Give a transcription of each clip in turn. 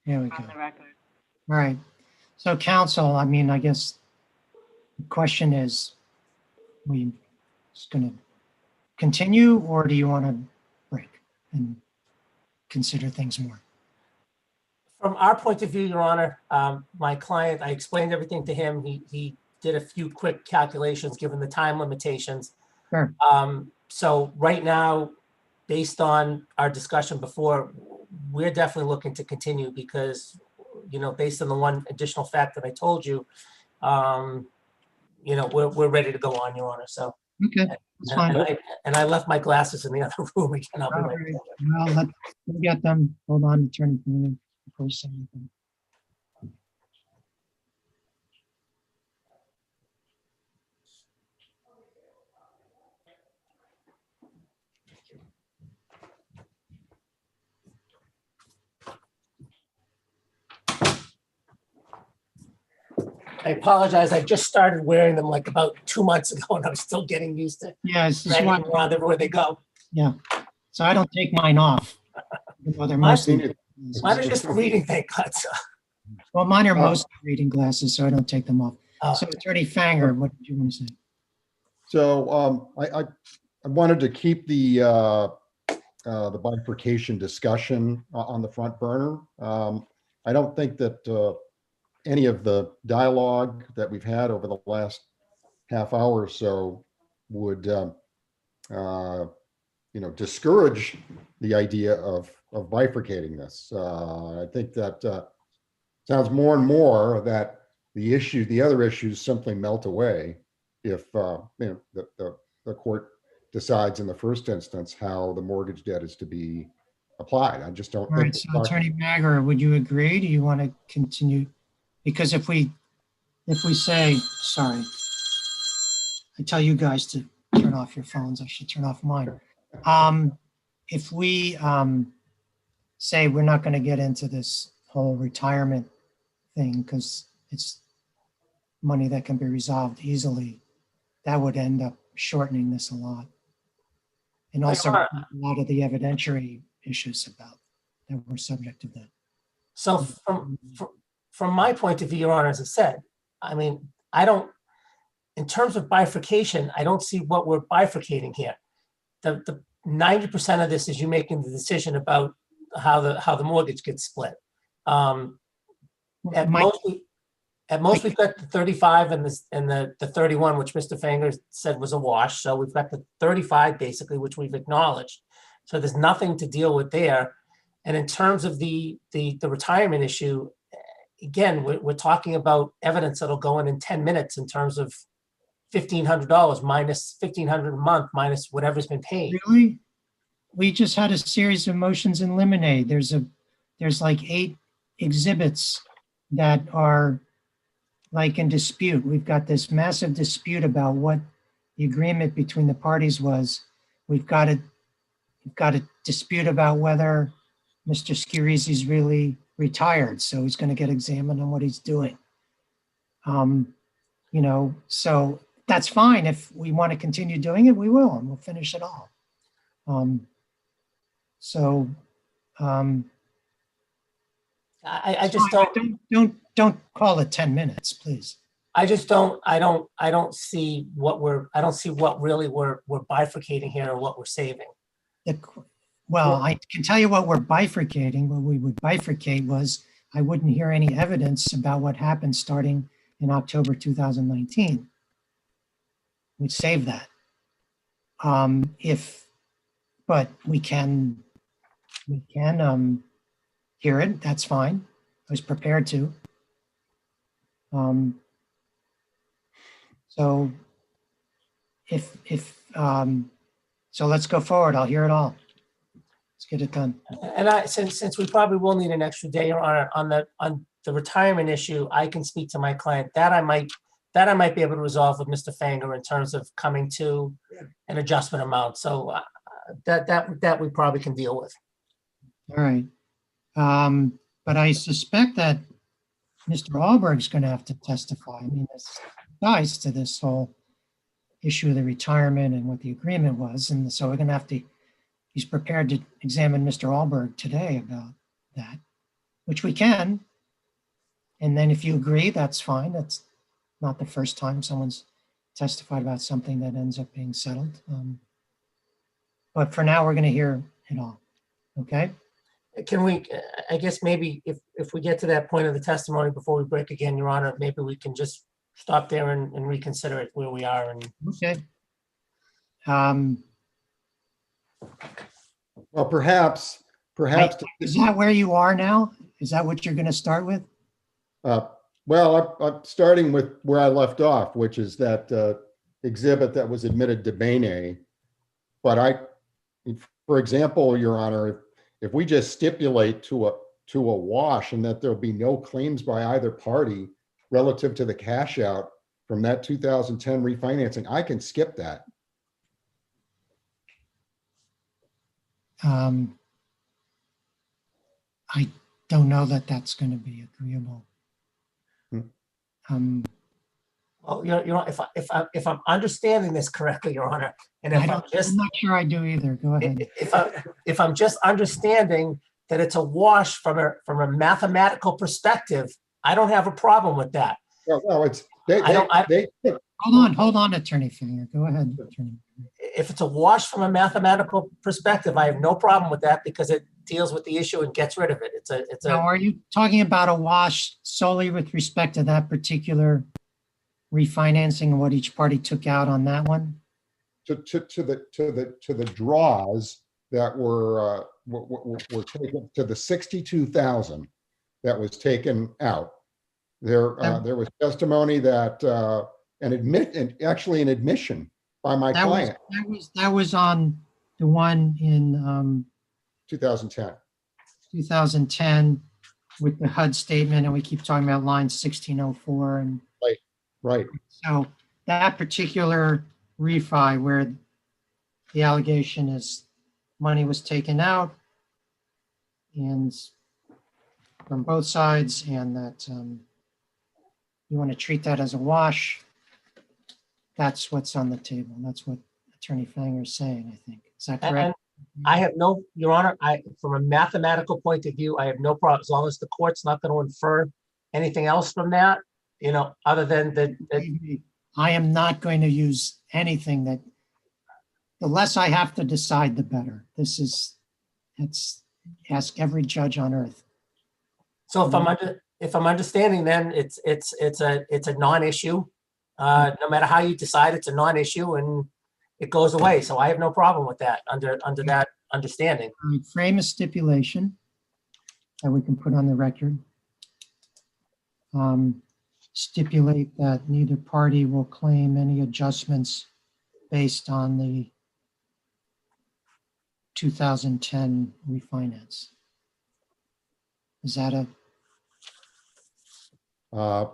There we go. on the record. All right. So council, I mean, I guess the question is, we just going to continue, or do you want to break and consider things more? From our point of view, Your Honor, my client, I explained everything to him. He did a few quick calculations given the time limitations. Sure. So right now, based on our discussion before, we're definitely looking to continue because, you know, based on the one additional fact that I told you, you know, we're ready to go on, Your Honor. So, Okay, that's fine. and I left my glasses in the other room again. I'll be All right right. back. Well, let's get them. Hold on, Attorney Community, before you say anything. I apologize. I just started wearing them like about 2 months ago, and I'm still getting used to Yeah, this is dragging why, them around everywhere they go. yeah. So I don't take mine off. Even though they're Mine- mostly, Mine are just for reading, thank God. So, well, mine are mostly reading glasses, so I don't take them off. uh, So Attorney Fanger, what did you want to say? So I wanted to keep the bifurcation discussion on the front burner. I don't think that any of the dialogue that we've had over the last half hour or so would you know, discourage the idea of bifurcating this. I think that sounds more and more that the other issues simply melt away if you know, the court decides in the first instance how the mortgage debt is to be applied. I just don't All think. right, so Attorney Mager, would you agree? Do you want to continue? Because if we say, sorry, I tell you guys to turn off your phones, I should turn off mine. If we say we're not going to get into this whole retirement thing because it's money that can be resolved easily, that would end up shortening this a lot. And also a lot of the evidentiary issues about that were subject to that. So from my point of view, Your Honor, as I said, I mean, I don't, in terms of bifurcation, I don't see what we're bifurcating here. The 90% of this is you making the decision about how the mortgage gets split. At most, we've got the 35 and the 31, which Mr. Fanger said was a wash. So we've got the 35 basically, which we've acknowledged. So there's nothing to deal with there. And in terms of the retirement issue, again, we're talking about evidence that'll go in 10 minutes in terms of $1,500 minus $1,500 a month minus whatever's been paid. Really? We just had a series of motions in limine. There's like 8 exhibits that are like in dispute. We've got this massive dispute about what the agreement between the parties was. We've got a dispute about whether Mr. Schiarizzi is really retired, so he's going to get examined on what he's doing. You know, so that's fine. If we want to continue doing it, we will, and we'll finish it all. I just don't call it 10 minutes, please. I don't see what really we're bifurcating here or what we're saving. Well, I can tell you what we're bifurcating. What we would bifurcate was I wouldn't hear any evidence about what happened starting in October 2019. We'd save that. But we can hear it. That's fine. I was prepared to. So so let's go forward. I'll hear it all. Let's get it done. And since we probably will need an extra day on the retirement issue, I can speak to my client that I might be able to resolve with Mr. Fanger in terms of coming to an adjustment amount. So that we probably can deal with. All right. But I suspect that Mr. Alberg is going to have to testify. I mean, this ties to this whole issue of the retirement and what the agreement was. And so we're going to have to, he's prepared to examine Mr. Alberg today about that. which we can. And then if you agree, that's fine. That's not the first time someone's testified about something that ends up being settled. But for now, we're going to hear it all. Okay? Can we, I guess maybe if we get to that point of the testimony before we break again, Your Honor, maybe we can just stop there and reconsider it where we are. And Okay. Well, perhaps, Is that where you are now? Is that what you're going to start with? well, I'm starting with where I left off, which is that exhibit that was admitted to Bene. But for example, Your Honor, if we just stipulate to a wash and that there'll be no claims by either party relative to the cash out from that 2010 refinancing, I can skip that. I don't know that that's going to be agreeable. well, if I'm understanding this correctly, Your Honor, and I'm not sure I do either. Go ahead. if I'm just understanding that it's a wash from a mathematical perspective, I don't have a problem with that. Well, it's Hold on, Attorney Finger. Go ahead, Attorney. If it's a wash from a mathematical perspective, I have no problem with that because it deals with the issue and gets rid of it. Now, are you talking about a wash solely with respect to that particular refinancing and what each party took out on that one? to the draws that were taken, to the 62,000 that was taken out. There was testimony that an admission by my client. That was on the one in 2010. 2010 with the HUD statement, and we keep talking about line 1604. And Right. so that particular refi where the allegation is money was taken out and from both sides, and that you want to treat that as a wash, that's what's on the table. That's what Attorney Fanger is saying, I think. Is that correct? And I have no, Your Honor, from a mathematical point of view, I have no problem as long as the court's not going to infer anything else from that, other than that. I am not going to use anything that, the less I have to decide, the better. Ask every judge on earth. So if I'm understanding, then it's a non-issue. No matter how you decide, it's a non-issue and it goes away. So I have no problem with that under that understanding. Frame a stipulation that we can put on the record. Stipulate that neither party will claim any adjustments based on the 2010 refinance. Is that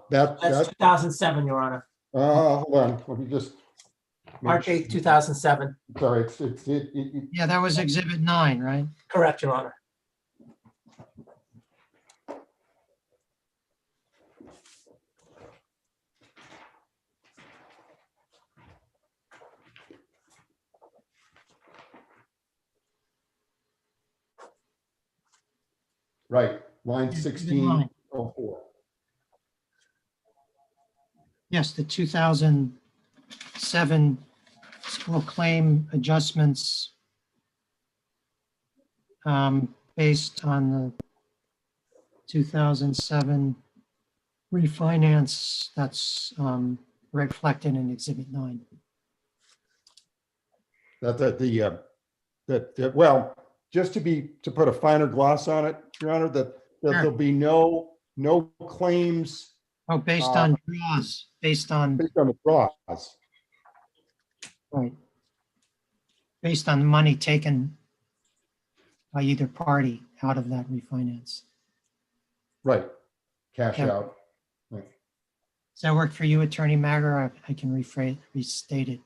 That's 2007, Your Honor. Hold on, let me just. March 8th, 2007. Sorry, yeah, that was Exhibit 9, right? Correct, Your Honor. right, line 1604. Yes, the 2007 will claim adjustments based on the 2007 refinance that's reflected in Exhibit 9. Well, just to put a finer gloss on it, Your Honor, that there'll be no claims. Oh, based on draws, based on the draws. right, based on the money taken by either party out of that refinance. Right, cash Yeah. out. Does that work for you, Attorney Mager? I can restate it.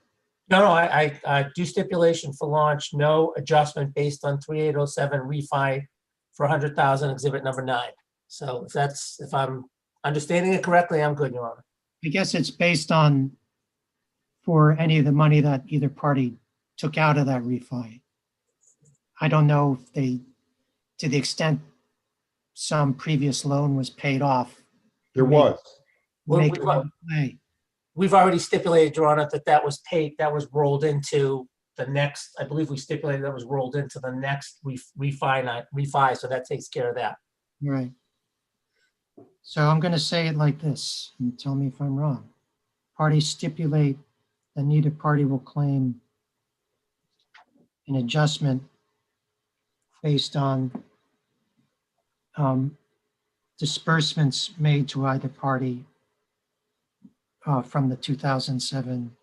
No, I do stipulation for launch, no adjustment based on 3807 refi for 100,000, Exhibit number 9. So if I'm understanding it correctly, I'm good, Your Honor. I guess it's based on for any of the money that either party took out of that refi. I don't know if they, to the extent some previous loan was paid off. There was. Well, Make we- it right away. We've already stipulated, Your Honor, that that was paid, that was rolled into the next, I believe we stipulated that was rolled into the next refi, so that takes care of that. Right. So I'm going to say it like this, and tell me if I'm wrong. Parties stipulate that neither party will claim an adjustment based on disbursements made to either party from the 2007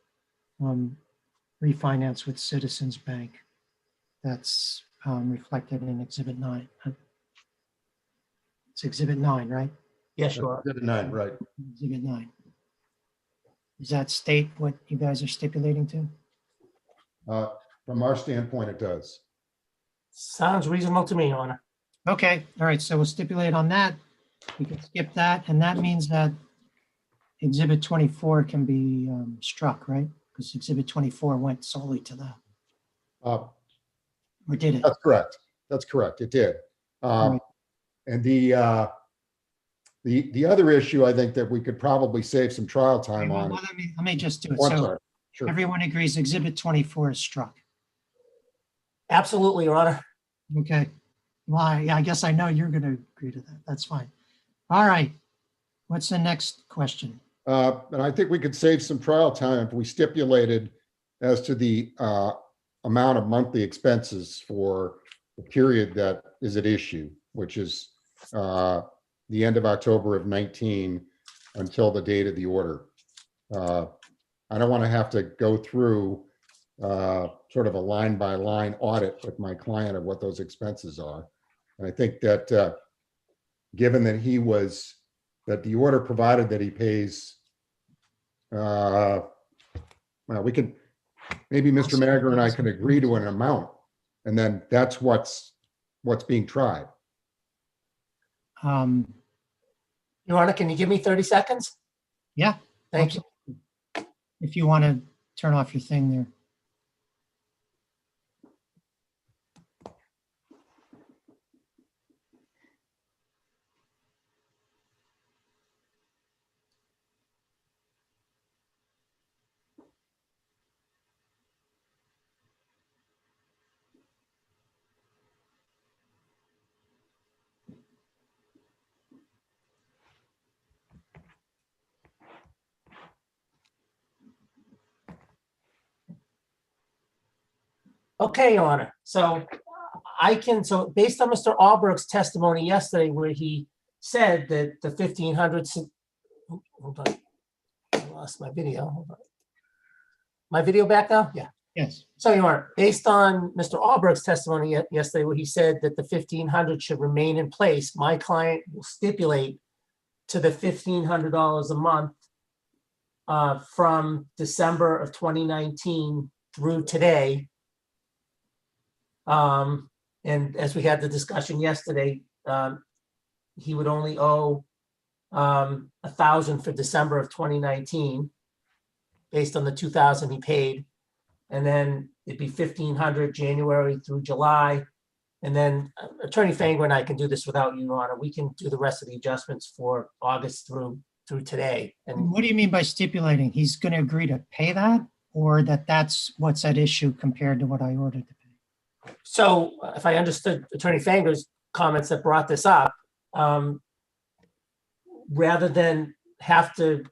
refinance with Citizens Bank. That's reflected in Exhibit 9. It's Exhibit 9, right? Yeah, sure. Exhibit 9, right. Exhibit 9. Does that state what you guys are stipulating to? From our standpoint, it does. Sounds reasonable to me, Your Honor. Okay, all right, so we'll stipulate on that. We can skip that, and that means that Exhibit 24 can be struck, right? Because Exhibit 24 went solely to that, Uh, or did it? That's correct. That's correct. It did. Right. And the other issue, I think that we could probably save some trial time Well, on. let me just do it. Oh, I'm So sorry. Sure. everyone agrees Exhibit 24 is struck. Absolutely, Your Honor. Okay. Well, I guess I know you're going to agree to that. That's fine. All right. What's the next question? And I think we could save some trial time if we stipulated as to the amount of monthly expenses for the period that is at issue, which is the end of October of 19 until the date of the order. I don't want to have to go through sort of a line by line audit with my client of what those expenses are. And I think that given that that the order provided that he pays, well, we can, maybe Mr. Magner and I can agree to an amount, and then that's what's being tried. Um, Your Honor, can you give me 30 seconds? Yeah. Thank you. If you want to turn off your thing there. Okay, Your Honor. So based on Mr. Alberg's testimony yesterday, where he said that the 1,500, hold on, I lost my video. Hold on. My video back now? Yeah. Yes. So, Your Honor, based on Mr. Alberg's testimony yesterday, where he said that the 1,500 should remain in place, my client will stipulate to the $1,500 a month from December of 2019 through today. And as we had the discussion yesterday, he would only owe $1,000 for December of 2019, based on the $2,000 he paid. And then it'd be $1,500 January through July. And then Attorney Fanger and I can do this without you, Your Honor. We can do the rest of the adjustments for August through today. And What do you mean by stipulating? He's going to agree to pay that, or that's what's at issue compared to what I ordered to pay? so if I understood Attorney Fanger's comments that brought this up, rather than have to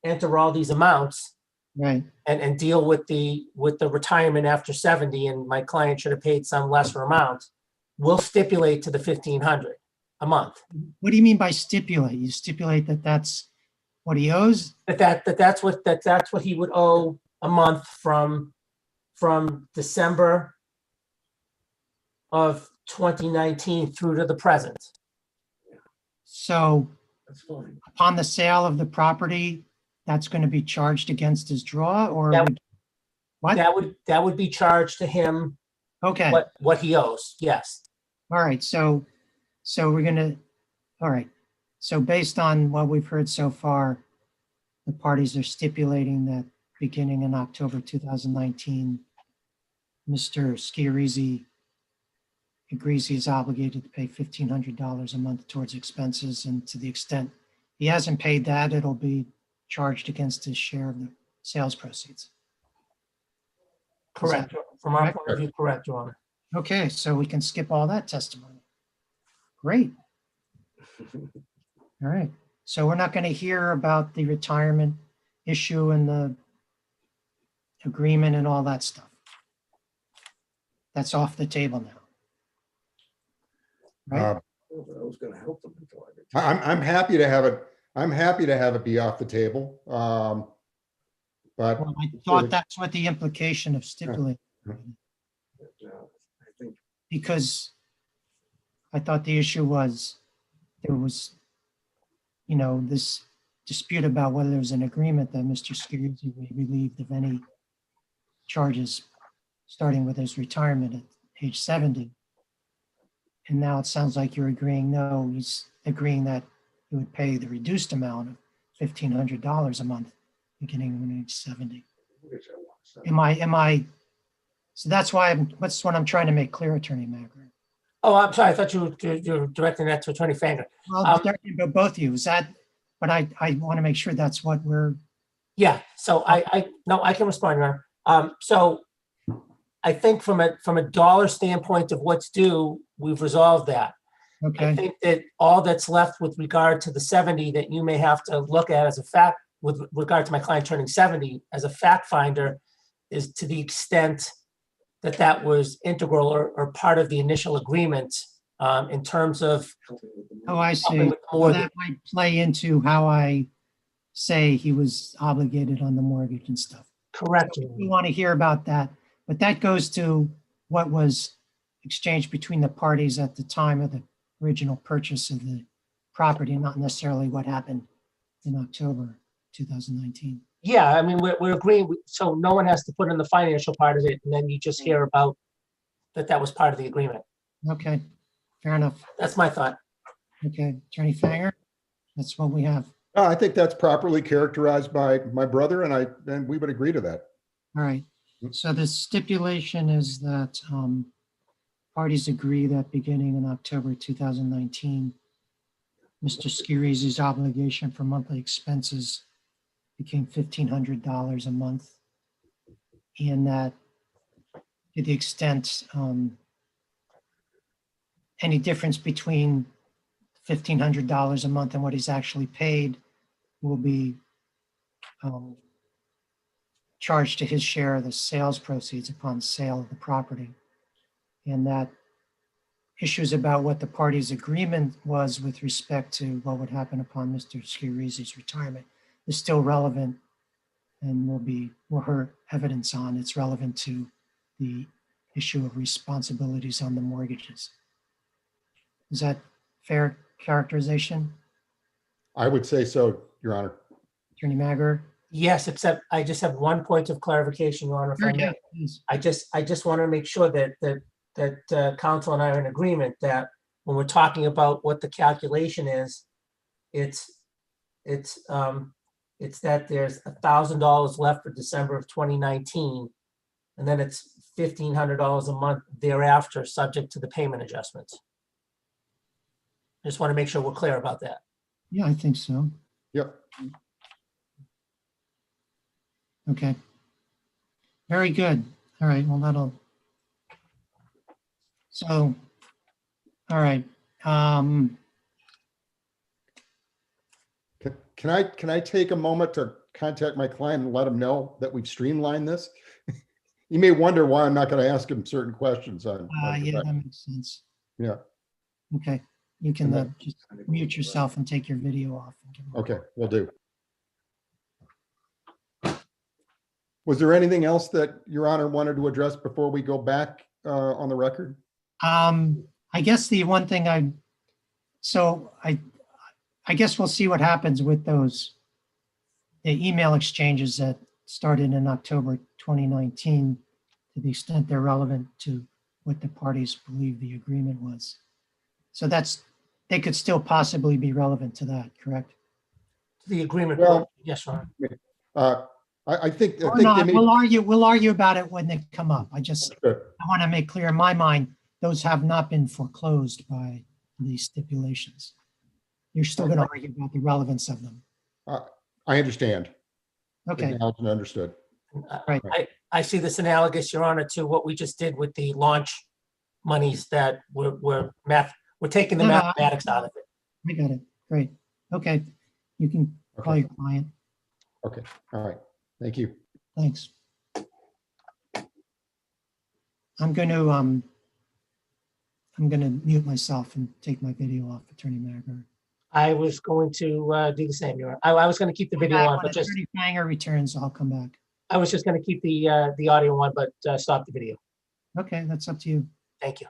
enter all these amounts Right. and deal with the retirement after 70, and my client should have paid some lesser amount, we'll stipulate to the 1,500 a month. What do you mean by stipulate? You stipulate that that's what he owes? That's what he would owe a month from December of 2019 through to the present. So That's fine. upon the sale of the property, that's going to be charged against his draw, or That what? That would be charged to him, Okay. what he owes. Yes. All right. So we're going to, all right. So based on what we've heard so far, the parties are stipulating that beginning in October 2019, Mr. Schiarizzi agrees he is obligated to pay $1,500 a month towards expenses, and to the extent he hasn't paid that, it'll be charged against his share of the sales proceeds. Correct. From our point of view, correct, Your Honor. Okay, so we can skip all that testimony. Great. All right, so we're not going to hear about the retirement issue and the agreement and all that stuff. That's off the table now. Right? I was gonna help them until I get. I'm happy to have it. I'm happy to have it be off the table. But Well, I thought that's what the implication of stipulating, I think because I thought the issue was there was, this dispute about whether there was an agreement that Mr. Schiarizzi would be relieved of any charges starting with his retirement at age 70. And now it sounds like you're agreeing, no, he's agreeing that he would pay the reduced amount of $1,500 a month beginning when age 70. So that's what I'm trying to make clear, Attorney Magner. Oh, I'm sorry. I thought you were directing that to Attorney Fanger. Well, directing to both of you, but I want to make sure that's what we're. Yeah, so I can respond, Your Honor. So I think from a dollar standpoint of what's due, we've resolved that. I Okay, think that all that's left with regard to the 70 that you may have to look at as a fact, with regard to my client turning 70 as a fact finder, is to the extent that that was integral or part of the initial agreement in terms of oh, I see. helping with Well, more than, that might play into how I say he was obligated on the mortgage and stuff. correct. We want to hear about that, but that goes to what was exchanged between the parties at the time of the original purchase of the property, not necessarily what happened in October 2019. Yeah, I mean, we're agreeing, so no one has to put in the financial part of it, and then you just hear about that was part of the agreement. Okay, fair enough. That's my thought. Okay, Attorney Fanger, that's what we have. I think that's properly characterized by my brother, and we would agree to that. All right, so the stipulation is that parties agree that beginning in October 2019, Mr. Schiarizzi's obligation for monthly expenses became $1,500 a month, and that to the extent any difference between $1,500 a month and what he's actually paid will be charged to his share of the sales proceeds upon sale of the property. And that issues about what the party's agreement was with respect to what would happen upon Mr. Schiarizzi's retirement is still relevant and will hear evidence on. It's relevant to the issue of responsibilities on the mortgages. Is that fair characterization, I would say so, Your Honor. Attorney Magger? Yes, except I just have one point of clarification, Your Honor, if I may. Yeah, please. I just want to make sure that counsel and I are in agreement that when we're talking about what the calculation is, it's that there's $1,000 left for December of 2019, and then it's $1,500 a month thereafter, subject to the payment adjustments. Just want to make sure we're clear about that. Yeah, I think so. Yep. Okay. Very good. All right, well, so, all right. Can I take a moment to contact my client and let him know that we've streamlined this? You may wonder why I'm not going to ask him certain questions on. Yeah, that makes sense. Yeah. Okay, you can And just mute yourself and take your video off. Okay, will do. Was there anything else that Your Honor wanted to address before we go back on the record? I guess the one thing I guess we'll see what happens with the email exchanges that started in October 2019, to the extent they're relevant to what the parties believe the agreement was. So they could still possibly be relevant to that, correct? The agreement, Well- yes, Your Honor. I think Or they not, may. we'll argue about it when they come up. I want to make clear in my mind, those have not been foreclosed by the stipulations. You're still going to argue about the relevance of them. I understand. Okay, Acknowledged and understood. Right. I see this analogous, Your Honor, to what we just did with the launch monies that we're taking the No, no, mathematics out of it. I got it. Great. Okay, you can call Okay. your client. Okay, all right. Thank you. Thanks. I'm going to mute myself and take my video off, Attorney Maragor. I was going to do the same, Your Honor. I was going to keep the video on, but just, Attorney Fanger returns, I'll come back. I was just going to keep the audio on, but stop the video. Okay, that's up to you. Thank you.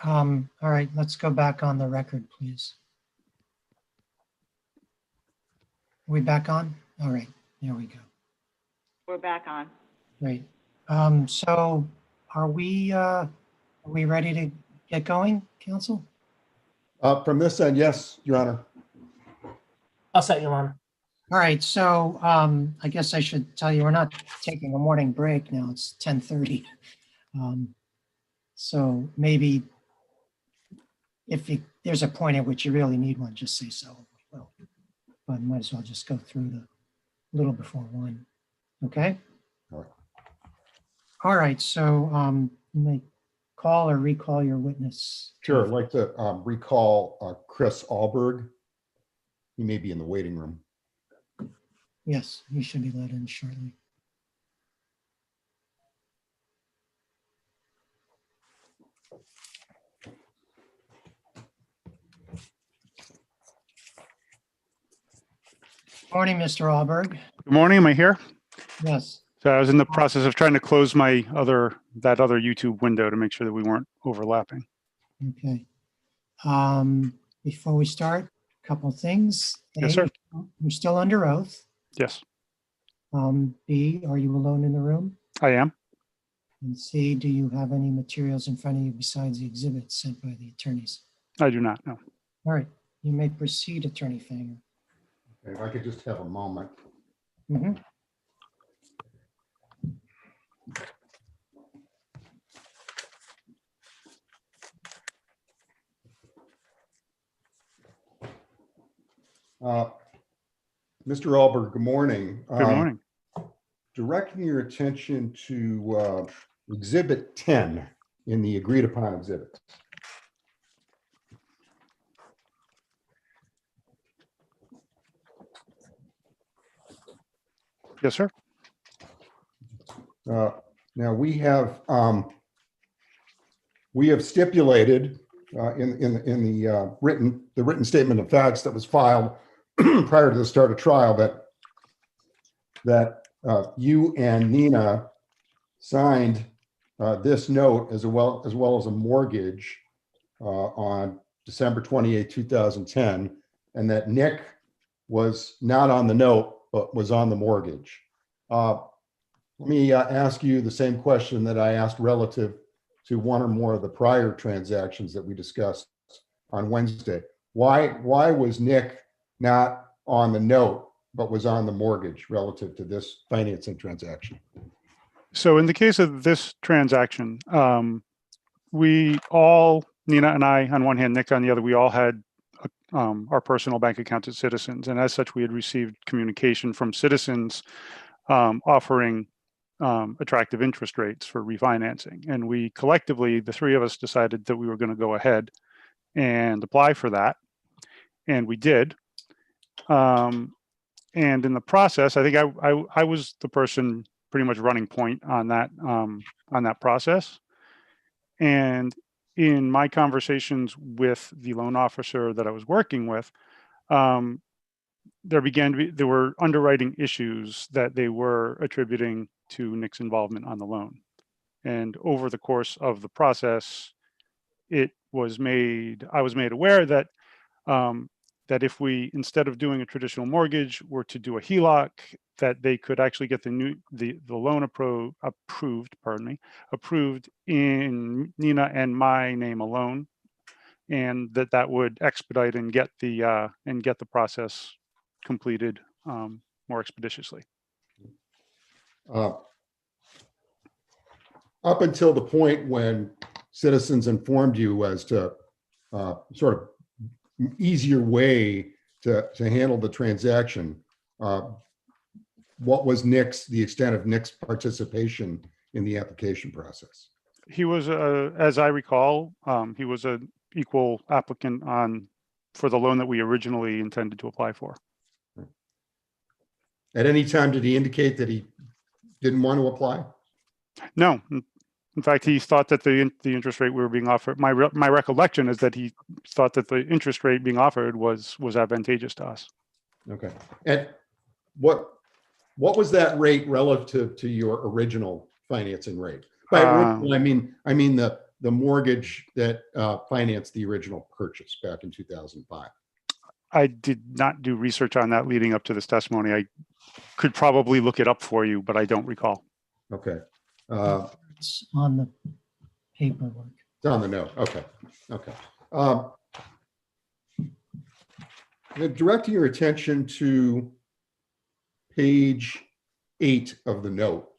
All right, let's go back on the record, please. Are we back on? All right, there we go. We're back on. Great. So are we ready to get going, council? From this end, yes, Your Honor. I'll set you on. All right, so I guess I should tell you, we're not taking a morning break now. It's 10:30. So maybe if there's a point at which you really need one, just say so. Well, but might as well just go through the little before 1. Okay? All right. All right, so you may call or recall your witness. Sure, I'd like to recall Chris Alberg. He may be in the waiting room. Yes, you should be let in shortly. Morning, Mr. Alberg. Good morning, am I here? Yes. So I was in the process of trying to close my other YouTube window to make sure that we weren't overlapping. Okay. Before we start, a couple things. Yes, A, sir. you're still under oath. Yes, B, are you alone in the room? I am. And C, do you have any materials in front of you besides the exhibits sent by the attorneys? I do not know. All right, you may proceed, Attorney Fanger. If I could just have a moment. Mhm. Mr. Alberg, good morning. Good morning. Directing your attention to Exhibit 10 in the agreed upon exhibits. Yes, sir. Now we have stipulated in the written statement of facts that was filed prior to the start of trial that you and Nina signed this note as well as a mortgage on December 28, 2010, and that Nick was not on the note but was on the mortgage. Let me ask you the same question that I asked relative to one or more of the prior transactions that we discussed on Wednesday. Why was Nick not on the note, but was on the mortgage relative to this financing transaction? So in the case of this transaction, we all, Nina and I on one hand, Nick on the other, we all had our personal bank accounts at Citizens. And as such, we had received communication from Citizens offering attractive interest rates for refinancing. And we collectively, the three of us, decided that we were going to go ahead and apply for that. And we did. And in the process, I think I was the person pretty much running point on that process. And in my conversations with the loan officer that I was working with, there were underwriting issues that they were attributing to Nick's involvement on the loan. And over the course of the process, I was made aware that that if we, instead of doing a traditional mortgage, were to do a HELOC, that they could actually get the loan approved in Nina and my name alone, and that would expedite and get the process completed more expeditiously. Up until the point when Citizens informed you as to sort of easier way to handle the transaction, what was the extent of Nick's participation in the application process? He was, as I recall, he was an equal applicant for the loan that we originally intended to apply for. At any time, did he indicate that he didn't want to apply? No. In fact, he thought that the interest rate we were being offered, my recollection is that he thought that the interest rate being offered was advantageous to us. Okay. And what was that rate relative to your original financing rate? By original, I mean the the mortgage that financed the original purchase back in 2005. I did not do research on that leading up to this testimony. I could probably look it up for you, but I don't recall. Okay. It's on the paperwork. It's on the note. Okay. Okay. Directing your attention to page 8 of the note.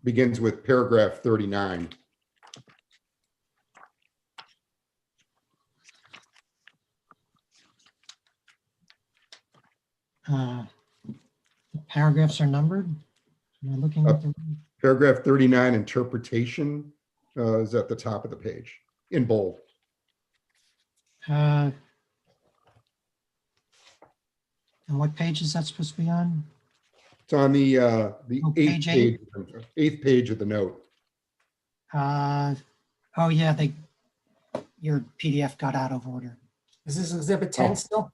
Begins with paragraph 39. The paragraphs are numbered. Am I looking at the? Paragraph 39, interpretation, is at the top of the page in bold. And what page is that supposed to be on? It's on the Oh, eighth page 8? eighth page of the note. Oh yeah, your PDF got out of order. Is this exhibit 10 still?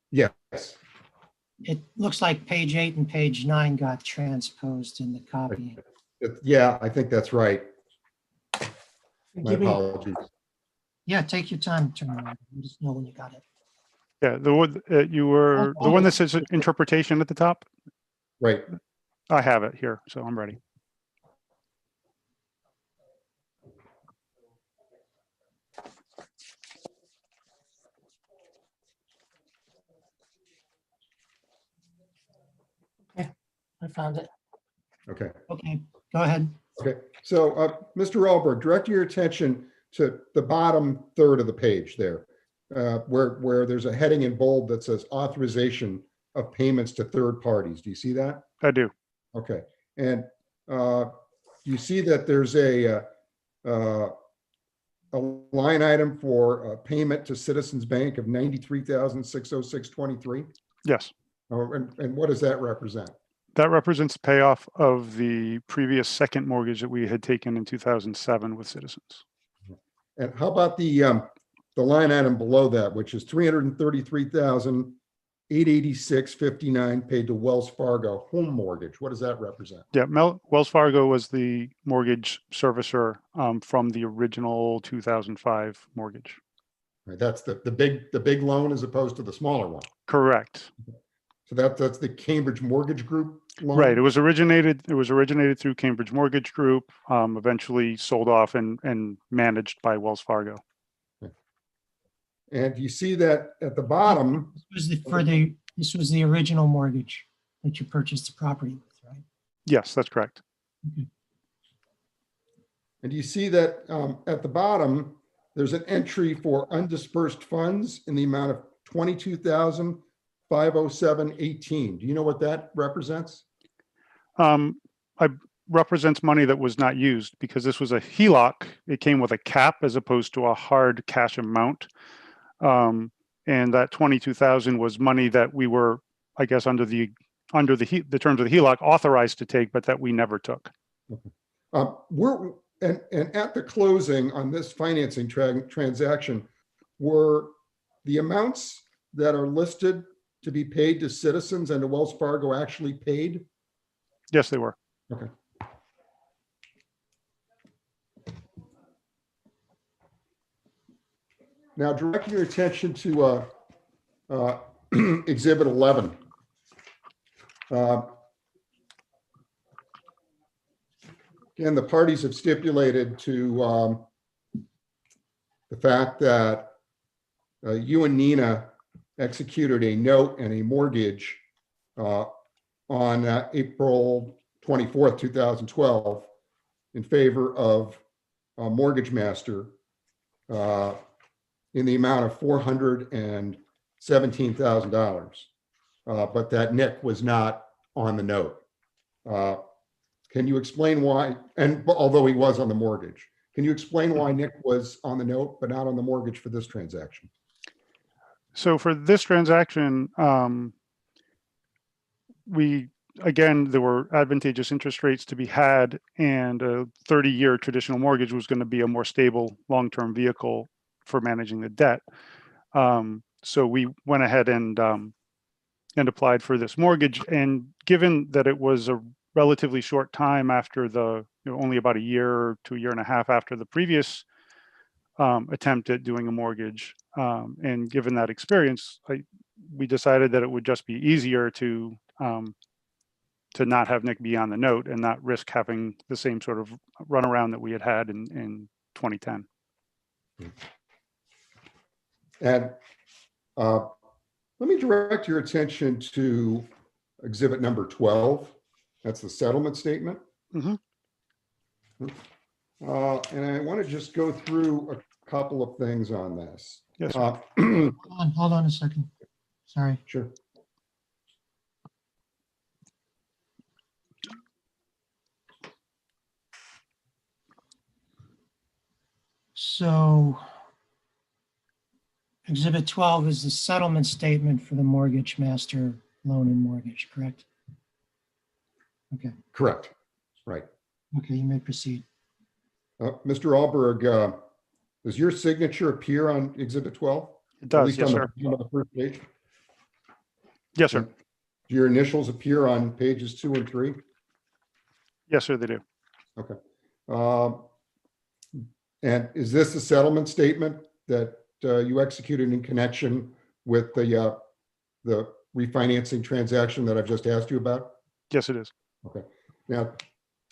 Yes. It looks like page 8 and page 9 got transposed in the copy. Yeah, I think that's right. My Give me, apologies. Yeah, take your time, turn around. Let us know when you got it. Yeah, the one you were the one that says interpretation at the top. Right. I have it here, so I'm ready. I found it. Okay. Okay, go ahead. Okay. So, Mr. Alberg, direct your attention to the bottom third of the page there, where there's a heading in bold that says authorization of payments to third parties. Do you see that? I do. Okay. And you see that there's a line item for payment to Citizens Bank of $93,606.23. Yes. And what does that represent? That represents payoff of the previous second mortgage that we had taken in 2007 with Citizens. And how about the line item below that, which is $333,886.59 paid to Wells Fargo home mortgage? What does that represent? Yeah, Wells Fargo was the mortgage servicer from the original 2005 mortgage. Right, that's the big loan as opposed to the smaller one. Correct. So that's the Cambridge Mortgage Group loan? Right. It was originated through Cambridge Mortgage Group, eventually sold off and managed by Wells Fargo. And you see that at the bottom. This was the original mortgage that you purchased the property with, right? Yes, that's correct. Okay. And you see that at the bottom, there's an entry for undispersed funds in the amount of $22,507.18. Do you know what that represents? I represents money that was not used because this was a HELOC. It came with a cap as opposed to a hard cash amount. And that 22,000 was money that we were, I guess, under the terms of the HELOC authorized to take, but that we never took. And at the closing on this financing transaction, were the amounts that are listed to be paid to Citizens and to Wells Fargo actually paid? Yes, they were. Okay. Now, direct your attention to Exhibit 11. Again, the parties have stipulated to the fact that you and Nina executed a note and a mortgage on April 24th, 2012, in favor of Mortgage Master in the amount of $417,000, but that Nick was not on the note. Can you explain why? And although he was on the mortgage, can you explain why Nick was on the note but not on the mortgage for this transaction? So for this transaction, there were advantageous interest rates to be had, and a 30-year traditional mortgage was going to be a more stable long-term vehicle for managing the debt. So we went ahead and applied for this mortgage. And given that it was relatively short time after only about a year to a year and a half after the previous attempt at doing a mortgage. And given that experience, we decided that it would just be easier to not have Nick be on the note and not risk having the same sort of runaround that we had in 2010. And let me direct your attention to exhibit number 12. That's the settlement statement. Mhm. And I want to just go through a couple of things on this. Yes, Hold on a second. Sorry. Sure. So Exhibit 12 is the settlement statement for the mortgage master loan and mortgage, correct? Okay, Correct. Right. okay, you may proceed. Mr. Alberg, does your signature appear on exhibit 12? it At does. least Yes, on sir. the first page? Yes, sir. Do your initials appear on pages 2 and 3? Yes, sir, they do. Okay. And is this a settlement statement that you executed in connection with the refinancing transaction that I've just asked you about? Yes, it is. Okay. Now,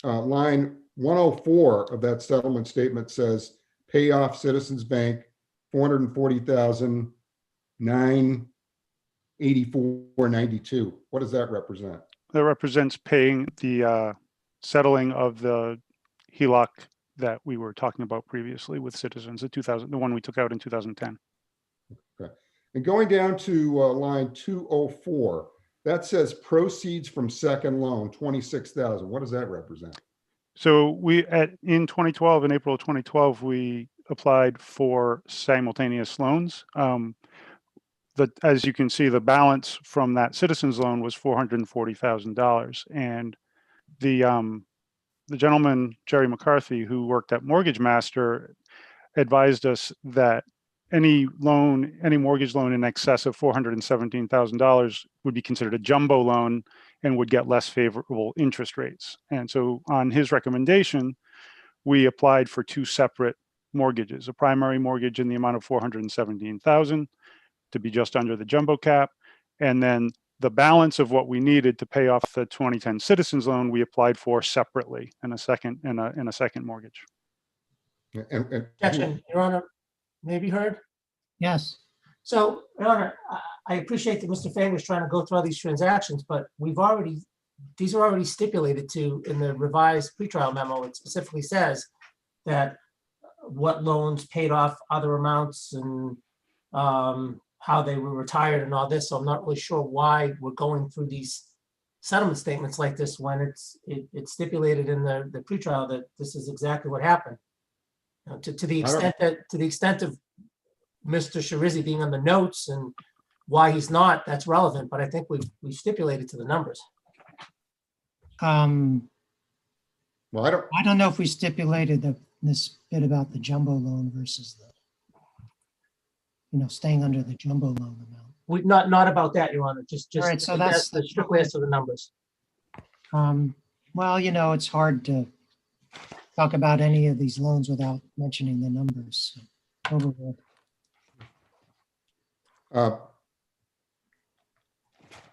line 104 of that settlement statement says pay off Citizens Bank $440,984.92. What does that represent? That represents paying the settling of the HELOC that we were talking about previously with Citizens, the one we took out in 2010. Okay. And going down to line 204, that says proceeds from second loan, 26,000. What does that represent? So in 2012, in April of 2012, we applied for simultaneous loans. As you can see, the balance from that Citizens loan was $440,000, and the gentleman Jerry McCarthy, who worked at Mortgage Master, advised us that any mortgage loan in excess of $417,000 would be considered a jumbo loan and would get less favorable interest rates. And so on his recommendation, we applied for two separate mortgages, a primary mortgage in the amount of $417,000 to be just under the jumbo cap. And then the balance of what we needed to pay off the 2010 Citizens loan, we applied for separately in a second mortgage. And Objection, Your Honor, may be heard. Yes, So, Your Honor, I appreciate that Mr. Fang was trying to go through all these transactions, but these are already stipulated to in the revised pretrial memo. It specifically says that what loans paid off other amounts and how they were retired and all this. So I'm not really sure why we're going through these settlement statements like this when it's stipulated in the pretrial that this is exactly what happened. To the extent of Mr. Schiarizzi being on the notes and why he's not, that's relevant, but I think we've stipulated to the numbers. well, I don't know if we stipulated this bit about the jumbo loan versus staying under the jumbo loan amount. Not about that, Your Honor, just All right, so that's the strictly as to the numbers. Well, it's hard to talk about any of these loans without mentioning the numbers. Overall.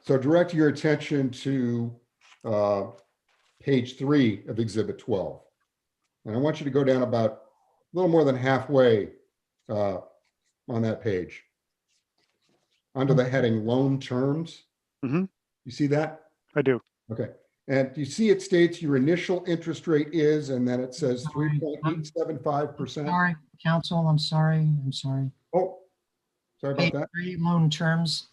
So direct your attention to page 3 of Exhibit 12. And I want you to go down about a little more than halfway on that page. Under the heading Loan Terms. Mm-hmm. You see that? I do. Okay. And you see it states your initial interest rate is, and then it says 3.875%. Sorry, counsel, I'm sorry. Oh, sorry about that. Loan terms.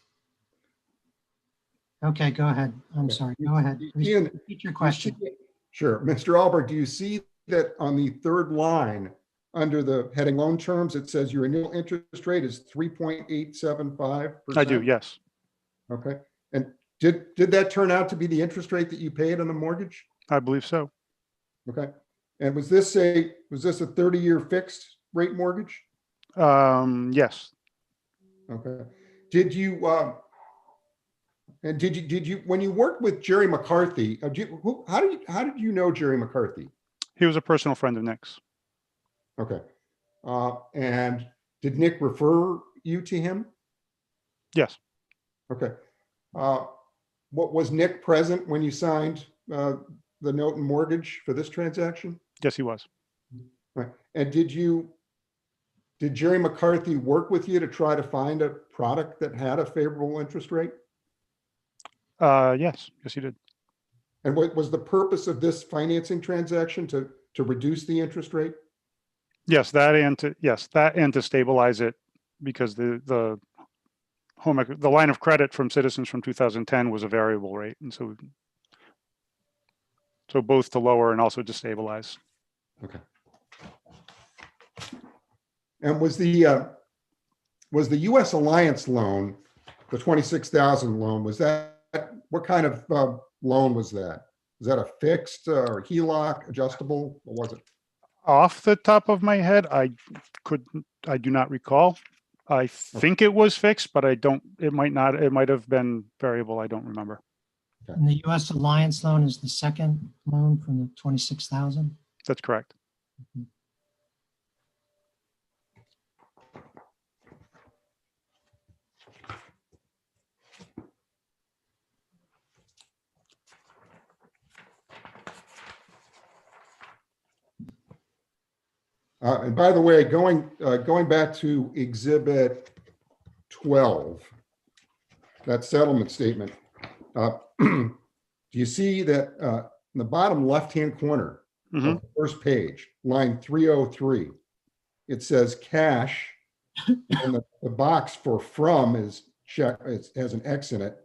Okay, go ahead. I'm sorry. Go ahead. Repeat your question. Sure. Mr. Alberg, do you see that on the third line under the heading Loan Terms, it says your initial interest rate is 3.875%? I do, yes. Okay. And did that turn out to be the interest rate that you paid on the mortgage? I believe so. Okay. And was this a 30-year fixed rate mortgage? Yes. Okay. Did you And did you, when you worked with Jerry McCarthy, how did you know Jerry McCarthy? He was a personal friend of Nick's. Okay. And did Nick refer you to him? Yes. Okay. What was Nick present when you signed the note and mortgage for this transaction? Yes, he was. Right. And did Jerry McCarthy work with you to try to find a product that had a favorable interest rate? Yes, he did. And what was the purpose of this financing transaction, to reduce the interest rate? Yes, that and to stabilize it, because the line of credit from Citizens from 2010 was a variable rate, and so both to lower and also to stabilize. Okay. And was the U.S. Alliance loan, the 26,000 loan, was that, what kind of loan was that? Was that a fixed or HELOC, adjustable? What was it? Off the top of my head, I do not recall. I think it was fixed, but it might have been variable. I don't remember. Okay. And the U.S. Alliance loan is the second loan from the 26,000? That's correct. And by the way, going back to Exhibit 12, that settlement statement, do you see that in the bottom left-hand corner of the first page, line 303, it says cash, and the box for from is check, it has an X in it.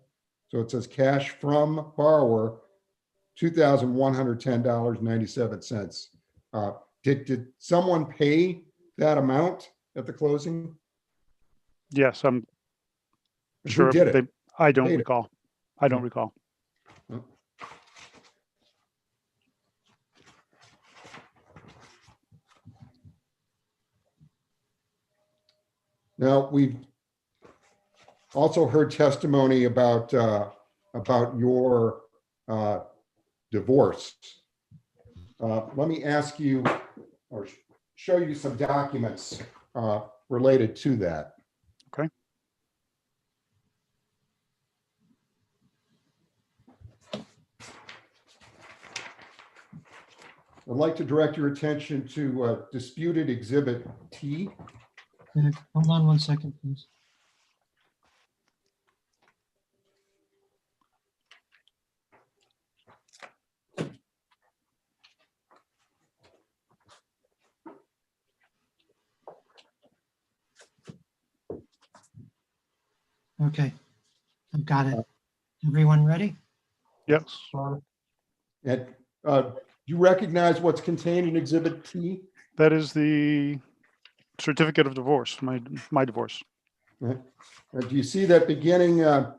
So it says cash from borrower, $2,110.97. Did someone pay that amount at the closing? Yes, I'm Who sure. did it? I don't Paid it. recall. I don't recall. Now, we've also heard testimony about your divorce. Let me ask you, or show you some documents related to that. Okay. I'd like to direct your attention to disputed exhibit T. Hold on one second, please. Okay, I've got it. Everyone ready? Yes. And you recognize what's contained in exhibit T? That is the certificate of divorce, my divorce. Right. Do you see that beginning on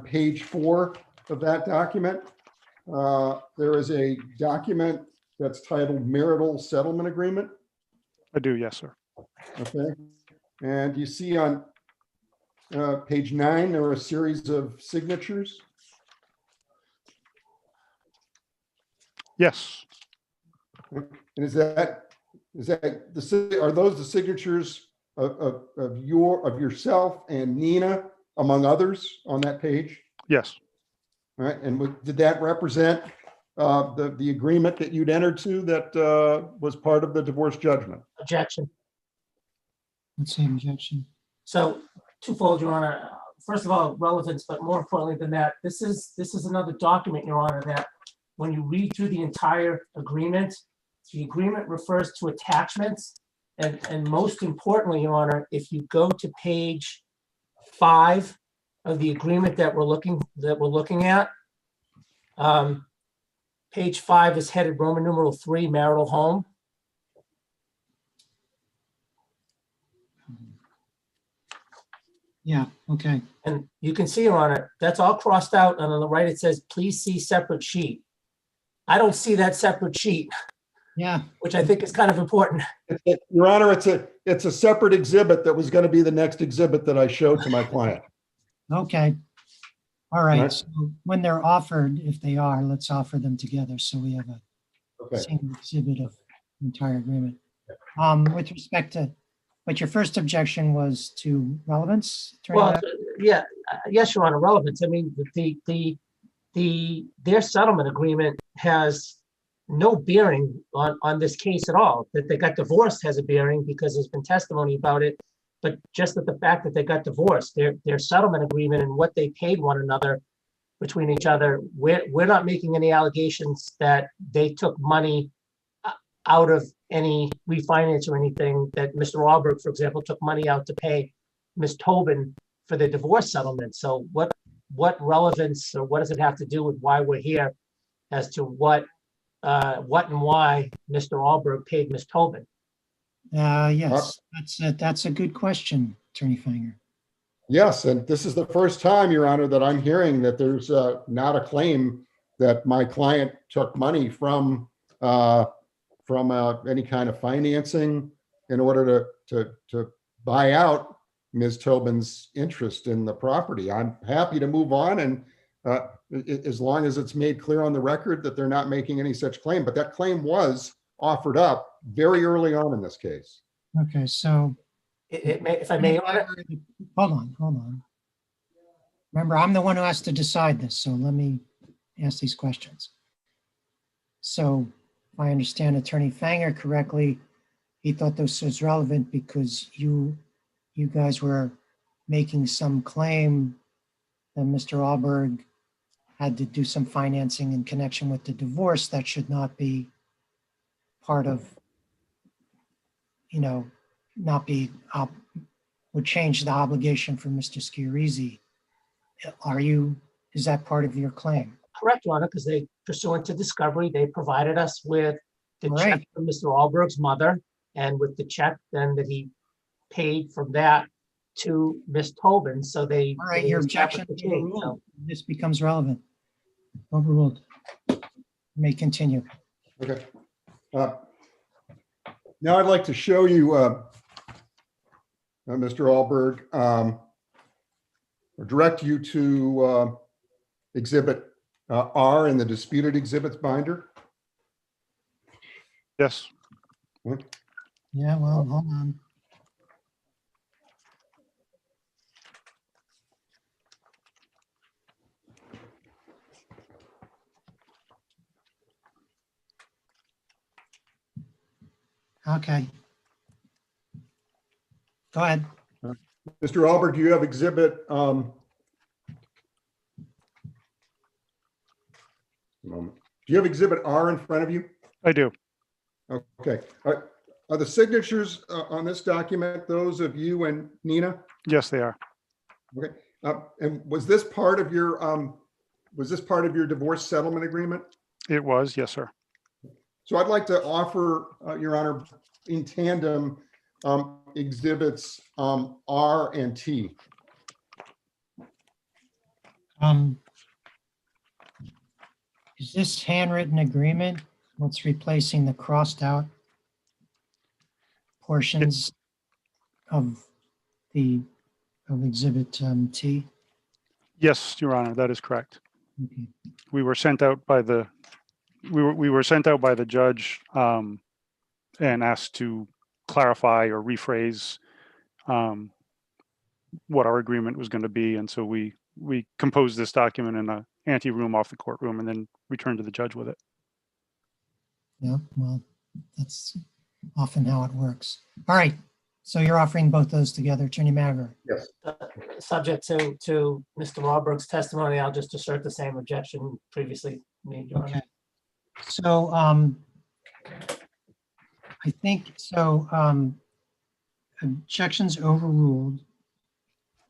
page 4 of that document? There is a document that's titled Marital Settlement Agreement. I do, yes, sir. Okay. And you see on page 9, there are a series of signatures. Yes. And are those the signatures of yourself and Nina, among others, on that page? Yes. All right. And did that represent the agreement that you'd entered to that was part of the divorce judgment? Objection. Let's see, objection. So twofold, Your Honor. First of all, relevance, but more importantly than that, this is another document, Your Honor, that when you read through the entire agreement, the agreement refers to attachments. And most importantly, Your Honor, if you go to page 5 of the agreement that we're looking at, page 5 is headed Roman numeral 3, marital home. Yeah, okay. And you can see, Your Honor, that's all crossed out, and on the right it says, please see separate sheet. I don't see that separate sheet, Yeah, which I think is kind of important. Your Honor, it's a separate exhibit that was going to be the next exhibit that I showed to my client. okay. All right, Right. so when they're offered, if they are, let's offer them together so we have a Okay. single exhibit of the entire agreement. With respect to, but your first objection was to relevance? Attorney Well, Mack? yeah, yes, Your Honor, relevance. I mean, their settlement agreement has no bearing on this case at all. That they got divorced has a bearing because there's been testimony about it. But just that the fact that they got divorced, their settlement agreement and what they paid one another between each other, we're not making any allegations that they took money out of any refinance or anything, that Mr. Alberg, for example, took money out to pay Ms. Tobin for the divorce settlement. So what relevance or what does it have to do with why we're here as to what and why Mr. Alberg paid Ms. Tobin? Yes, that's a good question, Attorney Fanger. Yes, and this is the first time, Your Honor, that I'm hearing that there's not a claim that my client took money from any kind of financing in order to buy out Ms. Tobin's interest in the property. I'm happy to move on, and as long as it's made clear on the record that they're not making any such claim, but that claim was offered up very early on in this case. Okay, so If I may, Your Honor, hold on. Remember, I'm the one who has to decide this, so let me ask these questions. So if I understand Attorney Fanger correctly, he thought this was relevant because you guys were making some claim that Mr. Alberg had to do some financing in connection with the divorce that should not be part of, not be, would change the obligation for Mr. Schiarizzi. Is that part of your claim? correct, Your Honor, because they pursuant to discovery, they provided us with the check Right. from Mr. Alberg's mother, and with the check then that he paid from that to Ms. Tobin. So they. All right, they your established objection the chain, so. overruled. This becomes relevant. Overruled. You may continue. Okay. Now I'd like to show you, Mr. Alberg, or direct you to Exhibit R in the disputed exhibits binder. Yes. Yeah, well, hold on. Okay. Go ahead. Mr. Alberg, do you have exhibit? Moment. Do you have exhibit R in front of you? I do. Okay. Are the signatures on this document those of you and Nina? Yes, they are. Okay. And was this part of your divorce settlement agreement? It was. Yes, sir. So I'd like to offer, Your Honor, in tandem, exhibits R and T. Is this handwritten agreement what's replacing the crossed out portions of exhibit T? Yes, Your Honor, that is correct. Okay. We were sent out by the judge and asked to clarify or rephrase what our agreement was going to be, and so we composed this document in a ante room off the courtroom and then returned to the judge with it. Yeah, well, that's often how it works. All right, so you're offering both those together, Attorney Maver. Yes. Subject to Mr. Alberg's testimony, I'll just assert the same objection previously made, Your Honor. Okay. So I think so. Objections overruled.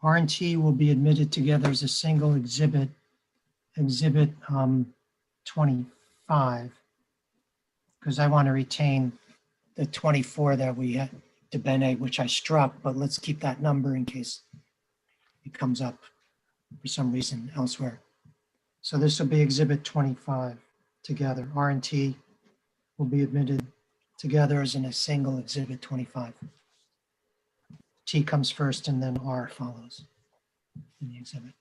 R and T will be admitted together as a single exhibit, exhibit 25, because I want to retain the 24 that we had to Bene, which I struck, but let's keep that number in case it comes up for some reason elsewhere. So this will be exhibit 25 together. R and T will be admitted together as in a single exhibit 25. T comes first and then R follows in the exhibit.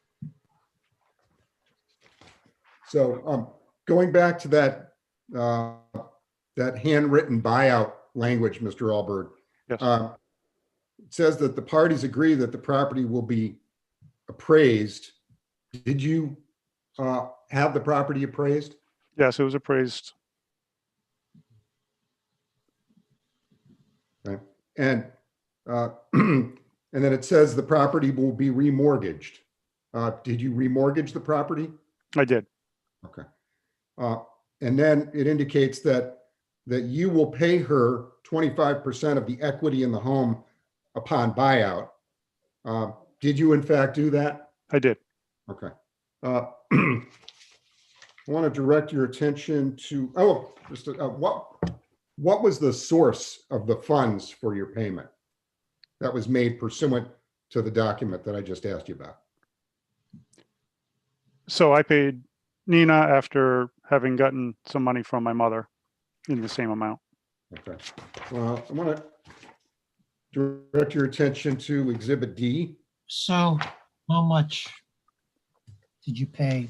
So going back to that, that handwritten buyout language, Mr. Alberg, Yes, it says that the parties agree that the property will be appraised. Did you have the property appraised? yes, it was appraised. Okay. And and then it says the property will be remortgaged. Did you remortgage the property? I did. Okay. And then it indicates that you will pay her 25% of the equity in the home upon buyout. Did you in fact do that? I did. Okay. I want to direct your attention to, what was the source of the funds for your payment that was made pursuant to the document that I just asked you about? So I paid Nina after having gotten some money from my mother in the same amount. Okay. Well, I want to direct your attention to Exhibit D. So how much did you pay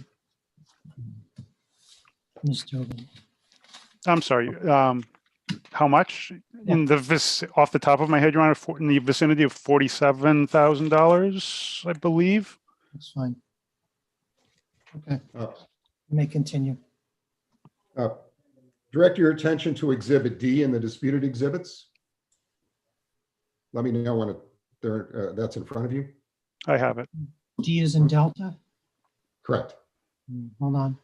Ms. Tobin? I'm sorry. How much? In the off the top of my head, Your Honor, in the vicinity of $47,000, I believe. That's fine. Okay, Uh, you may continue. Direct your attention to Exhibit D in the disputed exhibits. Let me know when that's in front of you. I have it. D is in Delta? Correct. Hold on.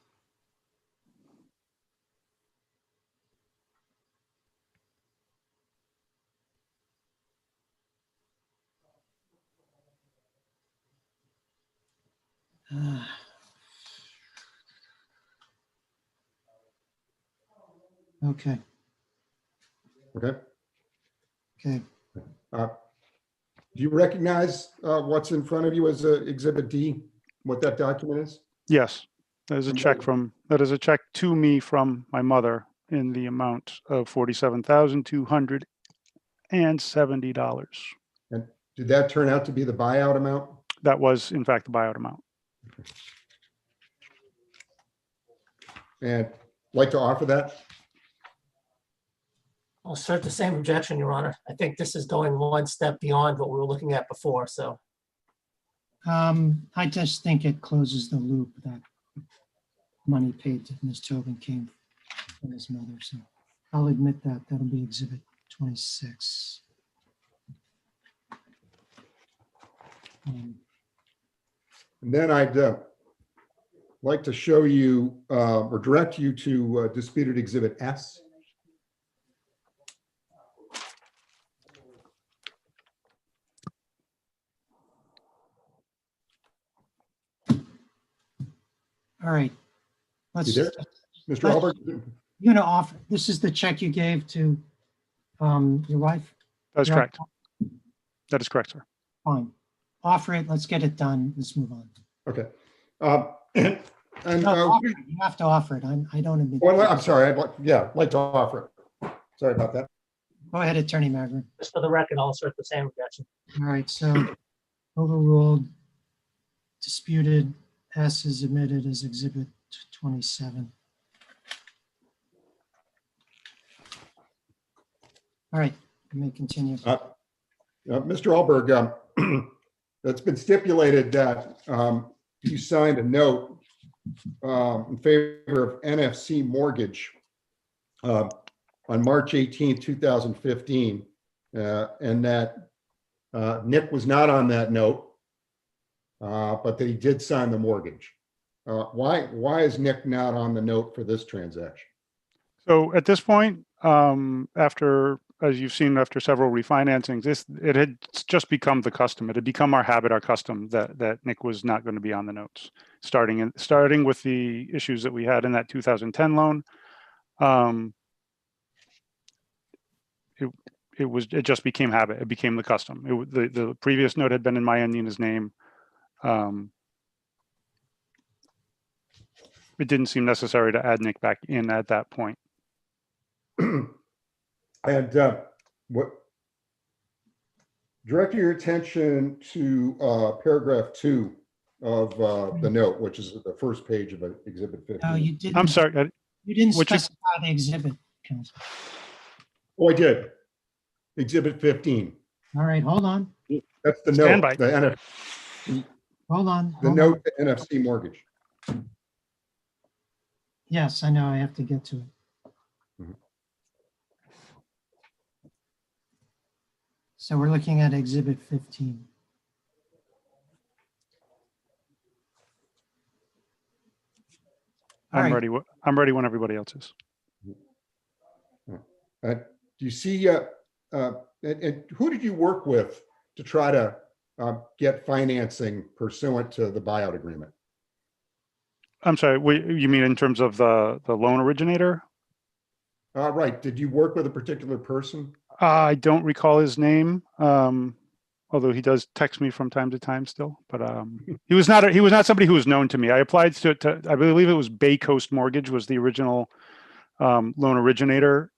Okay, Okay. okay. Do you recognize what's in front of you as Exhibit D, what that document is? Yes, that is a check to me from my mother in the amount of $47,270. And did that turn out to be the buyout amount? That was, in fact, the buyout amount. And like to offer that? I'll assert the same objection, Your Honor. I think this is going one step beyond what we were looking at before, so. I just think it closes the loop that money paid to Ms. Tobin came from his mother, so I'll admit that. That'll be Exhibit 26. And then I'd like to show you or direct you to disputed Exhibit S. All right. Let's, You there, Mr. let's- Albert? you're gonna offer, this is the check you gave to your wife? That is Yeah. correct. That is correct, sir. Fine. Offer it, let's get it done. Let's move on. Okay. And No, offer it. You have to offer it. I don't admit. well, I'm sorry. I'd like to offer it. Sorry about that. Go ahead, Attorney Magrin. Just for the record, I'll assert the same objection. All right, so overruled, disputed, S is admitted as Exhibit 27. All right, you may continue. Mr. Alberg, it's been stipulated that you signed a note in favor of NFC Mortgage on March 18th, 2015, and that Nick was not on that note, but that he did sign the mortgage. Why is Nick not on the note for this transaction? So at this point, after, as you've seen, after several refinancings, it had just become the custom. It had become our habit, our custom that Nick was not going to be on the notes, starting with the issues that we had in that 2010 loan. It just became habit. It became the custom. The previous note had been in my and Nina's name. It didn't seem necessary to add Nick back in at that point. And direct your attention to paragraph 2 of the note, which is the first page of Exhibit 15. No, you didn't. I'm sorry. You didn't What you- specify the exhibit, Council. Oh, I did. Exhibit 15. All right, hold on, That's the Stand note, by. hold on. the hold note on. to NFC mortgage. Yes, I know, I have to get to it. Mhm. So we're looking at Exhibit 15. All I'm right. ready. I'm ready when everybody else is. Do you see, and who did you work with to try to get financing pursuant to the buyout agreement? I'm sorry. You mean in terms of the loan originator? Right. Did you work with a particular person? I don't recall his name, although he does text me from time to time still. But he was not somebody who was known to me. I applied to I believe it was Bay Coast Mortgage was the original loan originator,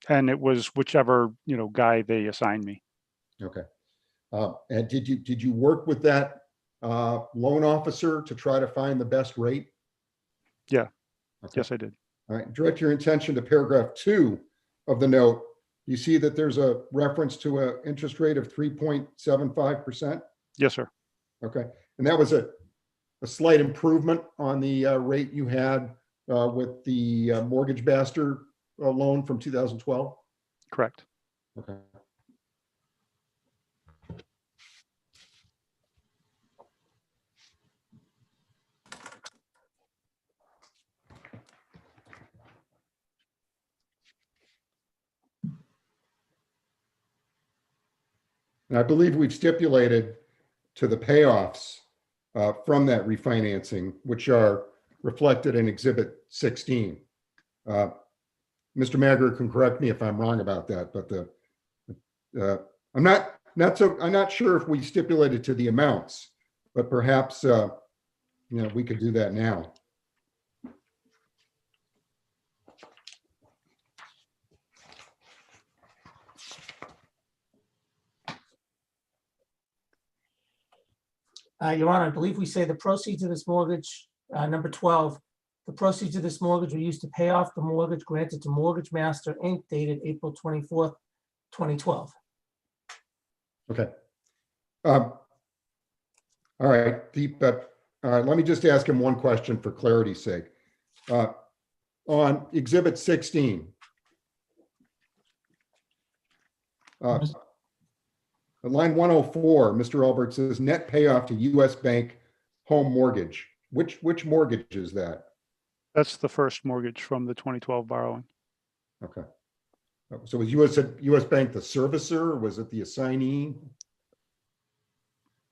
and it was whichever guy they assigned me. Okay. And did you work with that loan officer to try to find the best rate? Yeah. Okay. Yes, I did. All right. Direct your attention to paragraph 2 of the note. You see that there's a reference to an interest rate of 3.75%. Yes, sir. Okay. And that was a slight improvement on the rate you had with the mortgage master loan from 2012. Correct. Okay. And I believe we've stipulated to the payoffs from that refinancing, which are reflected in Exhibit 16. Mr. Magger can correct me if I'm wrong about that, but I'm not sure if we stipulated to the amounts, but perhaps we could do that now. Your Honor, I believe we say the proceeds of this mortgage, number 12, the proceeds of this mortgage were used to pay off the mortgage granted to Mortgage Master Inc. dated April 24th, 2012. Okay. All right, Deep, but let me just ask him one question for clarity's sake. On Exhibit 16, line 104, Mr. Alberg says net payoff to U.S. Bank home mortgage. Which mortgage is that? That's the first mortgage from the 2012 borrowing. Okay. So was U.S. Bank the servicer, or was it the assignee?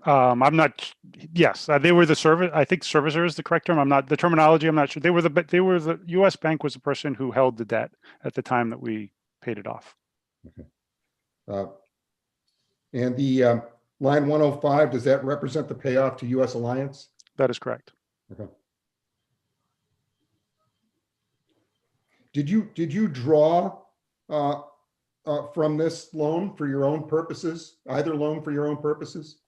I'm not. Yes, they were the service. I think servicer is the correct term. I'm not the terminology. I'm not sure. They were the U.S. Bank was the person who held the debt at the time that we paid it off. Okay. And the line 105, does that represent the payoff to U.S. Alliance? That is correct. Okay. Did you draw from this loan for your own purposes? Either loan for your own purposes?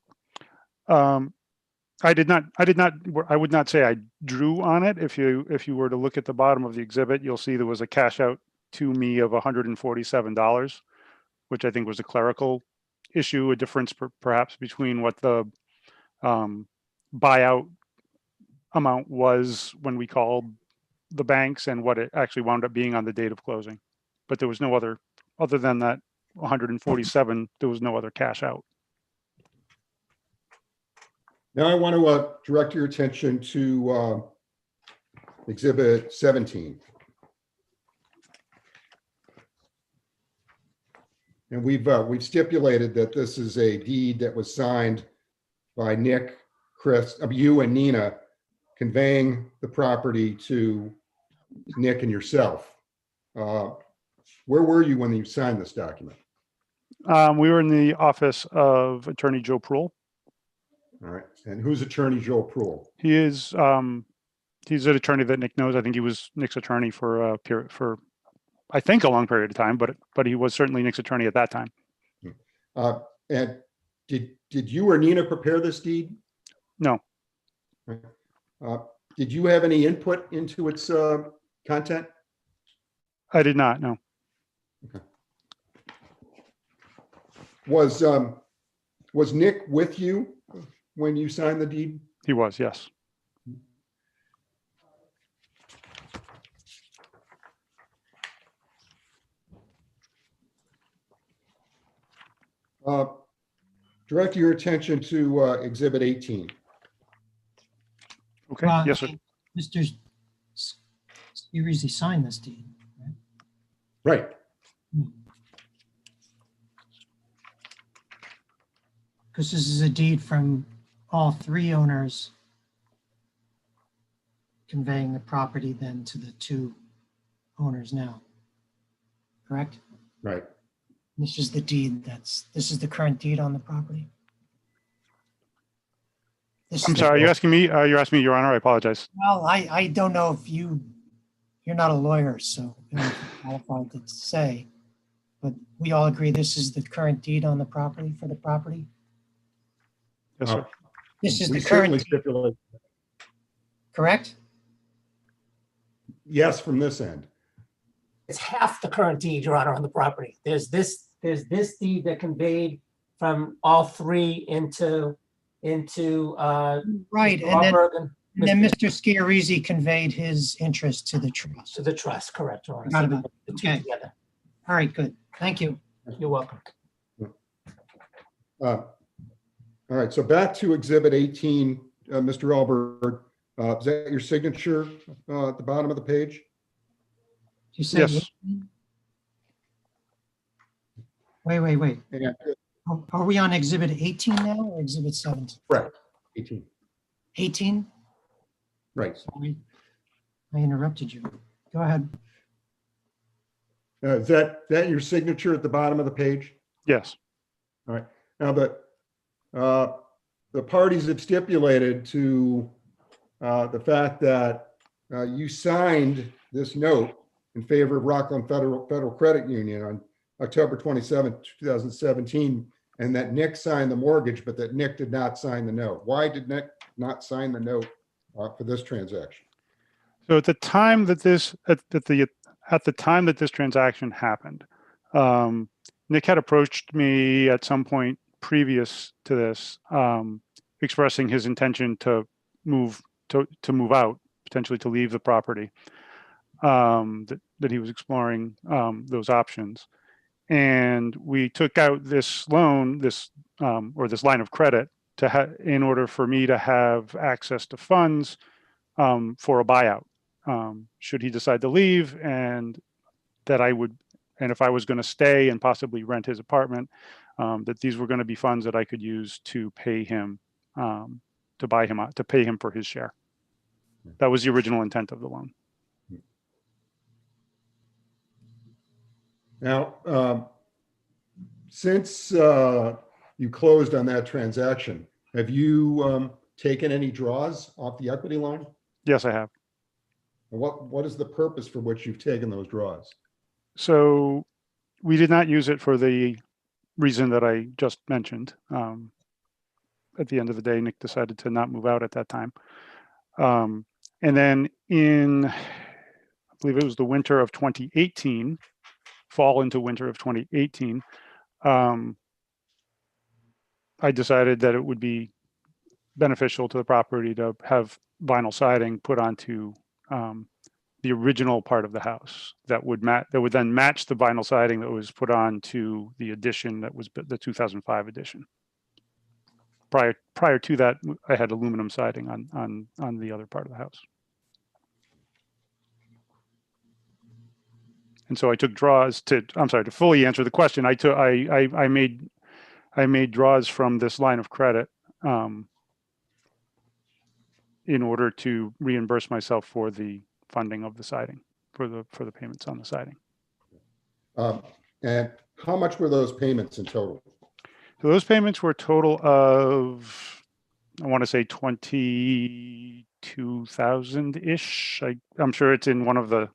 I did not. I would not say I drew on it. If you were to look at the bottom of the exhibit, you'll see there was a cash out to me of $147, which I think was a clerical issue, a difference perhaps between what the buyout amount was when we called the banks and what it actually wound up being on the date of closing. But there was no other than that 147, there was no other cash out. Now I want to direct your attention to Exhibit 17. And we've stipulated that this is a deed that was signed by Nick, Chris, you and Nina, conveying the property to Nick and yourself. Where were you when you signed this document? We were in the office of Attorney Joe Proul. All right. And who's Attorney Joe Proul? He is he's an attorney that Nick knows. I think he was Nick's attorney for I think a long period of time, but he was certainly Nick's attorney at that time. And did you or Nina prepare this deed? No, Did you have any input into its content? I did not. No. Was Nick with you when you signed the deed? He was, yes. Direct your attention to Exhibit 18. Okay, yes, sir. Mr. Schiarizzi signed this deed, right? Right. Because this is a deed from all three owners conveying the property then to the two owners now, correct? Right. This is the deed this is the current deed on the property. I'm sorry, are you asking me? You're asking me, Your Honor, I apologize. Well, I don't know if you're not a lawyer, so you're not qualified to say, but we all agree this is the current deed on the property for the property? Yes, sir. This is We the current certainly deed, stipulate, correct? yes, from this end. It's half the current deed, Your Honor, on the property. There's this deed that conveyed from all three into Right, Mr. and Alberg then Mr. Schiarizzi conveyed his interest to the trust. to the trust, correct, Your Honor. Forgot So about the it. two Okay. together. All right, good. Thank you. You're welcome. All right, so back to Exhibit 18, Mr. Alberg. Is that your signature at the bottom of the page? You say Yes. 18? Wait. Yeah, Are we on exhibit 18 now or exhibit 17? correct. 18. 18? Right. Sorry, I interrupted you. Go ahead. Is that your signature at the bottom of the page? Yes. All right. Now, the parties have stipulated to the fact that you signed this note in favor of Rockland Federal Credit Union on October 27, 2017, and that Nick signed the mortgage, but that Nick did not sign the note. Why did Nick not sign the note for this transaction? So at the time that at the time that this transaction happened, Nick had approached me at some point previous to this, expressing his intention to move out, potentially to leave the property, that he was exploring those options. And we took out this loan, or this line of credit in order for me to have access to funds for a buyout. Should he decide to leave, and if I was going to stay and possibly rent his apartment, that these were going to be funds that I could use to pay him, to pay him for his share. That was the original intent of the loan. Now, since you closed on that transaction, have you taken any draws off the equity line? Yes, I have. And what is the purpose for which you've taken those draws? So we did not use it for the reason that I just mentioned. At the end of the day, Nick decided to not move out at that time. And then I believe it was the winter of 2018, fall into winter of 2018, I decided that it would be beneficial to the property to have vinyl siding put onto the original part of the house that would then match the vinyl siding that was put on to the addition that was the 2005 edition. Prior to that, I had aluminum siding on the other part of the house. And so I took draws to fully answer the question. I made draws from this line of credit in order to reimburse myself for the funding of the siding, for the payments on the siding. And how much were those payments in total? So those payments were a total of, I want to say 22,000-ish. I'm sure it's in one of the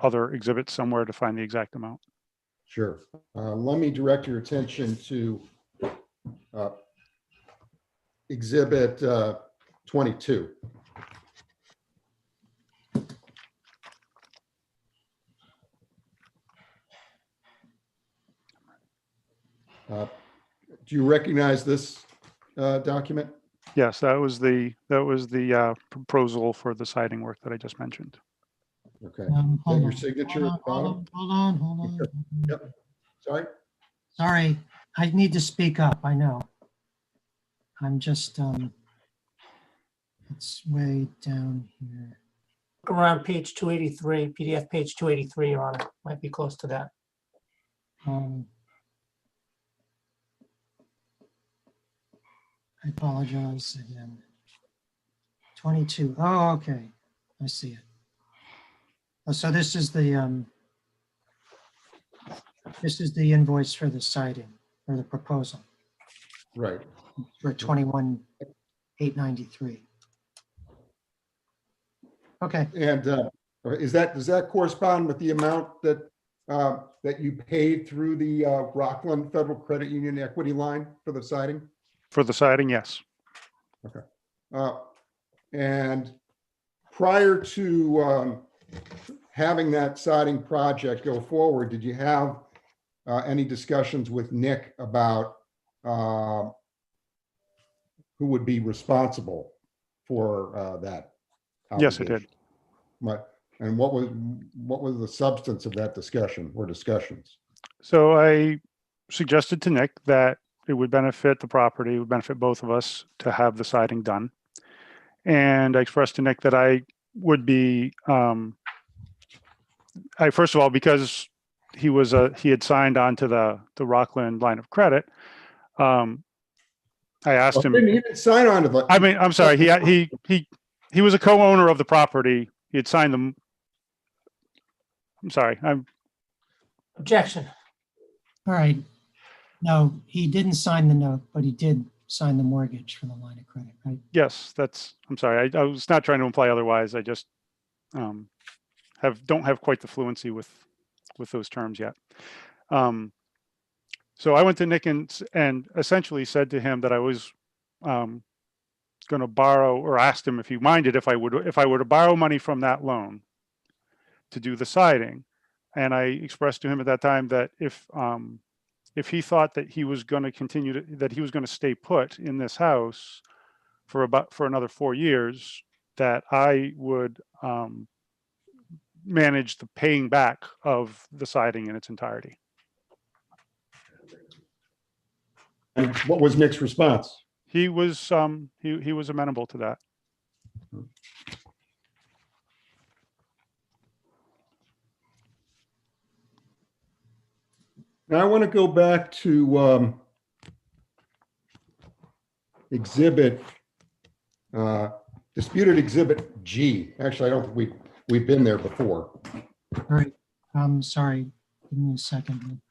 other exhibits somewhere to find the exact amount. Sure. Let me direct your attention to exhibit 22. Do you recognize this document? Yes, that was the proposal for the siding work that I just mentioned. Okay. Is that Hold your on, signature at the bottom? hold on. Yep. Sorry? Sorry, I need to speak up, I know. I'm just, it's way down here. Look around page 283, PDF page 283, Your Honor, might be close to that. I apologize again. 22. Oh, okay. I see it. Oh, so this is the invoice for the siding or the proposal Right. for 21,893. Okay. And does that correspond with the amount that that you paid through the Rockland Federal Credit Union equity line for the siding? For the siding, yes. And prior to having that siding project go forward, did you have any discussions with Nick about who would be responsible for that? Yes, it did. And what was the substance of that discussion or discussions? So I suggested to Nick that it would benefit the property, it would benefit both of us to have the siding done. And I expressed to Nick that I would be, first of all, because he had signed on to the Rockland line of credit. I asked him. He didn't sign on to the. I mean, I'm sorry. He was a co-owner of the property. He had signed them. I'm sorry. Objection. All right. No, he didn't sign the note, but he did sign the mortgage for the line of credit, right? Yes, I'm sorry. I was not trying to imply otherwise. I just don't have quite the fluency with those terms yet. So I went to Nick and essentially said to him that I was going to borrow, or asked him if he minded if I were to borrow money from that loan to do the siding. And I expressed to him at that time that if he thought that he was going to that he was going to stay put in this house for another 4 years, that I would manage the paying back of the siding in its entirety. And what was Nick's response? He was he was amenable to that. Now I want to go back to disputed exhibit G. Actually, I don't think we've been there before. All right. I'm sorry. Give me a second.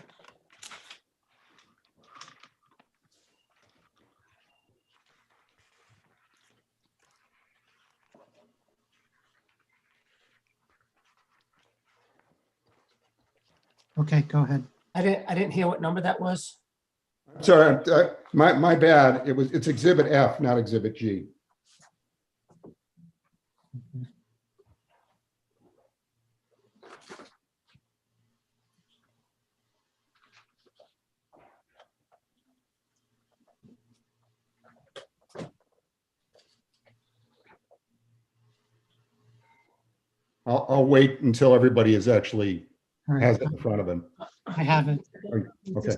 Okay, go ahead. I didn't hear what number that was. Sorry, my bad. It's exhibit F, not exhibit G. I'll wait until everybody is actually All right. has it in front of them. I have it. Okay.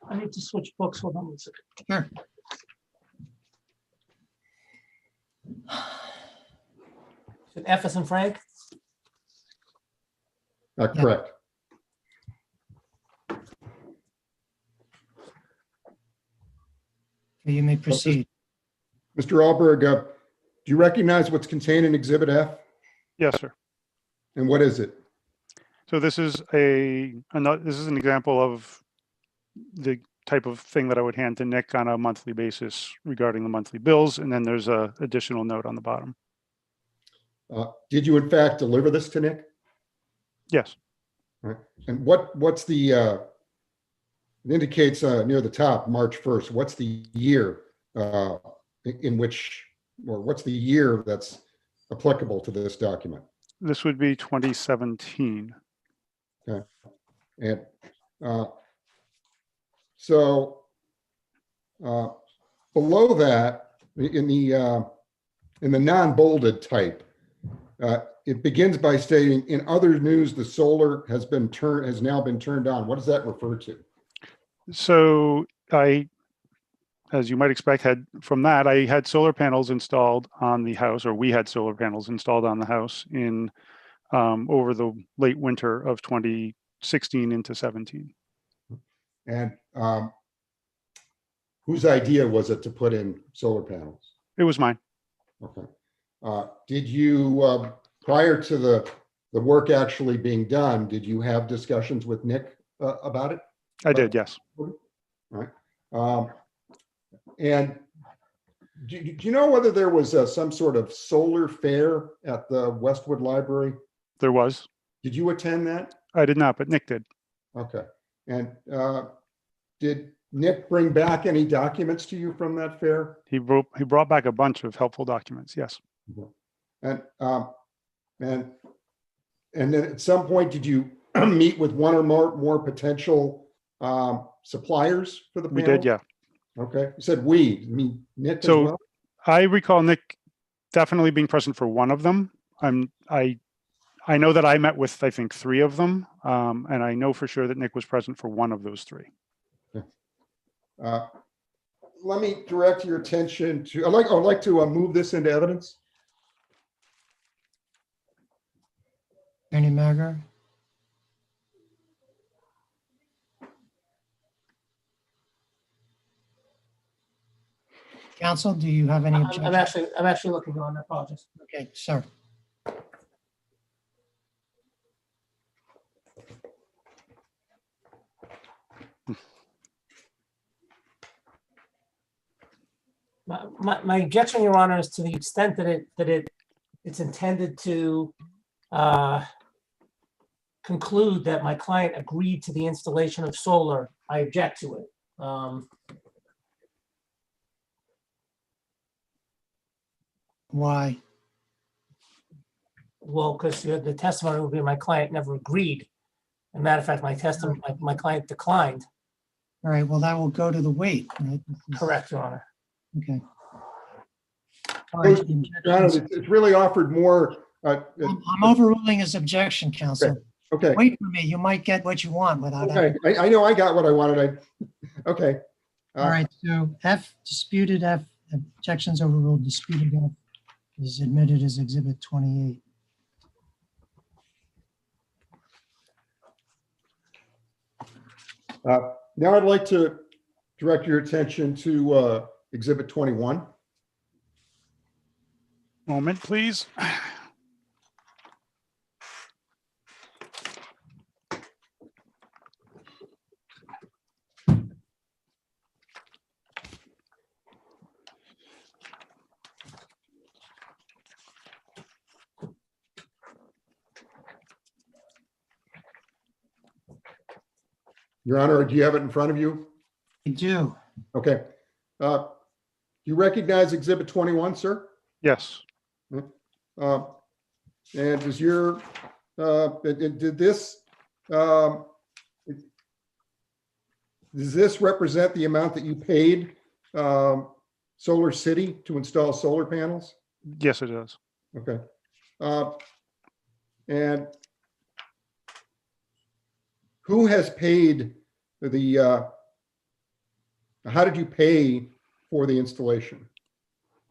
I need to switch books. Hold on one second. Sure. F as in Frank? Correct. Okay, you may proceed. Mr. Alberg, do you recognize what's contained in exhibit F? Yes, sir. And what is it? So this is an example of the type of thing that I would hand to Nick on a monthly basis regarding the monthly bills, and then there's a additional note on the bottom. Did you in fact deliver this to Nick? Yes. All right. And what's the it indicates near the top March 1st. What's the year in which, or what's the year that's applicable to this document? This would be 2017. And so below that, in the non-bolded type, it begins by stating, "In other news, the solar has now been turned on." What does that refer to? So I, as you might expect, I had solar panels installed on the house, or we had solar panels installed on the house in over the late winter of 2016 into 17. And whose idea was it to put in solar panels? It was mine. Okay. Did you, prior to the work actually being done, did you have discussions with Nick about it? I did, yes. All right. And do you know whether there was some sort of solar fair at the Westwood Library? There was. Did you attend that? I did not, but Nick did. Okay. And did Nick bring back any documents to you from that fair? He brought back a bunch of helpful documents, yes. And then at some point, did you meet with one or more potential suppliers for the panel? We did, yeah. Okay. You said we, you mean Nick So as well? I recall Nick definitely being present for one of them. I know that I met with, I think, 3 of them, and I know for sure that Nick was present for one of those 3. Let me direct your attention to, I'd like to move this into evidence. Attorney Mager? Counsel, do you have any objection? I'm actually looking on. I apologize. Okay, sir. My objection, Your Honor, is to the extent that it's intended to conclude that my client agreed to the installation of solar. I object to it. Why? Well, because the testimony would be my client never agreed. As a matter of fact, my client declined. All right, well, that will go to the weight, right? Correct, Your Honor. Okay. All right, the Your Honor, objections- it's really offered more. I'm overruling his objection, counsel. Okay. Wait for me, you might get what you want without. Okay. I know I got what I wanted. Okay. All right, so F, disputed F, objections overruled, disputed F is admitted as Exhibit 28. Now I'd like to direct your attention to Exhibit 21. Moment, please. Your Honor, do you have it in front of you? I do. Okay. Do you recognize Exhibit 21, sir? Yes. And does your, does this represent the amount that you paid Solar City to install solar panels? Yes, it does. Okay. And who has paid the, how did you pay for the installation?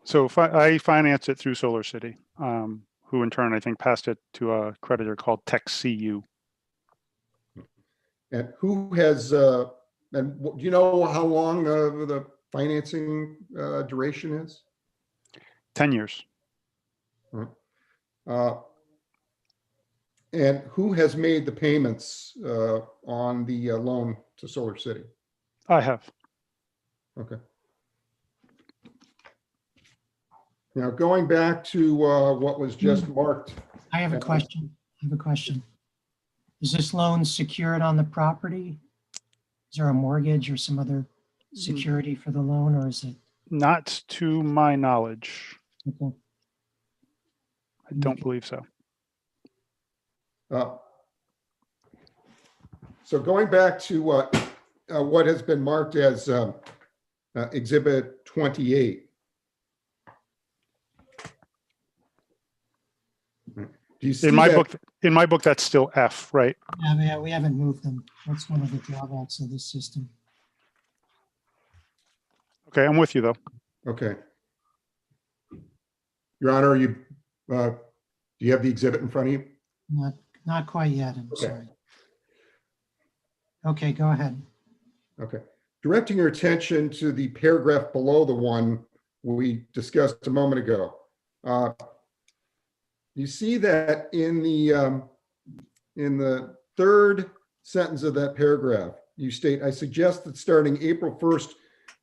So I financed it through Solar City, who in turn, I think, passed it to a creditor called TechCU. And who has, and do you know how long the financing duration is? 10 years. And who has made the payments on the loan to Solar City? I have. Okay. Now, going back to what was just marked. I have a question. Is this loan secured on the property? Is there a mortgage or some other security for the loan, or is it? Not to my knowledge. Okay. I don't believe so. So going back to what has been marked as Exhibit 28. Do you see In my that? book, that's still F, right? Yeah, we haven't moved them. That's one of the drawbacks of this system. Okay, I'm with you though. Okay. Your Honor, do you have the exhibit in front of you? Not quite yet, I'm Okay. sorry. Okay, go ahead. Okay. Directing your attention to the paragraph below the one we discussed a moment ago. You see that in the third sentence of that paragraph, you state, I suggest that starting April 1st,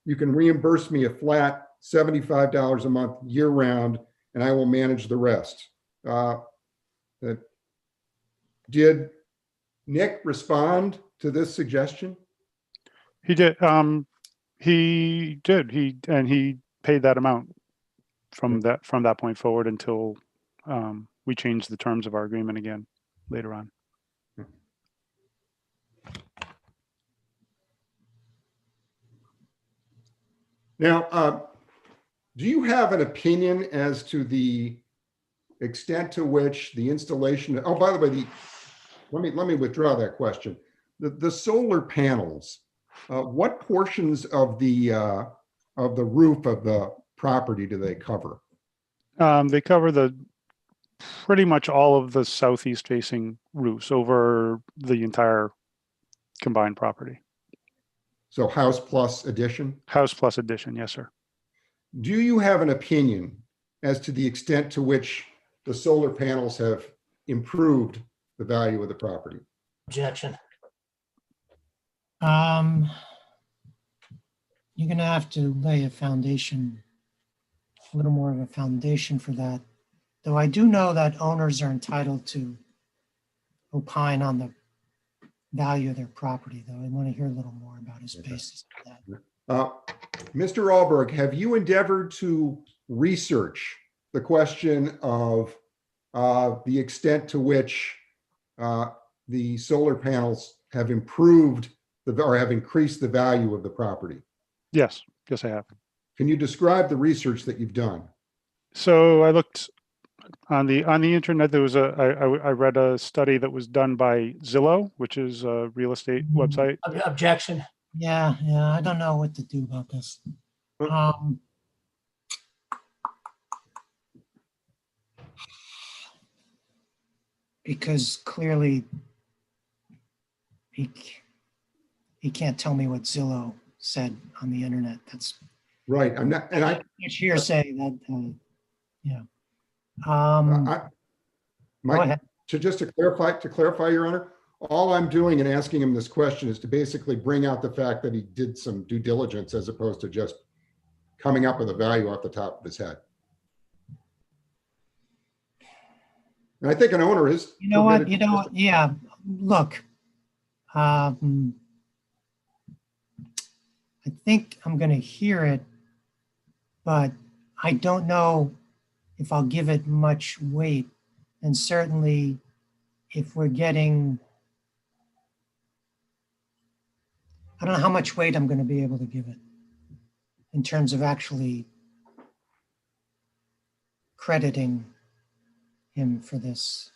you can reimburse me a flat $75 a month year round, and I will manage the rest. Did Nick respond to this suggestion? He did. He did. He paid that amount from that point forward until we changed the terms of our agreement again later on. Now, do you have an opinion as to the extent to which the installation? Oh, by the way, let me withdraw that question. The solar panels, what portions of the roof of the property do they cover? They cover pretty much all of the southeast facing roofs over the entire combined property. So house plus addition? House plus addition, yes, sir. Do you have an opinion as to the extent to which the solar panels have improved the value of the property? Objection. You're gonna have to lay a foundation, a little more of a foundation for that. Though I do know that owners are entitled to opine on the value of their property, though. I want to hear a little more about his basis for that. Mr. Alberg, have you endeavored to research the question of the extent to which the solar panels have improved or have increased the value of the property? Yes, I have. Can you describe the research that you've done? So I looked on the internet. There was I read a study that was done by Zillow, which is a real estate website. Objection. Yeah, I don't know what to do about this. Because clearly he can't tell me what Zillow said on the internet. That's right. I'm not, and I hearsay that. Yeah. Go ahead. Just to clarify, Your Honor, all I'm doing in asking him this question is to basically bring out the fact that he did some due diligence as opposed to just coming up with a value off the top of his head. And I think an owner is. You know what? Yeah. Look, I think I'm going to hear it, but I don't know if I'll give it much weight. And certainly if we're getting, I don't know how much weight I'm going to be able to give it in terms of actually crediting him for this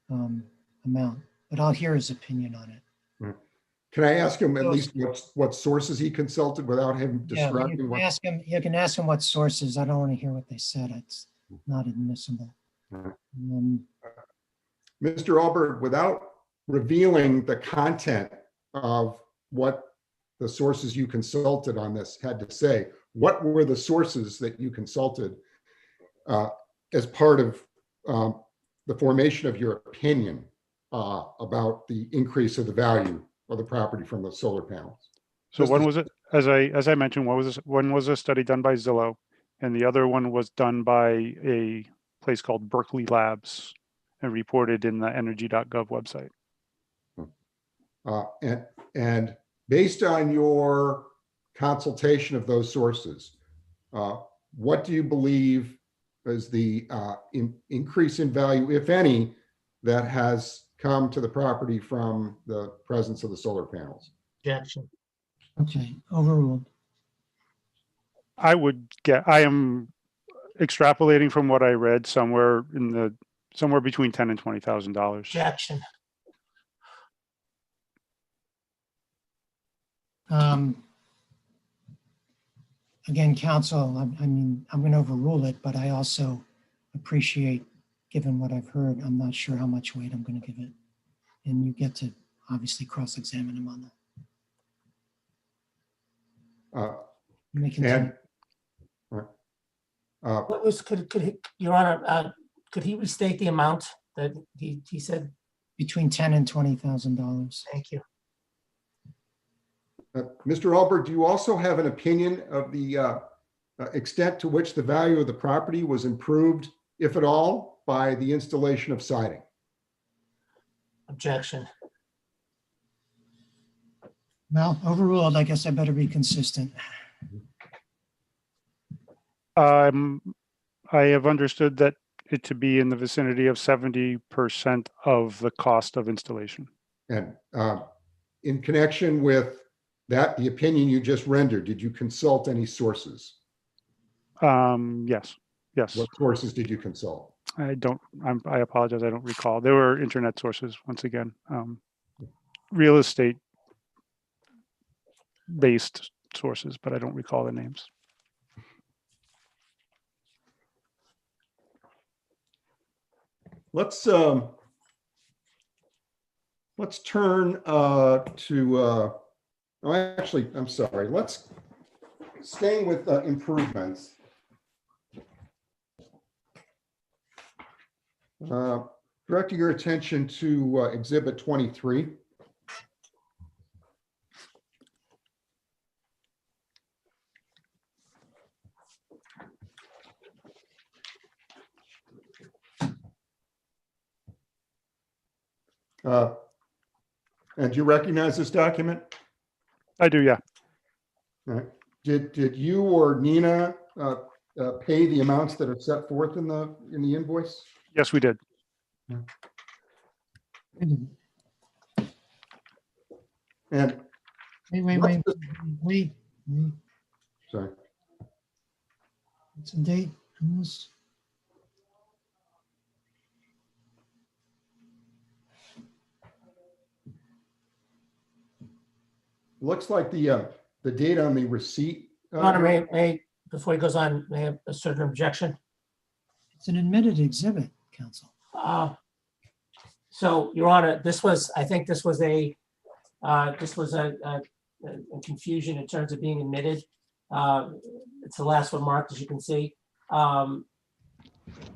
amount, but I'll hear his opinion on it. Can I ask him at least what sources he consulted without him describing? You can ask him what sources. I don't want to hear what they said. It's not admissible. Mr. Alberg, without revealing the content of what the sources you consulted on this had to say, what were the sources that you consulted as part of the formation of your opinion about the increase of the value of the property from the solar panels? So one was it, as I mentioned, one was a study done by Zillow, and the other one was done by a place called Berkeley Labs and reported in the energy.gov website. And based on your consultation of those sources, what do you believe is the increase in value, if any, that has come to the property from the presence of the solar panels? Objection. Okay, overruled. I am extrapolating from what I read somewhere between $10,000 and $20,000. Objection. Again, counsel, I mean, I'm going to overrule it, but I also appreciate, given what I've heard, I'm not sure how much weight I'm going to give it. And you get to obviously cross-examine him on that. You may continue. What was, Your Honor, could he restate the amount that he said? Between $10,000 and $20,000. Thank you. Mr. Alberg, do you also have an opinion of the extent to which the value of the property was improved, if at all, by the installation of siding? Objection. Well, overruled. I guess I better be consistent. I have understood that it to be in the vicinity of 70% of the cost of installation. And in connection with that, the opinion you just rendered, did you consult any sources? Yes. What sources did you consult? I apologize. I don't recall. There were internet sources, once again, real estate based sources, but I don't recall the names. Let's turn to, actually, I'm sorry. Let's staying with improvements. Directing your attention to Exhibit 23. And do you recognize this document? I do, yeah. All right. Did you or Nina pay the amounts that are set forth in the invoice? Yes, we did. And Wait. sorry. What's the date on this? Looks like the date on the receipt. Your Honor, before he goes on, may I have a certain objection? It's an admitted exhibit, counsel. So, Your Honor, I think this was a confusion in terms of being admitted. It's the last one marked, as you can see.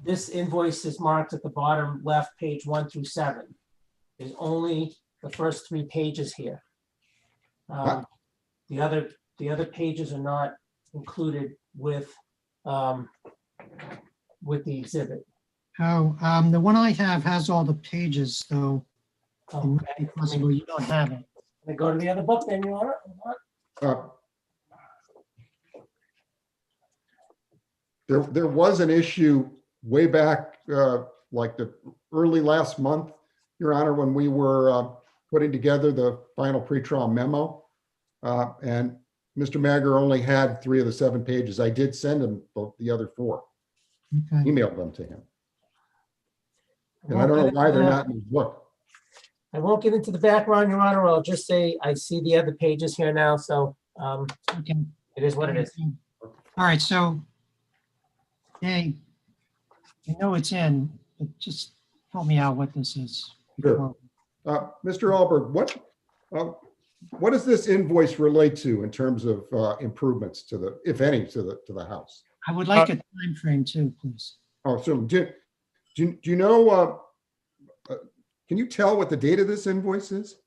This invoice is marked at the bottom left, page 1 through 7. There's only the first 3 pages here. The other pages are not included with the exhibit. Oh, the one I have has all the pages, though. It might be Okay. possible you don't have it. Let me go to the other book then, Your Honor. There was an issue way back, like the early last month, Your Honor, when we were putting together the final pretrial memo. And Mr. Magger only had 3 of the 7 pages. I did send him both the other 4, Okay. emailed them to him. And I don't know why they're not in his book. I won't get into the background, Your Honor. I'll just say I see the other pages here now, so Okay. it is what it is. All right, so, hey, I know it's in, but just help me out what this is. Sure. Mr. Alberg, what does this invoice relate to in terms of improvements to the, if any, to the house? I would like a time frame too, please. Oh, so do you know, can you tell what the date of this invoice is?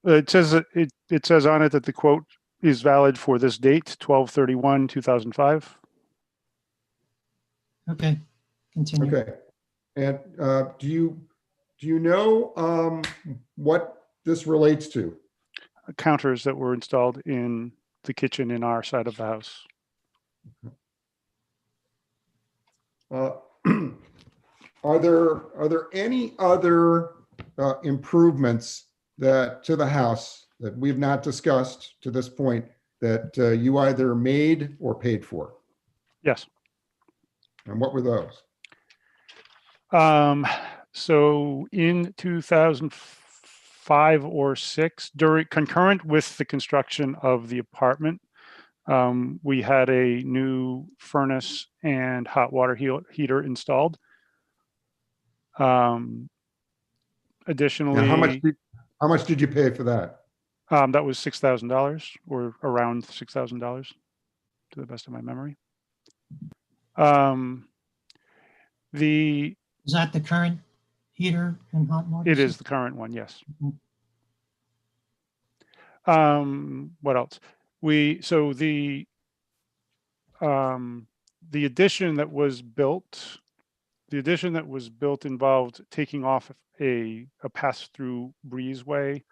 It says it says on it that the quote is valid for this date, 12/31/2005. Okay, continue. Okay. And do you know what this relates to? Counters that were installed in the kitchen in our side of the house. Uh, Are there any other improvements that to the house that we've not discussed to this point that you either made or paid for? Yes. And what were those? So in 2005 or six, during concurrent with the construction of the apartment, we had a new furnace and hot water heater installed. And Additionally, how much did you pay for that? that was $6,000 or around $6,000 to the best of my memory. The Is that the current heater and hot water? It is system? the current one, yes. Mhm. What else? So the addition that was built, involved taking off a pass-through breezeway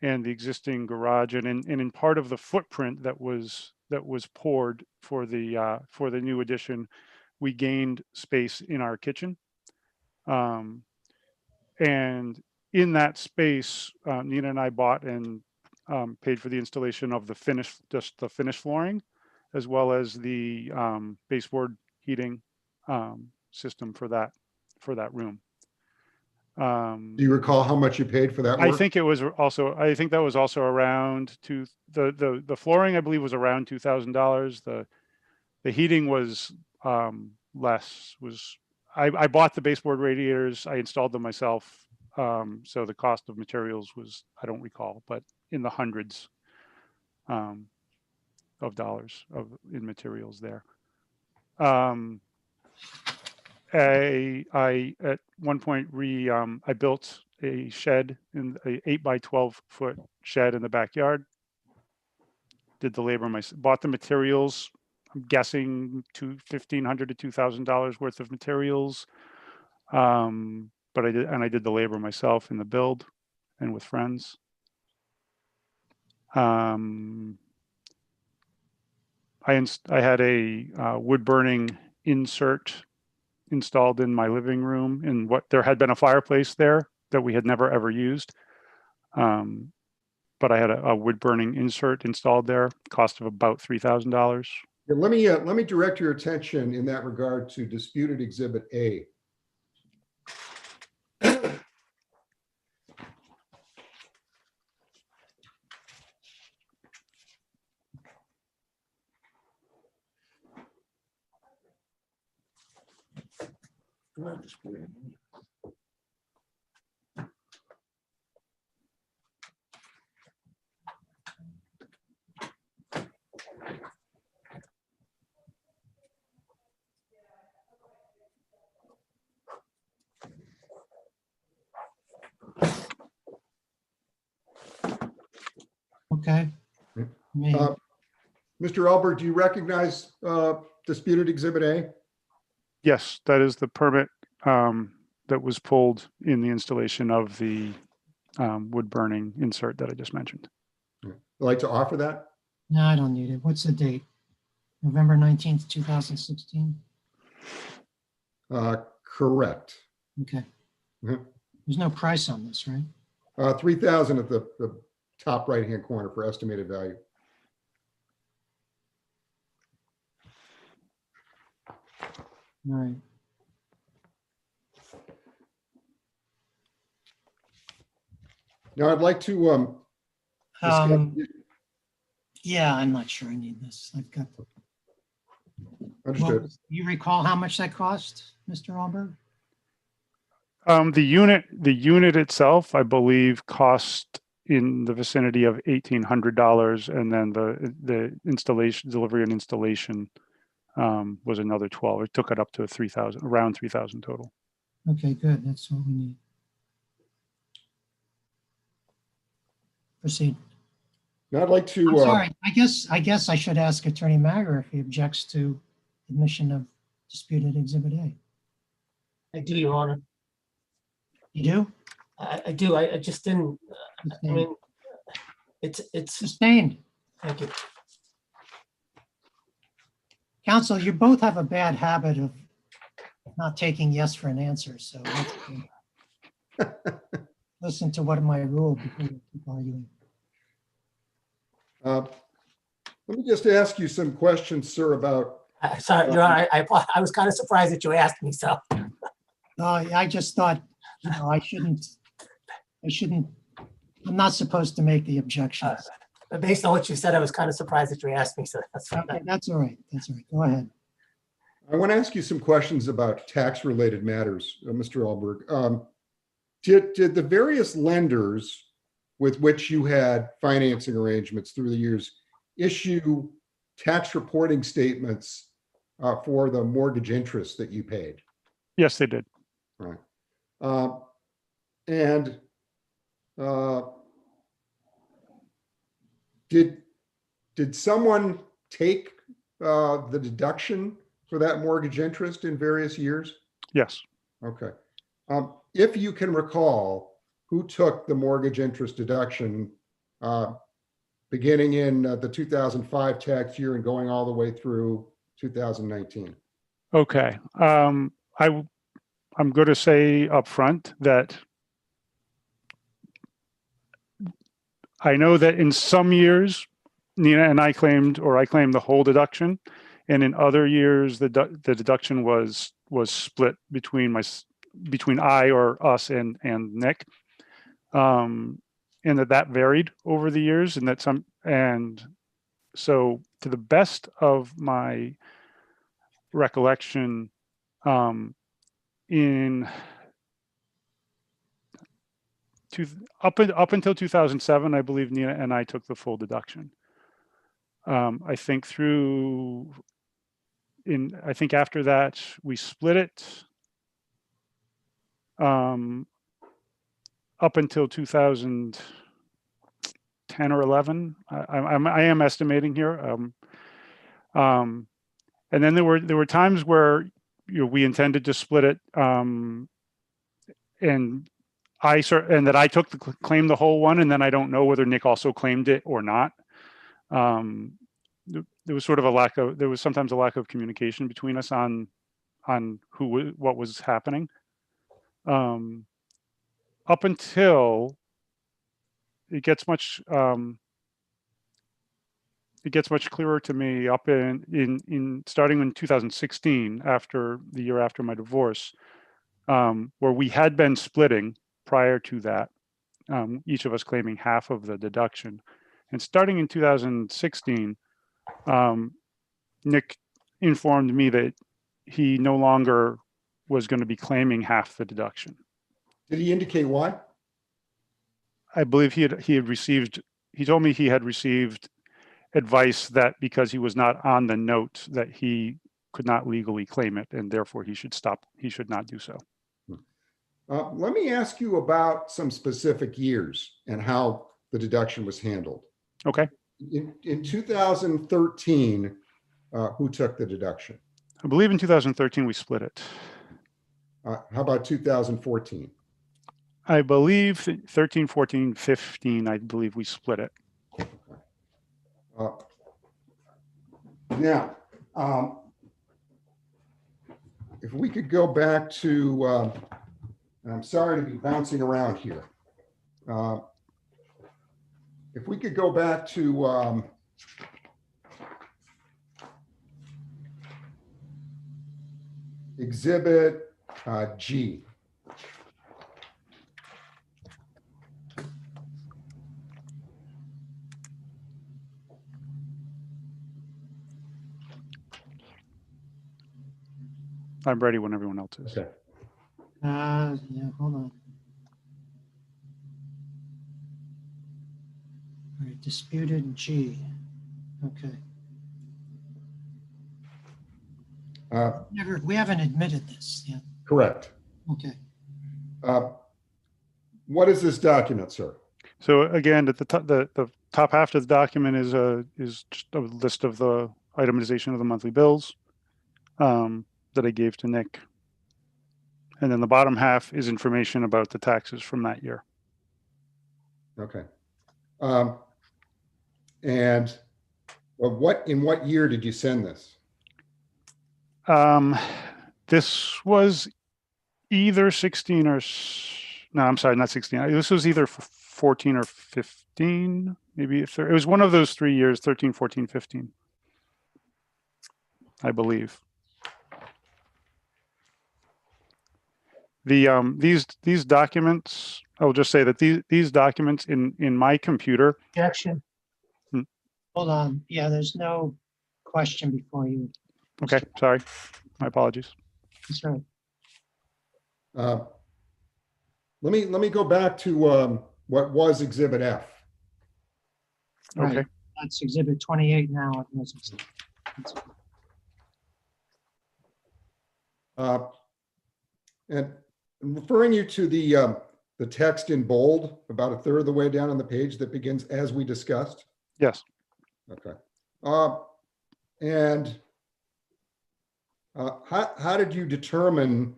and the existing garage, and in part of the footprint that was poured for the new addition, we gained space in our kitchen. And in that space, Nina and I bought and paid for the installation of the finished flooring, as well as the baseboard heating system for that room. Do you recall how much you paid for that I work? think that was also around the flooring, I believe, was around $2,000. The heating was less. I bought the baseboard radiators. I installed them myself. So the cost of materials was, I don't recall, but in the hundreds of dollars in materials there. I at one point I built a shed in a 8 by 12 foot shed in the backyard. Did the labor myself, bought the materials. I'm guessing $1,500 to $2,000 worth of materials. But I did the labor myself in the build and with friends. I had a wood burning insert installed in my living room, and there had been a fireplace there that we had never ever used. But I had a wood burning insert installed there, cost of about $3,000. Yeah, let me direct your attention in that regard to disputed exhibit A. Not disputed. Okay. Me. Mr. Alberg, do you recognize disputed exhibit A? Yes, that is the permit that was pulled in the installation of the wood burning insert that I just mentioned. I'd like to offer that. No, I don't need it. What's the date? November 19th, 2016? Correct. Okay. Mhm. There's no price on this, right? 3,000 at the top right-hand corner for estimated value. All right. Now, I'd like to discuss- Yeah, I'm not sure I need this. I've got, understood. you recall how much that cost, Mr. Alberg? The unit itself, I believe, cost in the vicinity of $1,800, and then the installation, delivery and installation was another 12. It took it up to 3,000, around 3,000 total. Okay, good. That's what we need. Proceed. Now, I'd like to. I'm sorry. I guess I should ask Attorney Mager if he objects to admission of disputed exhibit A. I do, Your Honor. You do? I do. I just didn't, I mean, it's, Sustained. thank you. Counsel, you both have a bad habit of not taking yes for an answer, so listen to what my rule before you keep arguing. Let me just ask you some questions, sir, about, Sorry, Your Honor, I was kind of surprised that you asked me, so. I just thought, I shouldn't, I'm not supposed to make the objections. But based on what you said, I was kind of surprised that you asked me, so that's fine. Okay, that's all right. That's all right. Go ahead. I want to ask you some questions about tax-related matters, Mr. Alberg. Did the various lenders with which you had financing arrangements through the years issue tax reporting statements for the mortgage interest that you paid? Yes, they did. Right. And did someone take the deduction for that mortgage interest in various years? Yes. Okay. If you can recall, who took the mortgage interest deduction beginning in the 2005 tax year and going all the way through 2019? Okay. I'm going to say up front that I know that in some years, Nina and I claimed, or I claimed the whole deduction, and in other years, the deduction was split between I or us and Nick, and that varied over the years, and so to the best of my recollection, up until 2007, I believe Nina and I took the full deduction. I think after that we split it. Up until 2010 or 11, I am estimating here. And then there were times where we intended to split it, and that I took claimed the whole one, and then I don't know whether Nick also claimed it or not. There was sometimes a lack of communication between us on what was happening. Up until it gets much clearer to me up in starting in 2016, after the year after my divorce, where we had been splitting prior to that, each of us claiming half of the deduction. And starting in 2016, Nick informed me that he no longer was going to be claiming half the deduction. Did he indicate why? I believe he told me he had received advice that because he was not on the note, that he could not legally claim it, and therefore he should not do so. Let me ask you about some specific years and how the deduction was handled. Okay. In 2013, who took the deduction? I believe in 2013 we split it. How about 2014? I believe 13, 14, 15, I believe we split it. Now, if we could go back to, I'm sorry to be bouncing around here. If we could go back to Exhibit G. I'm ready when everyone else is. Okay. Yeah, hold on. All right, disputed G. Okay. We haven't admitted this yet. Correct. Okay. What is this document, sir? So again, at the top half of the document is just a list of the itemization of the monthly bills that I gave to Nick. And then the bottom half is information about the taxes from that year. Okay. And in what year did you send this? This was either 16 or, no, I'm sorry, not 16. This was either 14 or 15, maybe. It was one of those 3 years, 13, 14, 15, I believe. These documents, I will just say that these documents in my computer. Objection. Hold on. Yeah, there's no question before you. Okay, sorry. My apologies. That's right. Let me go back to what was Exhibit F. Right. Okay. That's Exhibit 28 now. It was- And I'm referring you to the text in bold about a third of the way down on the page that begins "as we discussed." Yes. Okay. And how did you determine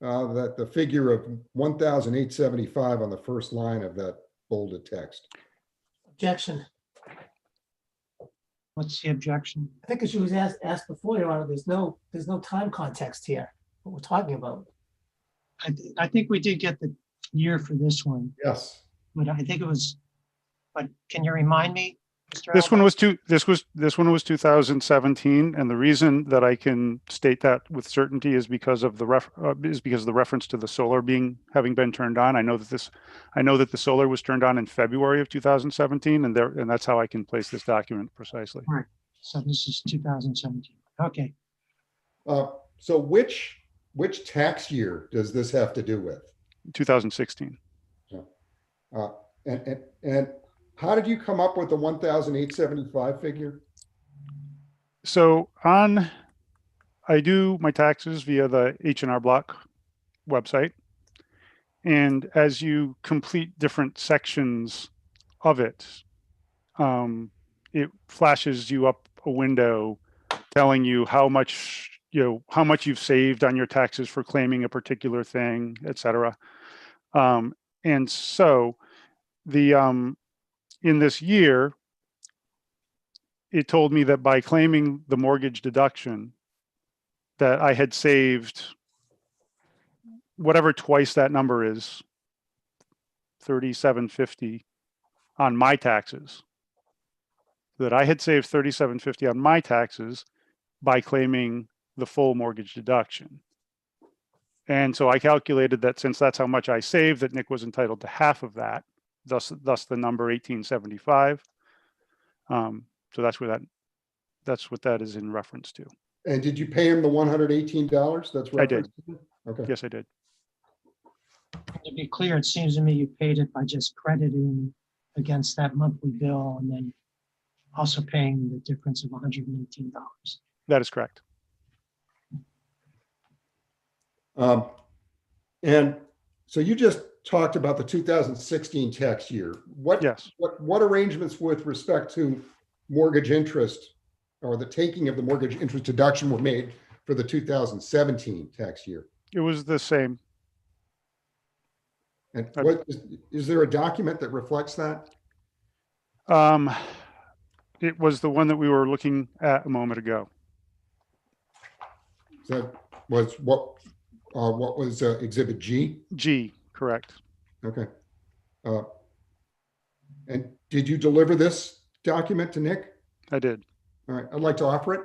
that the figure of 1,875 on the first line of that bolded text? Objection. What's the objection? I think as you was asked before, Your Honor, there's no time context here, what we're talking about. I think we did get the year for this one, Yes. but I think it was, but can you remind me, Mr. This one Alberg? was this one was 2017, and the reason that I can state that with certainty is because of the reference to the solar having been turned on. I know that the solar was turned on in February of 2017, and that's how I can place this document precisely. All right. So this is 2017. Okay. So which tax year does this have to do with? 2016. And how did you come up with the 1,875 figure? So I do my taxes via the H&R Block website. And as you complete different sections of it, it flashes you up a window telling you how much you've saved on your taxes for claiming a particular thing, et cetera. And so in this year, it told me that by claiming the mortgage deduction, that I had saved whatever twice that number is, $3,750 on my taxes. That I had saved $3,750 on my taxes by claiming the full mortgage deduction. And so I calculated that since that's how much I saved, that Nick was entitled to half of that, thus the number 1875. So that's what that is in reference to. And did you pay him the $118? That's I did. Okay. Yes, I did. To be clear, it seems to me you paid it by just crediting against that monthly bill and then also paying the difference of $118. That is correct. And so you just talked about the 2016 tax year. Yes. What arrangements with respect to mortgage interest or the taking of the mortgage interest deduction were made for the 2017 tax year? It was the same. And is there a document that reflects that? It was the one that we were looking at a moment ago. That was what was Exhibit G? G, correct. Okay. And did you deliver this document to Nick? I did. All right, I'd like to offer it.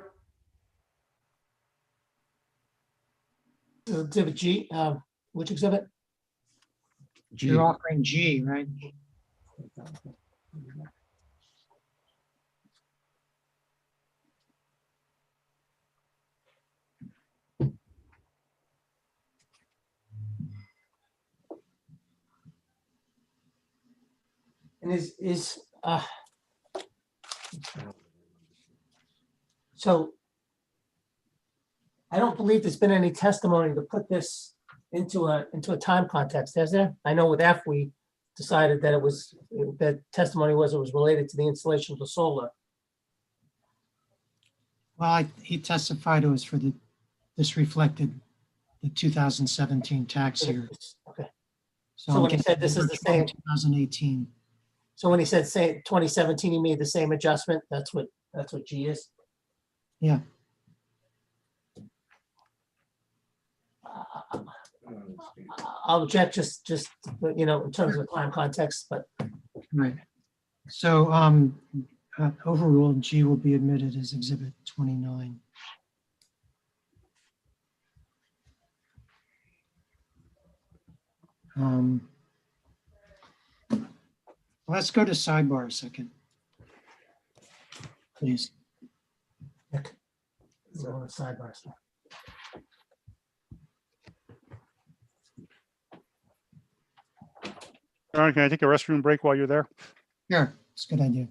Exhibit G, which exhibit? G. You're offering G, right? And so I don't believe there's been any testimony to put this into a time context, has there? I know with F, we decided that that testimony was it was related to the installation of the solar. Well, he testified it was for this reflected the 2017 tax year. Okay. So So I'm when he getting said this is the same, 2018. so when he said say 2017, he made the same adjustment. That's what G is. Yeah. I'll object just, you know, in terms of time context, but Right. So overruled, G will be admitted as Exhibit 29. Let's go to sidebar a second, please. Nick, so on the sidebar stuff. Aaron, can I take a restroom break while you're there? Sure, it's a good idea.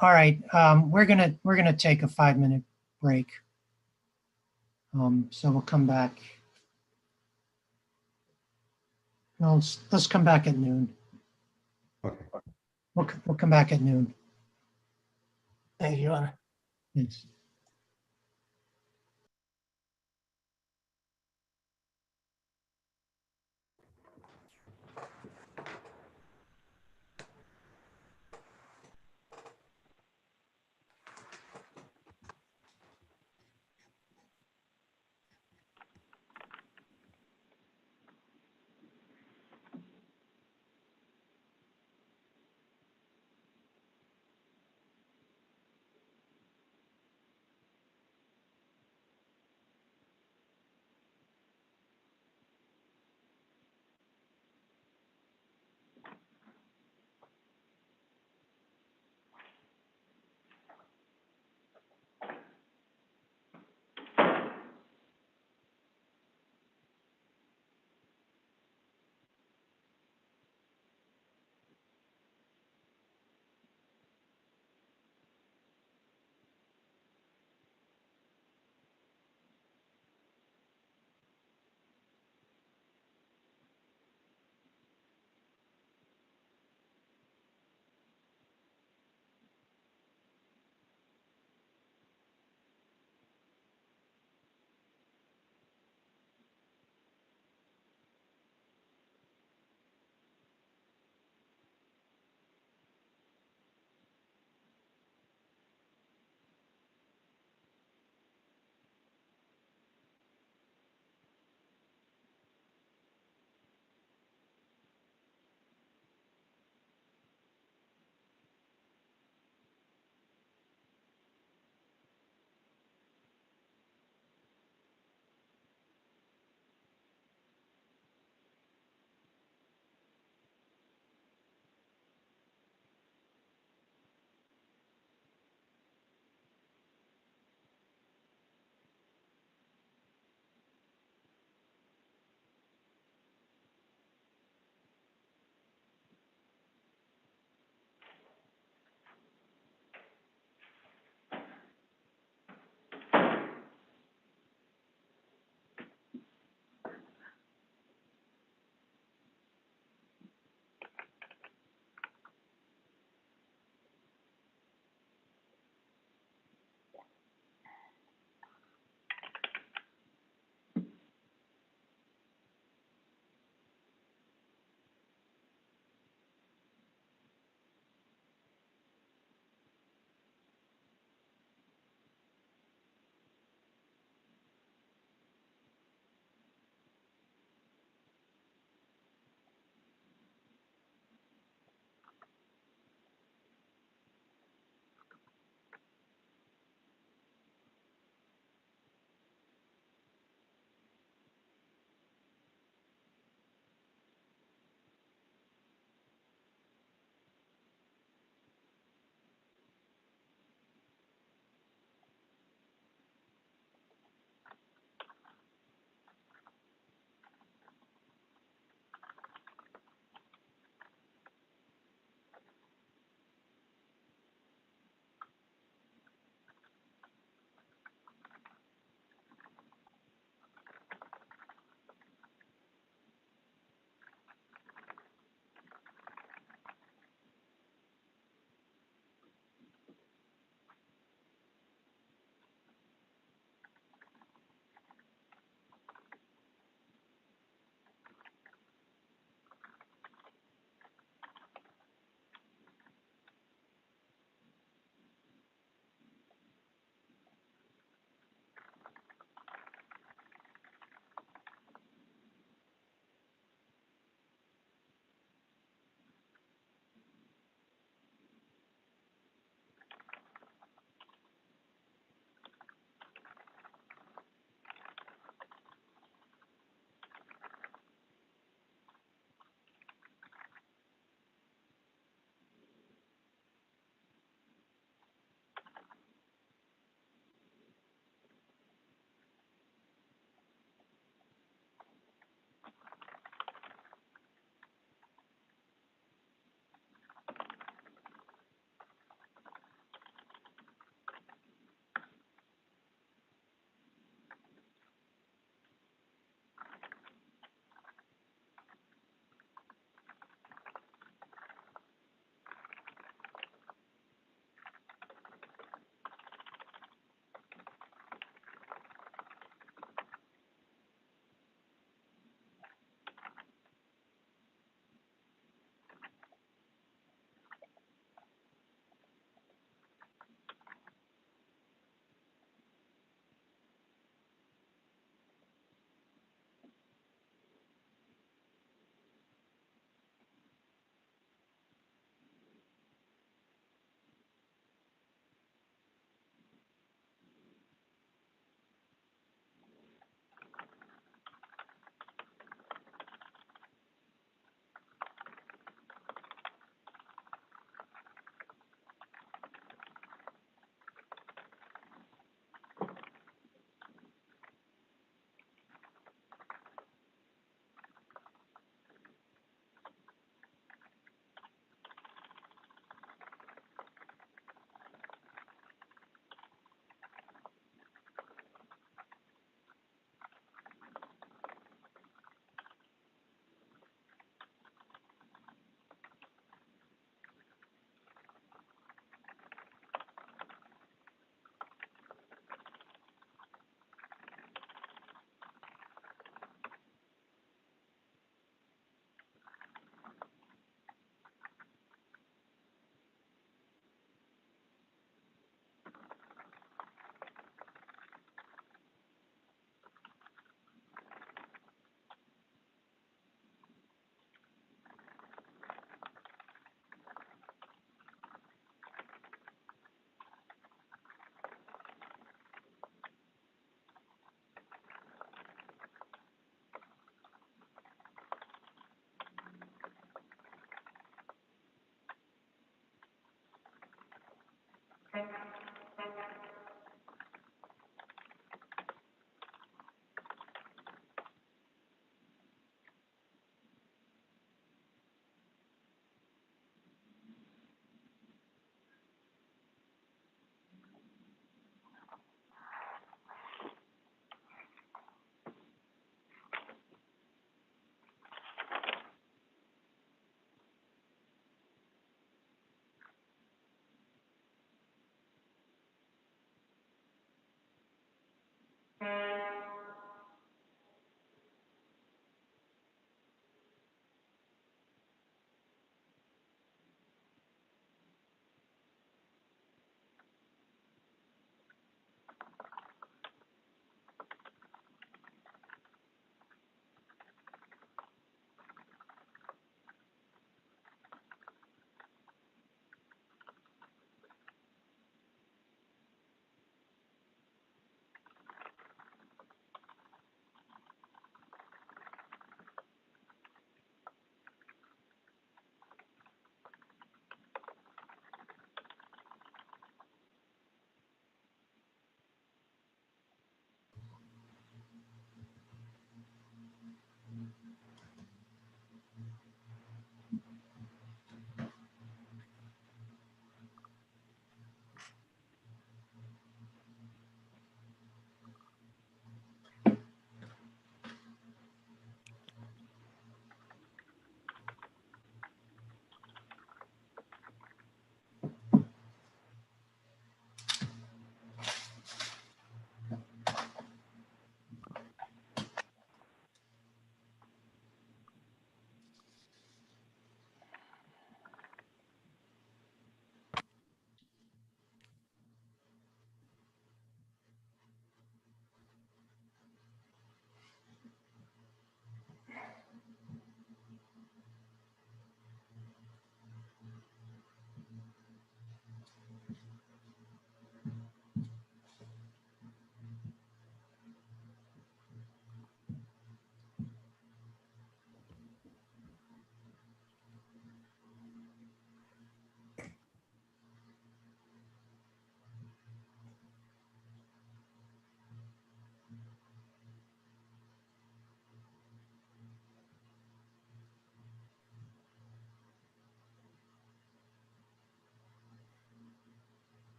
All right, we're gonna take a 5-minute break. So we'll come back. No, let's come back at noon. Okay. We'll come back at noon. Thank you, Your Honor. Yes.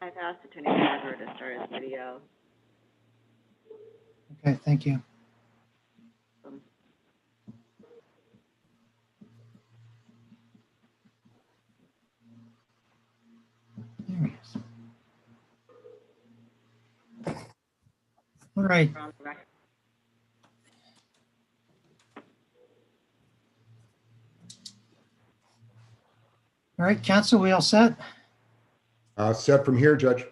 I've asked Attorney Badger to start his video. Okay, thank you. There he is. All right, We're on the record. all right, counsel, we all set? Set from here, Judge.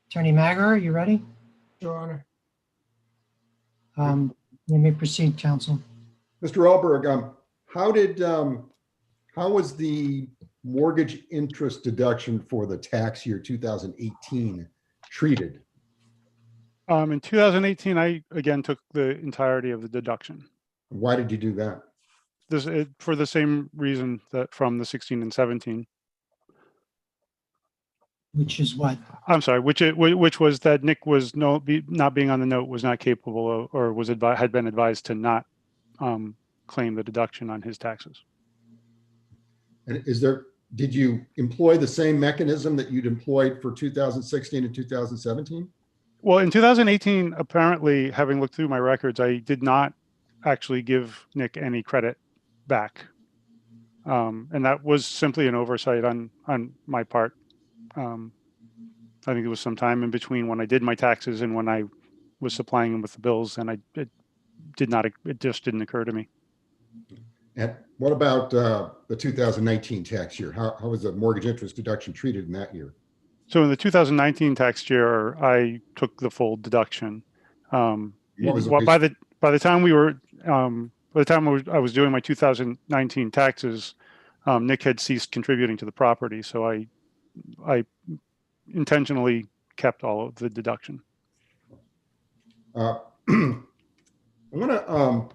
Attorney Magar, you ready? Your Honor. You may proceed, counsel. Mr. Alberg, how was the mortgage interest deduction for the tax year 2018 treated? In 2018, I again took the entirety of the deduction. Why did you do that? For the same reason that from the 16 and 17. Which is what? I'm sorry, which was that Nick was not being on the note was not capable of, or had been advised to not claim the deduction on his taxes. And did you employ the same mechanism that you'd employed for 2016 and 2017? Well, in 2018, apparently, having looked through my records, I did not actually give Nick any credit back. And that was simply an oversight on my part. I think it was some time in between when I did my taxes and when I was supplying them with the bills, and it just didn't occur to me. And what about the 2019 tax year? How was the mortgage interest deduction treated in that year? So in the 2019 tax year, I took the full deduction. What was the By reason? the time we were by the time I was doing my 2019 taxes, Nick had ceased contributing to the property, so I intentionally kept all of the deduction. I want to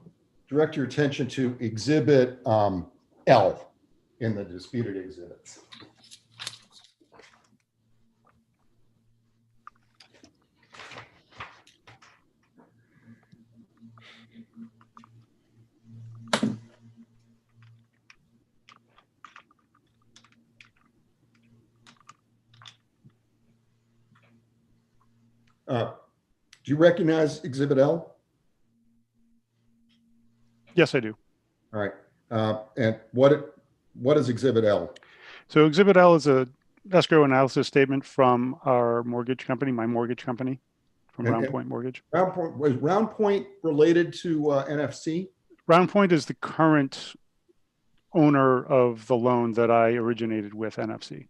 direct your attention to Exhibit L in the disputed exhibits. Do you recognize Exhibit L? Yes, I do. All right. And what is Exhibit L? So Exhibit L is a escrow analysis statement from our mortgage company, my mortgage company, from Round Point Mortgage. Was Round Point related to NFC? Round Point is the current owner of the loan that I originated with NFC.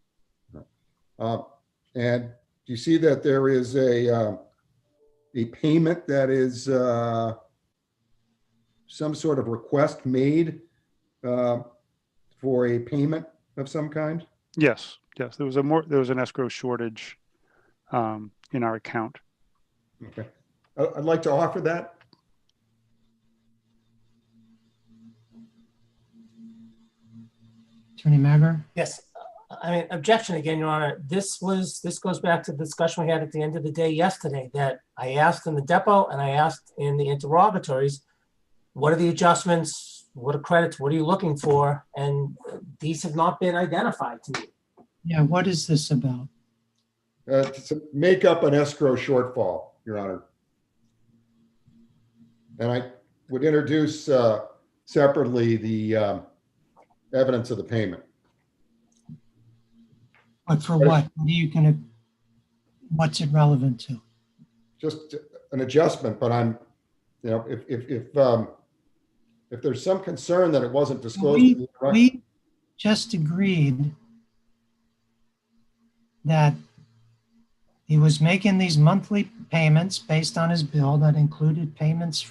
And do you see that there is a payment that is some sort of request made for a payment of some kind? Yes, yes. There was an escrow shortage in our account. Okay. I'd like to offer that. Attorney Magler? Yes, I mean, objection again, Your Honor. This goes back to the discussion we had at the end of the day yesterday, that I asked in the depot and I asked in the interrogatories, what are the adjustments? What are credits? What are you looking for? And these have not been identified to me. Yeah, what is this about? To make up an escrow shortfall, Your Honor. And I would introduce separately the evidence of the payment. But for what? What's it relevant to? Just an adjustment, but I'm, you know, if there's some concern that it wasn't disclosed. We just agreed that he was making these monthly payments based on his bill that included payments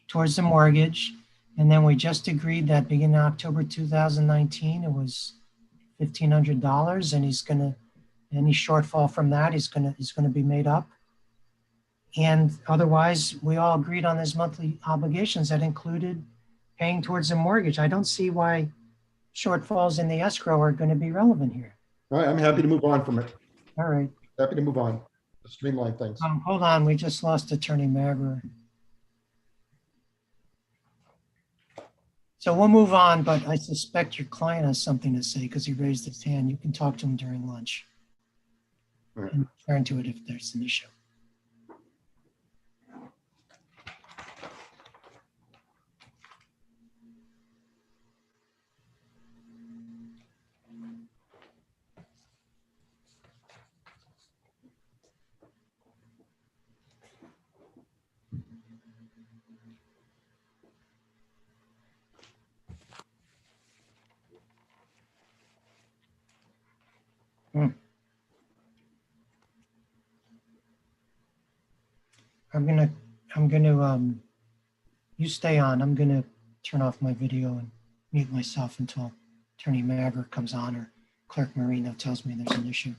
towards the mortgage. And then we just agreed that beginning October 2019, it was $1,500, and any shortfall from that is gonna be made up. And otherwise, we all agreed on his monthly obligations that included paying towards the mortgage. I don't see why shortfalls in the escrow are going to be relevant here. All right, I'm happy to move on from it. All right. Happy to move on. Streamline things. Hold on, we just lost Attorney Magler. So we'll move on, but I suspect your client has something to say because he raised his hand. You can talk to him during lunch. Right. And turn to it if there's an issue. I'm gonna, you stay on. I'm gonna turn off my video and mute myself until Attorney Magler comes on or Clerk Marino tells me there's an issue.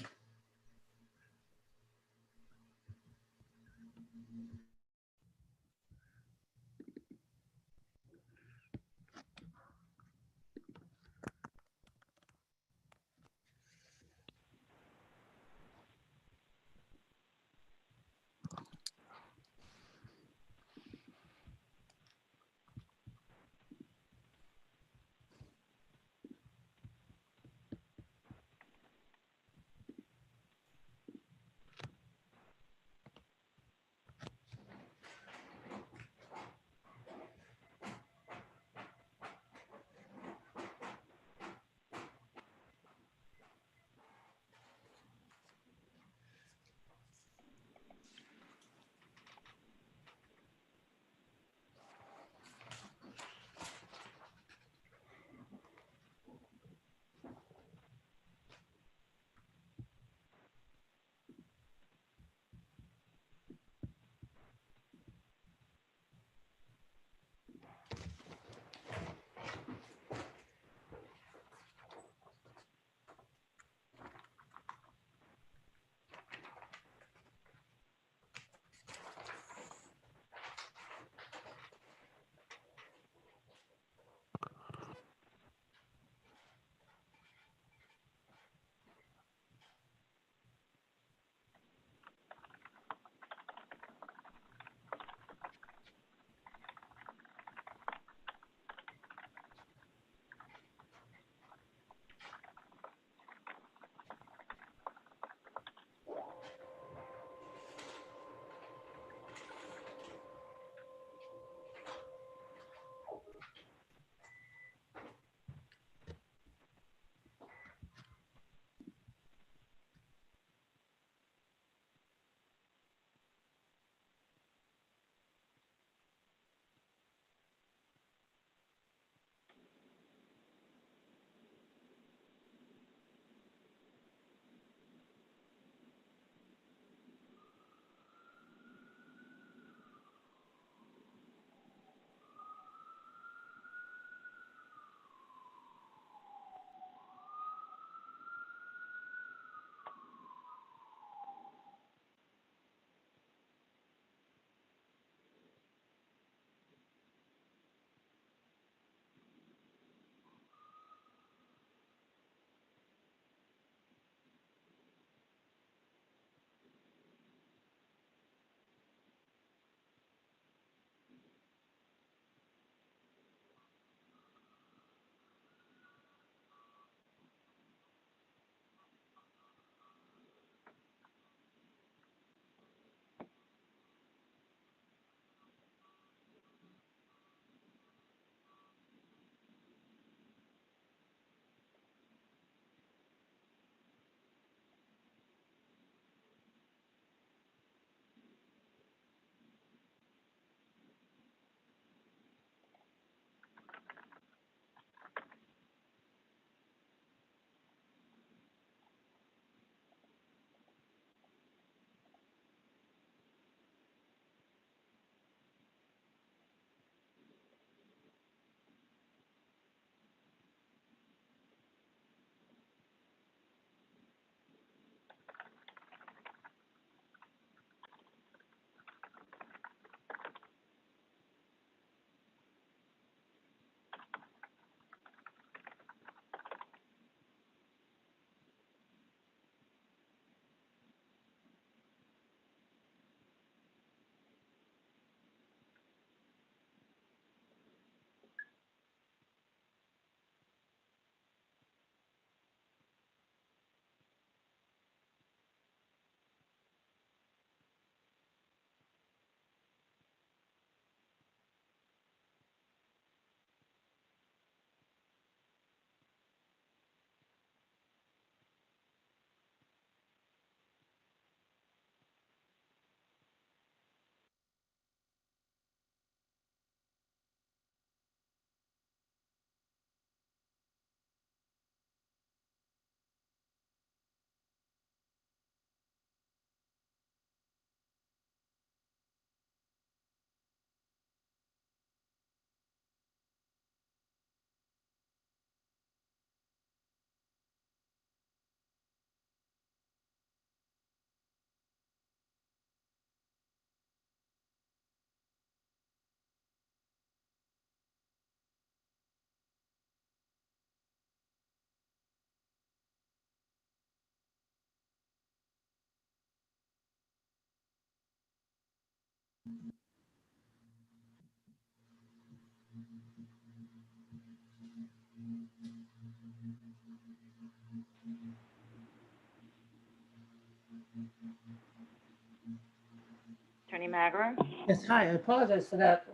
Attorney Magro? Yes, hi, I apologize for that.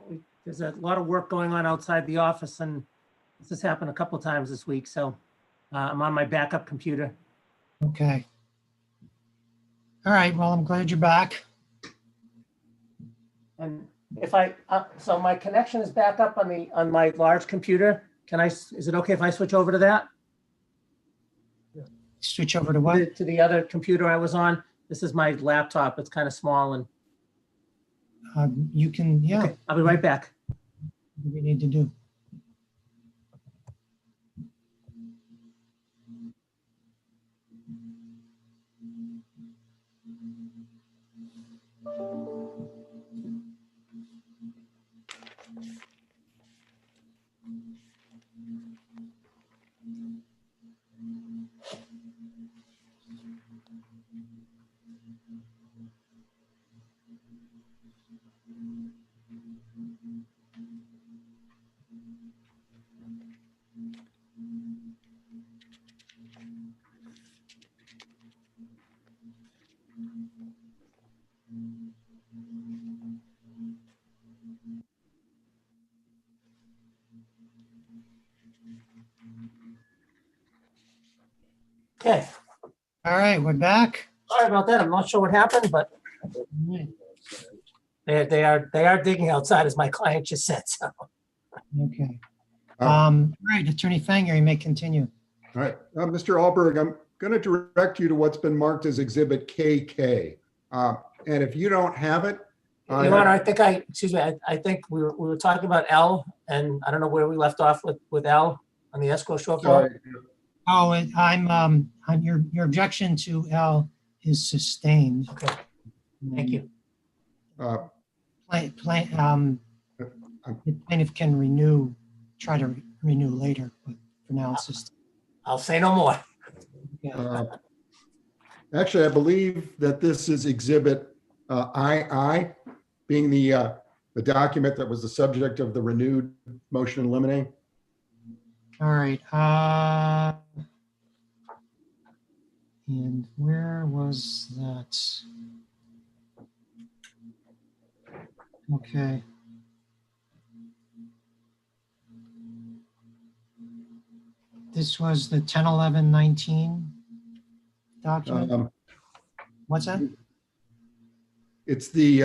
There's a lot of work going on outside the office, and this has happened a couple times this week, so I'm on my backup computer. Okay. All right, well, I'm glad you're back. And if so my connection is back up on my large computer. Is it okay if I switch over to that? Switch over to what? To the other computer I was on? This is my laptop. It's kind of small and. You can, yeah, Okay, I'll be right back. what we need to do. Okay, All right, we're back. sorry about that. I'm not sure what happened, but All right, they are digging outside, as my client just said, so. okay. Oh. All right, Attorney Fanger, you may continue. All right, Mr. Alberg, I'm going to direct you to what's been marked as Exhibit KK. And if you don't have it, Your Honor, I think we were talking about L, and I don't know where we left off with L on the escrow shortfall. sorry, Oh, your objection to L is sustained. Okay, thank you. uh, The plaintiff can try to renew later, but for now it's just, I'll say no more. yeah. actually, I believe that this is Exhibit II, being the document that was the subject of the renewed motion in limine. All right. And where was that? Okay. This was the 10/11/19 document. What's that? It's the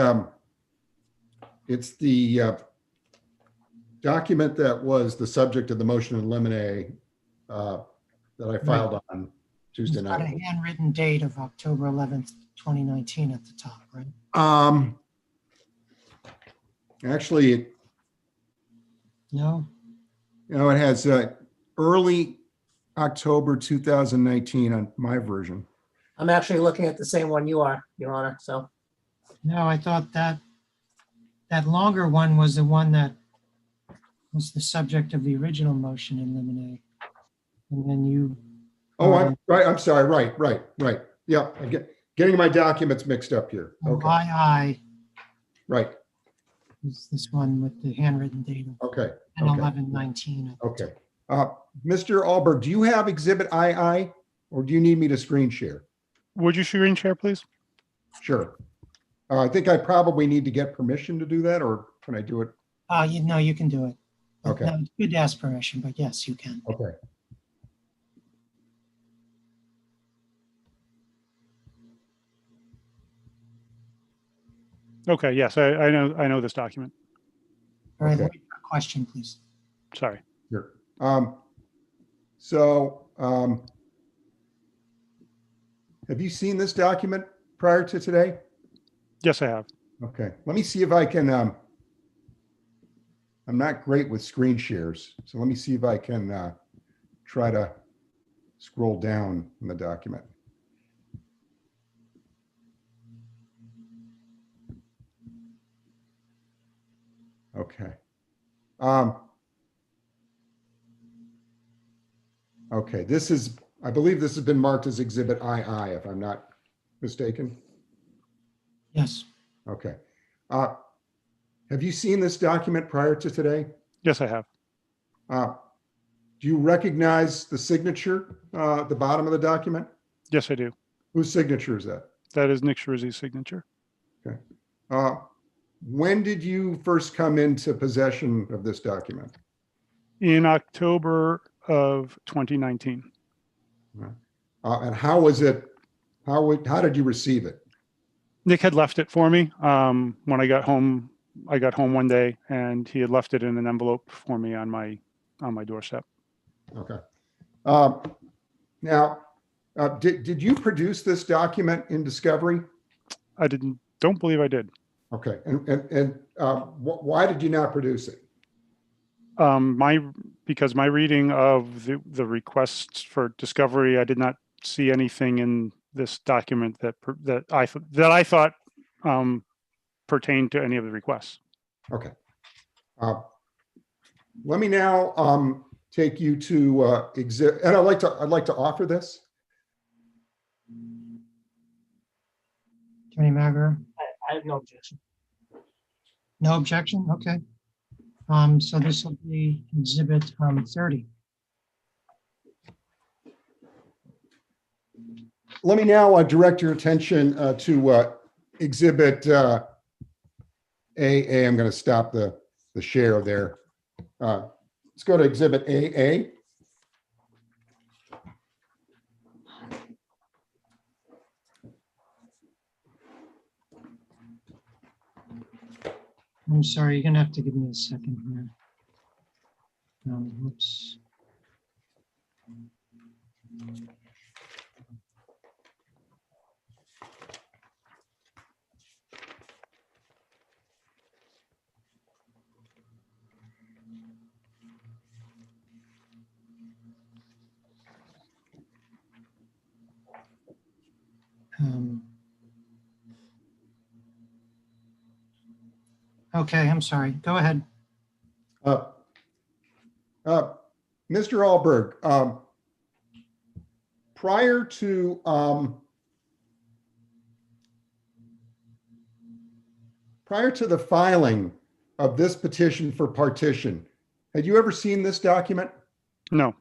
document that was the subject of the motion in limine that I filed on Tuesday It's got a night. handwritten date of October 11th, 2019 at the top, right? Actually, No? it has early October 2019 on my version. I'm actually looking at the same one you are, Your Honor, so. No, I thought that longer one was the one that was the subject of the original motion in limine. And then you. Oh, I'm right. I'm sorry. Right. Yeah, I'm getting my documents mixed up here. Okay, II right. is this one with the handwritten date of Okay. 10/11/19. Okay. Mr. Alberg, do you have Exhibit II, or do you need me to screen share? Would you screen share, please? Sure. I think I probably need to get permission to do that, or can I do it? You can do it. But Okay. no, it's good to ask permission, but yes, you can. Okay. Okay, yes, I know this document. All right, Okay. wait for a question, please. Sorry. Here. Have you seen this document prior to today? Yes, I have. Okay, let me see if I can, I'm not great with screen shares, so let me see if I can try to scroll down in the document. Okay. Okay, I believe this has been marked as Exhibit II, if I'm not mistaken. Yes. Okay. Have you seen this document prior to today? Yes, I have. Do you recognize the signature at the bottom of the document? Yes, I do. Whose signature is that? That is Nick Schiarizzi's signature. When did you first come into possession of this document? In October of 2019. And how was it? How did you receive it? Nick had left it for me when I got home. I got home one day, and he had left it in an envelope for me on my doorstep. Okay. Now, did you produce this document in discovery? I don't believe I did. Okay. And why did you not produce it? Because my reading of the requests for discovery, I did not see anything in this document that I thought pertained to any of the requests. Okay. Let me now take you to exhibit, and I'd like to offer this. Attorney Maguire? I have no objection. No objection? Okay. So this will be exhibit 30. Let me now direct your attention to exhibit AA. I'm going to stop the share there. Let's go to exhibit AA. I'm sorry, you're gonna have to give me a second here. Whoops. Okay, I'm sorry. Go ahead. Mr. Alberg, prior to the filing of this petition for partition, had you ever seen this document? No.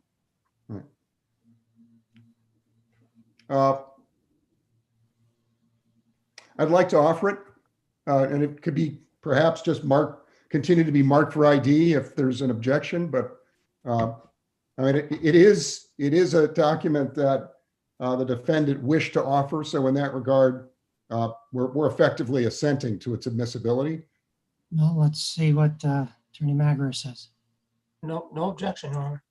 I'd like to offer it, and it could be perhaps just continue to be marked for ID if there's an objection, but I mean, it is a document that the defendant wished to offer. So in that regard, we're effectively assenting to its admissibility. Well, let's see what Attorney Maguire says. No objection, Your Honor.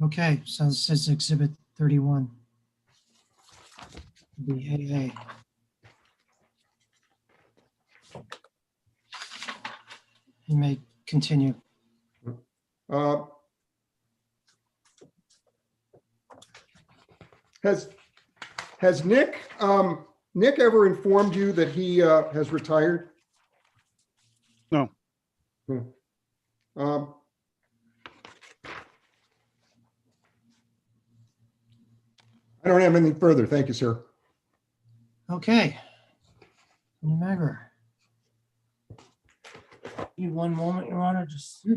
Okay, so this is exhibit 31. The AA. You may continue. Has Nick ever informed you that he has retired? No. I don't have anything further. Thank you, sir. Okay. Attorney Maguire. You one moment, Your Honor, just.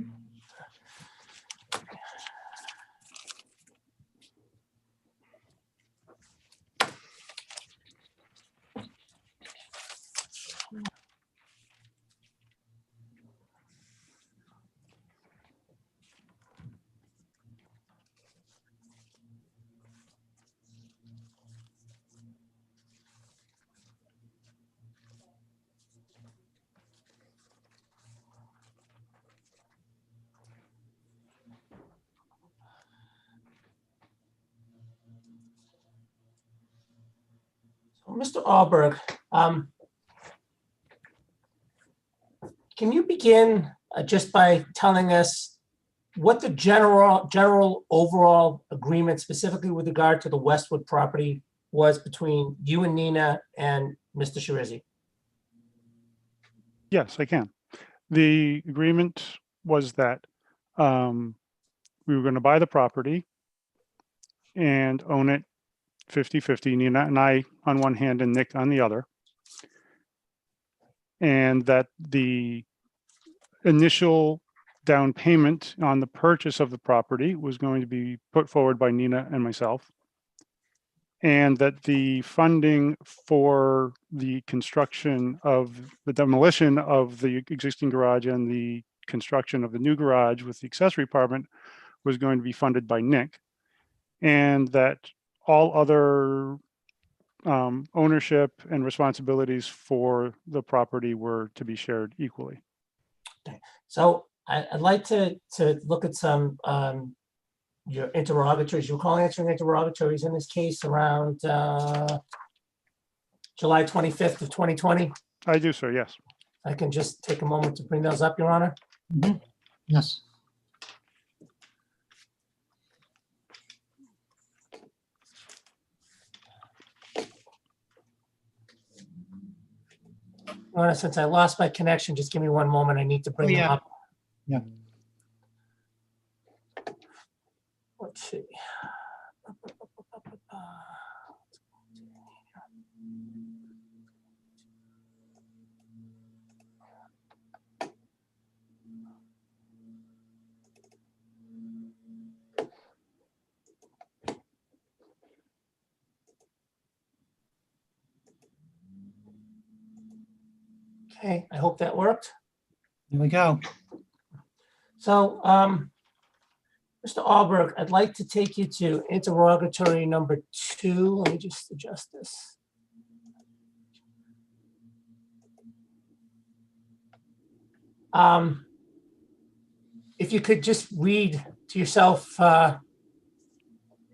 Mr. Alberg, can you begin just by telling us what the general overall agreement, specifically with regard to the Westwood property, was between you and Nina and Mr. Schiarizzi? Yes, I can. The agreement was that we were going to buy the property and own it 50-50, Nina and I on one hand and Nick on the other. And that the initial down payment on the purchase of the property was going to be put forward by Nina and myself. And that the funding for the construction of the demolition of the existing garage and the construction of the new garage with the accessory apartment was going to be funded by Nick. And that all other ownership and responsibilities for the property were to be shared equally. So I'd like to look at some your interrogatories. You recall answering interrogatories in this case around July 25th of 2020? I do, sir, yes. I can just take a moment to bring those up, Your Honor. Mhm. Yes. Your Honor, since I lost my connection, just give me one moment. I need to bring them yeah. up. Yeah. Let's see. Okay, I hope that worked. Here we go. So, Mr. Alberg, I'd like to take you to interrogatory number 2. Let me just adjust this. If you could just read to yourself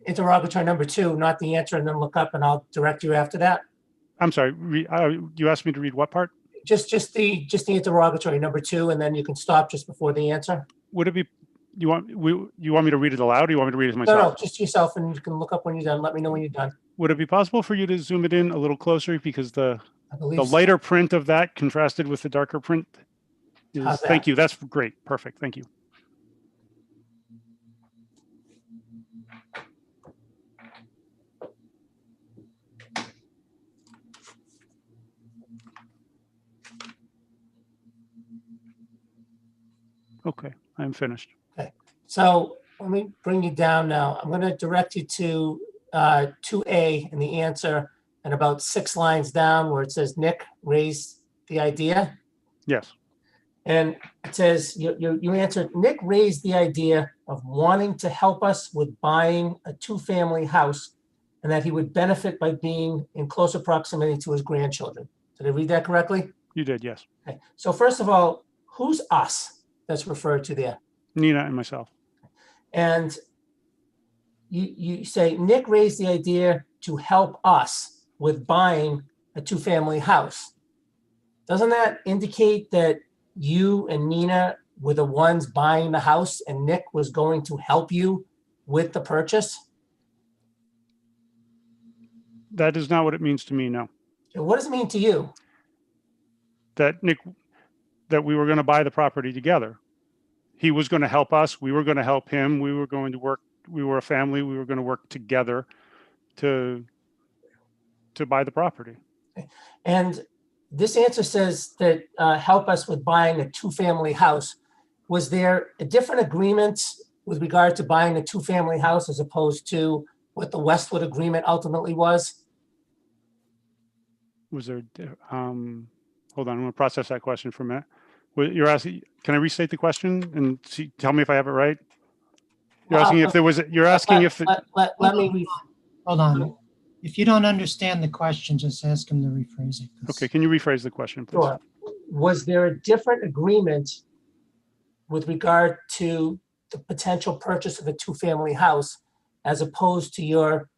interrogatory number 2, not the answer, and then look up, and I'll direct you after that. I'm sorry, you asked me to read what part? Just the interrogatory number 2, and then you can stop just before the answer. Would it be, you want me to read it aloud, or you want me to read it to No, myself? just yourself, and you can look up when you're done. Let me know when you're done. Would it be possible for you to zoom it in a little closer, because the I believe so. lighter print of that contrasted with the darker print is, How's that? thank you, that's great, perfect, thank you. Okay, I'm finished. So let me bring you down now. I'm going to direct you to 2A in the answer, and about 6 lines down where it says Nick raised the idea. Yes, And it says, you answered, Nick raised the idea of wanting to help us with buying a 2-family house, and that he would benefit by being in closer proximity to his grandchildren. Did I read that correctly? you did, yes. Okay. So first of all, who's us that's referred to there? Nina and myself. And you say Nick raised the idea to help us with buying a 2-family house. Doesn't that indicate that you and Nina were the ones buying the house and Nick was going to help you with the purchase? That is not what it means to me, no. And what does it mean to you? That we were going to buy the property together. He was going to help us. We were going to help him. We were going to work. We were a family. We were going to work together to buy the property. And this answer says that help us with buying a 2-family house. Was there a different agreement with regard to buying a 2-family house as opposed to what the Westwood agreement ultimately was? Was there, hold on, I'm going to process that question for a minute. You're asking, can I restate the question and tell me if I have it right? You're asking if there was, you're asking if, Let me, Hold on. If you don't understand the question, just ask him to rephrase it. 'cause- okay, can you rephrase the question, please? sure. Was there a different agreement with regard to the potential purchase of a 2-family house as opposed to your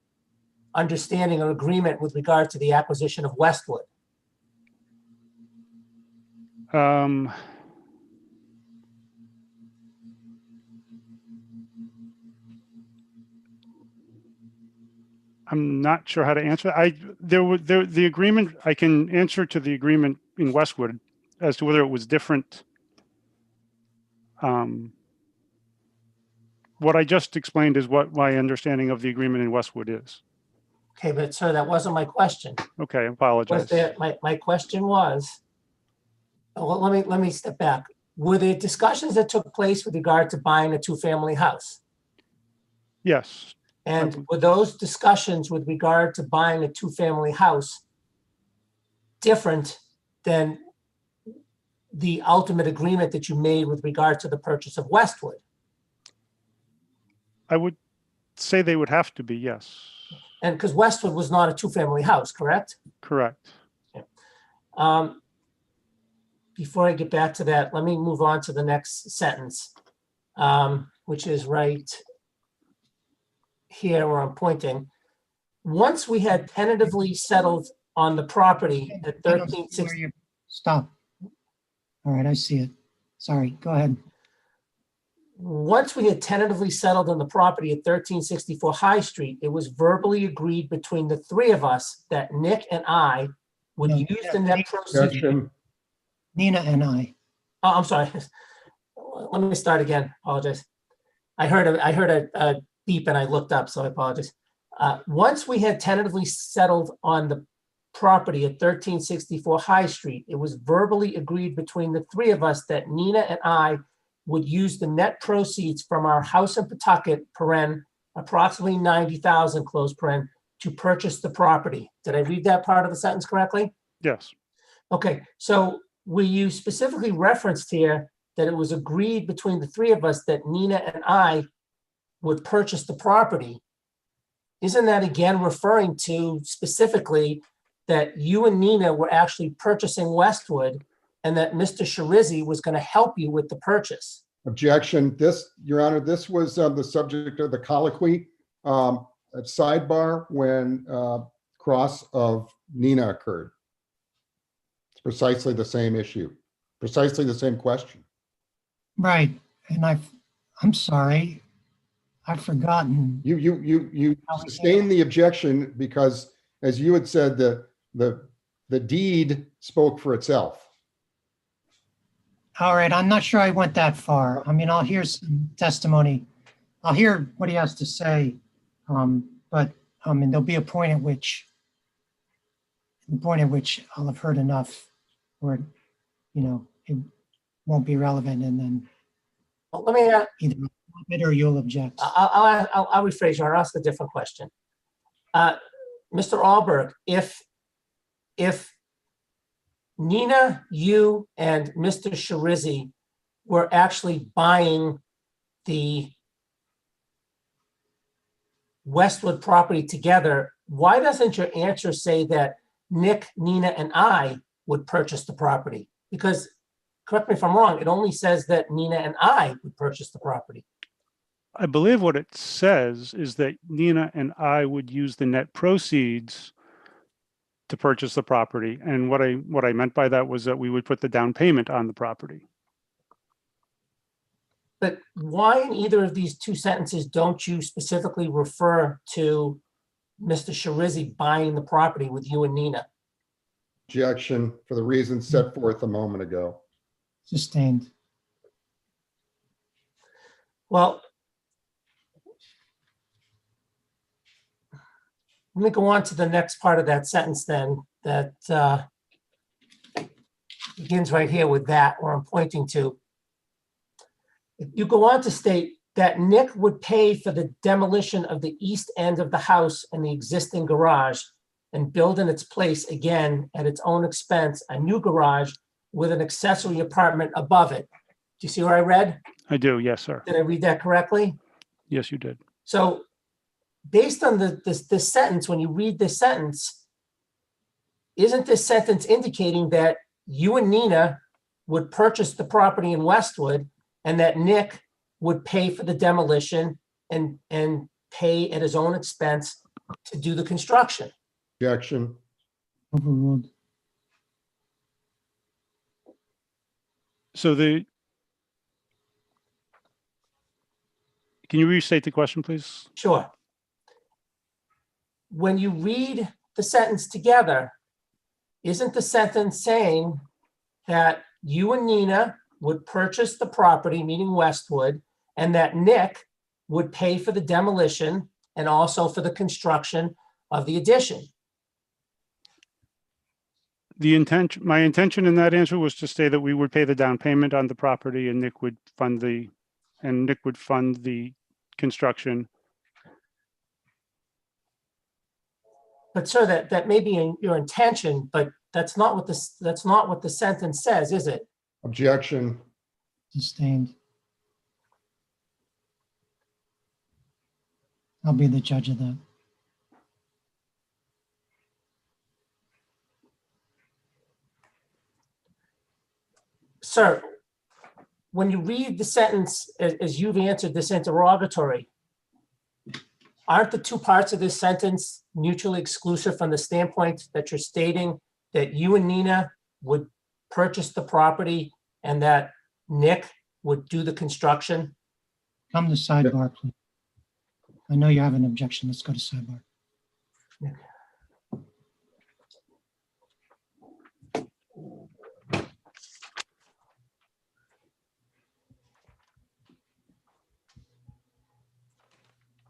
understanding or agreement with regard to the acquisition of Westwood? I'm not sure how to answer. The agreement, I can answer to the agreement in Westwood as to whether it was different. What I just explained is what my understanding of the agreement in Westwood is. Okay, but sir, that wasn't my question. Okay, I Was apologize. there, my question was, well, let me step back. were there discussions that took place with regard to buying a two-family house? Yes, And were those discussions with regard to buying a two-family house different than the ultimate agreement that you made with regard to the purchase of Westwood? I would say they would have to be, yes. And because Westwood was not a two-family house, correct? Correct. Before I get back to that, let me move on to the next sentence, which is right here where I'm pointing. Once we had tentatively settled on the property at I don't see 1360. where you- Stop. All right, I see it. Sorry, go ahead. Once we had tentatively settled on the property at 1364 High Street, it was verbally agreed between the three of us that Nick and I would No, use the net proceeds. Objection. Nina and I. Oh, I'm sorry. Let me start again. Apologize. I heard a beep and I looked up, so I apologize. Once we had tentatively settled on the property at 1364 High Street, it was verbally agreed between the three of us that Nina and I would use the net proceeds from our house in Pawtucket, approximately 90,000, to purchase the property. Did I read that part of the sentence correctly? Yes. Okay, so where you specifically referenced here that it was agreed between the three of us that Nina and I would purchase the property, isn't that again referring to specifically that you and Nina were actually purchasing Westwood and that Mr. Schiarizzi was going to help you with the purchase? Objection. This, Your Honor, this was the subject of the colloquy at sidebar when cross of Nina occurred. It's precisely the same issue, precisely the same question. Right, and I'm sorry, I've forgotten. You sustained the objection because, as you had said, the deed spoke for itself. All right, I'm not sure I went that far. I mean, I'll hear some testimony. I'll hear what he has to say. But and there'll be a point at which I'll have heard enough where, it won't be relevant, and then Well, let me, either I'll stop it or you'll object. I'll rephrase you. I'll ask a different question. Mr. Alberg, if Nina, you, and Mr. Schiarizzi were actually buying the Westwood property together, why doesn't your answer say that Nick, Nina, and I would purchase the property? Because, correct me if I'm wrong, it only says that Nina and I would purchase the property. I believe what it says is that Nina and I would use the net proceeds to purchase the property. And what I meant by that was that we would put the down payment on the property. But why in either of these two sentences don't you specifically refer to Mr. Schiarizzi buying the property with you and Nina? Objection for the reasons set forth a moment ago. Sustained. Well, let me go on to the next part of that sentence then, that begins right here with that, where I'm pointing to. You go on to state that Nick would pay for the demolition of the east end of the house and the existing garage and build in its place again at its own expense, a new garage with an accessory apartment above it. Do you see what I read? I do, yes, sir. Did I read that correctly? Yes, you did. So based on this sentence, when you read this sentence, isn't this sentence indicating that you and Nina would purchase the property in Westwood and that Nick would pay for the demolition and pay at his own expense to do the construction? Objection. Overruled. So can you restate the question, please? Sure. When you read the sentence together, isn't the sentence saying that you and Nina would purchase the property, meaning Westwood, and that Nick would pay for the demolition and also for the construction of the addition? my intention in that answer was to say that we would pay the down payment on the property and Nick would fund the construction. But sir, that may be in your intention, but that's not what the sentence says, is it? Objection. Sustained. I'll be the judge of that. Sir, when you read the sentence as you've answered this interrogatory, aren't the two parts of this sentence mutually exclusive from the standpoint that you're stating that you and Nina would purchase the property and that Nick would do the construction? Come to sidebar, please. I know you have an objection. Let's go to sidebar.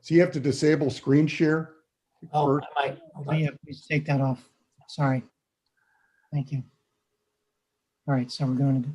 So you have to disable screen share? Oh, first? I might. Hold Oh, on. yeah, please take that off. Sorry. Thank you. All right, so we're going to,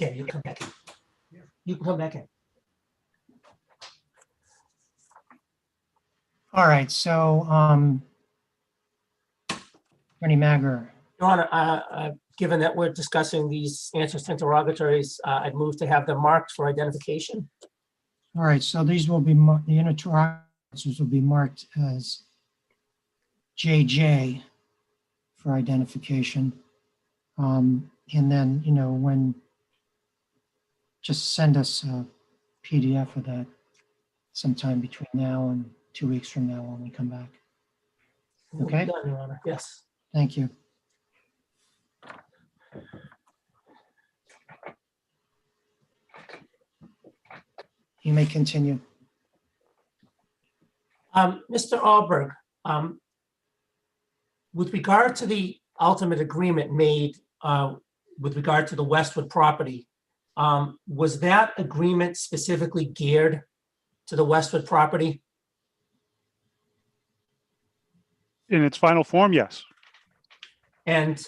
Yeah, you can come back in. You can come back in. All right, so, Attorney Mager, Your Honor, given that we're discussing these answers to interrogatories, I'd move to have them marked for identification. all right, so these will be, the interrogatories will be marked as JJ for identification. And then, when, just send us a PDF of that sometime between now and 2 weeks from now when we come back. Okay. Done, Your Honor. Yes. Thank you. You may continue. Mr. Alberg, with regard to the ultimate agreement made with regard to the Westwood property, was that agreement specifically geared to the Westwood property? In its final form, yes, And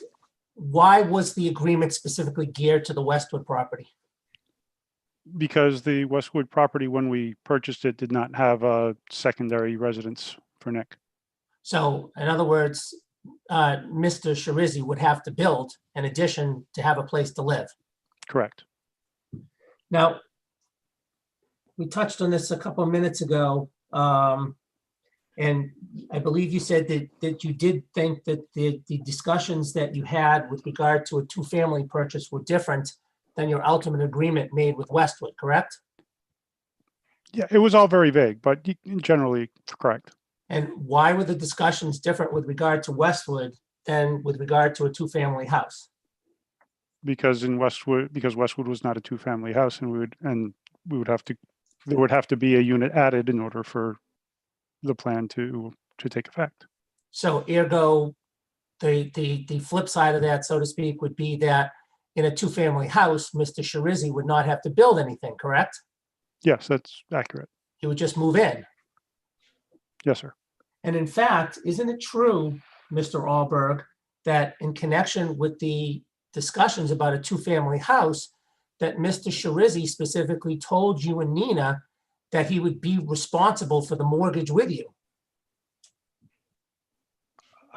why was the agreement specifically geared to the Westwood property? because the Westwood property, when we purchased it, did not have a secondary residence for Nick. So in other words, Mr. Schiarizzi would have to build an addition to have a place to live. Correct. Now, we touched on this a couple of minutes ago, and I believe you said that you did think that the discussions that you had with regard to a two-family purchase were different than your ultimate agreement made with Westwood, correct? Yeah, it was all very vague, but generally correct. And why were the discussions different with regard to Westwood than with regard to a two-family house? Because Westwood was not a two-family house, and there would have to be a unit added in order for the plan to take effect. So ergo, the flip side of that, so to speak, would be that in a two-family house, Mr. Schiarizzi would not have to build anything, correct? Yes, that's accurate. He would just move in. Yes, sir. And in fact, isn't it true, Mr. Alberg, that in connection with the discussions about a two-family house, that Mr. Schiarizzi specifically told you and Nina that he would be responsible for the mortgage with you?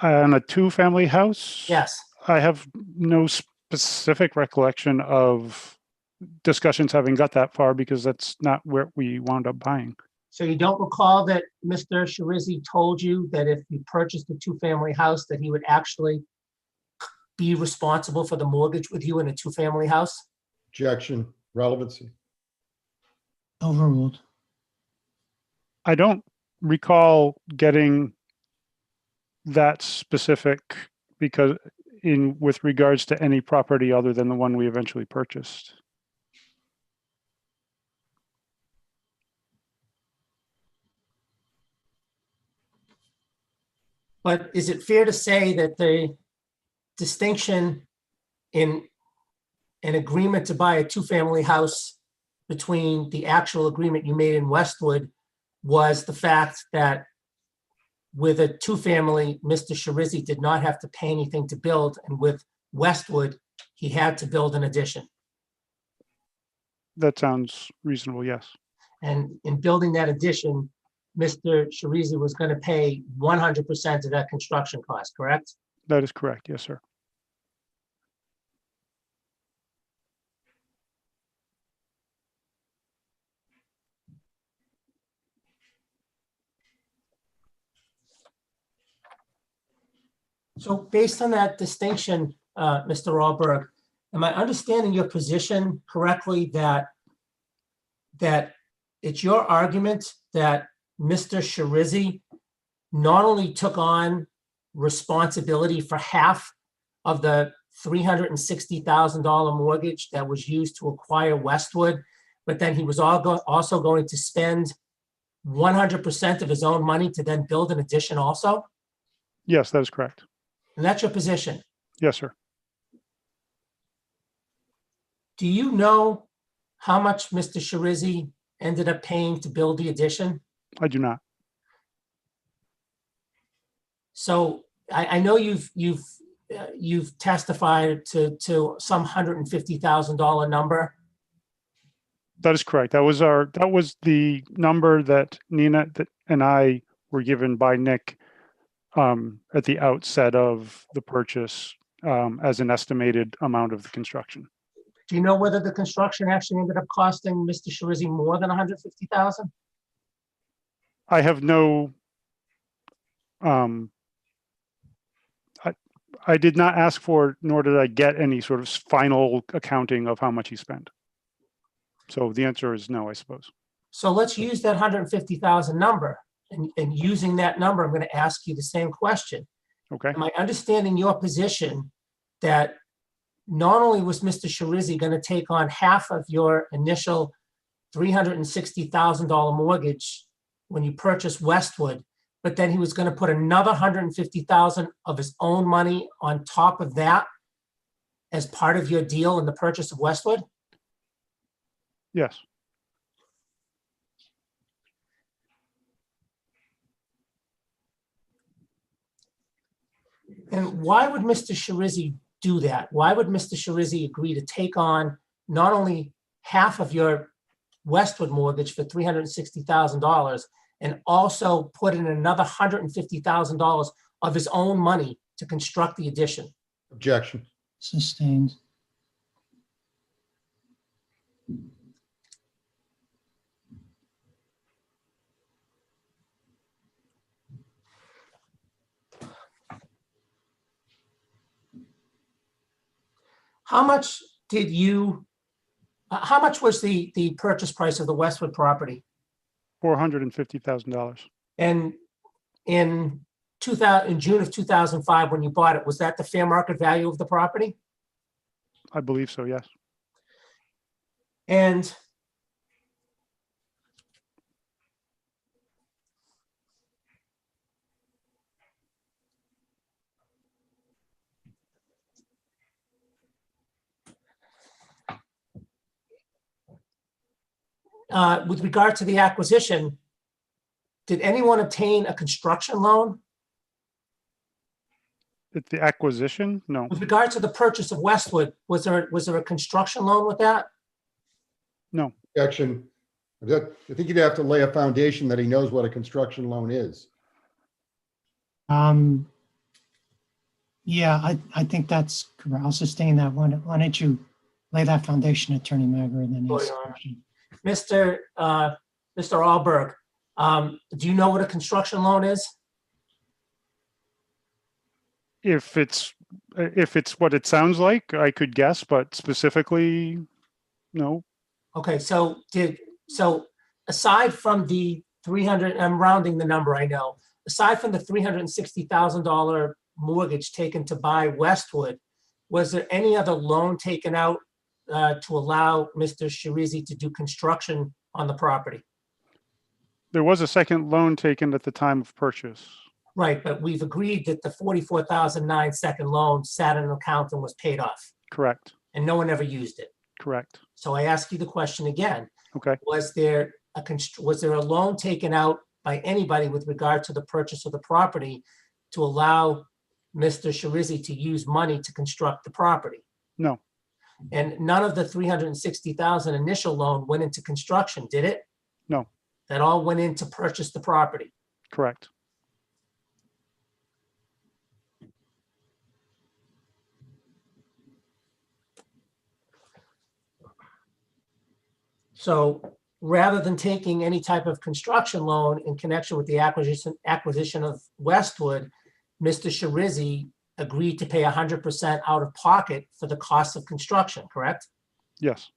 On a two-family house? Yes. I have no specific recollection of discussions having got that far, because that's not where we wound up buying. So you don't recall that Mr. Schiarizzi told you that if you purchased a two-family house, that he would actually be responsible for the mortgage with you in a two-family house? Objection, relevancy. Overruled. I don't recall getting that specific with regards to any property other than the one we eventually purchased. But is it fair to say that the distinction in an agreement to buy a two-family house between the actual agreement you made in Westwood was the fact that with a two-family, Mr. Schiarizzi did not have to pay anything to build, and with Westwood, he had to build an addition? That sounds reasonable, yes. And in building that addition, Mr. Schiarizzi was going to pay 100% of that construction cost, correct? That is correct, yes, sir. So based on that distinction, Mr. Alberg, am I understanding your position correctly that it's your argument that Mr. Schiarizzi not only took on responsibility for half of the $360,000 mortgage that was used to acquire Westwood, but then he was also going to spend 100% of his own money to then build an addition also? Yes, that is correct. And that's your position. Yes, sir. Do you know how much Mr. Schiarizzi ended up paying to build the addition? I do not. So I know you've you've testified to some $150,000 number. That is correct. That was the number that Nina and I were given by Nick at the outset of the purchase as an estimated amount of the construction. Do you know whether the construction actually ended up costing Mr. Schiarizzi more than $150,000? I have no, I did not ask for, nor did I get any sort of final accounting of how much he spent. So the answer is no, I suppose. So let's use that 150,000 number, and using that number, I'm going to ask you the same question. Okay. Am I understanding your position that not only was Mr. Schiarizzi going to take on half of your initial $360,000 mortgage when you purchased Westwood, but then he was going to put another $150,000 of his own money on top of that as part of your deal in the purchase of Westwood? Yes. And why would Mr. Schiarizzi do that? Why would Mr. Schiarizzi agree to take on not only half of your Westwood mortgage for $360,000 and also put in another $150,000 of his own money to construct the addition? Objection. Sustained. How much did you, how much was the purchase price of the Westwood property? $450,000. And in June of 2005, when you bought it, was that the fair market value of the property? I believe so, yes. And with regard to the acquisition, did anyone obtain a construction loan? The acquisition? No. With regard to the purchase of Westwood, was there a construction loan with that? No. Objection. I think you'd have to lay a foundation that he knows what a construction loan is. Yeah, I think that's correct. I'll sustain that one. Why don't you lay that foundation, Attorney Mager, and then Sure, ask Your the Honor. question. Mr. Alberg, do you know what a construction loan is? If it's what it sounds like, I could guess, but specifically, no. Okay, so aside from the 300, I'm rounding the number, I know. Aside from the $360,000 mortgage taken to buy Westwood, was there any other loan taken out to allow Mr. Schiarizzi to do construction on the property? There was a second loan taken at the time of purchase. Right, but we've agreed that the $44,009 second loan sat in an account and was paid off, Correct. and no one ever used it. Correct. So I ask you the question again. Okay. Was there a loan taken out by anybody with regard to the purchase of the property to allow Mr. Schiarizzi to use money to construct the property? No. And none of the $360,000 initial loan went into construction, did it? No. That all went in to purchase the property. Correct. So rather than taking any type of construction loan in connection with the acquisition of Westwood, Mr. Schiarizzi agreed to pay 100% out of pocket for the cost of construction, correct? Yes.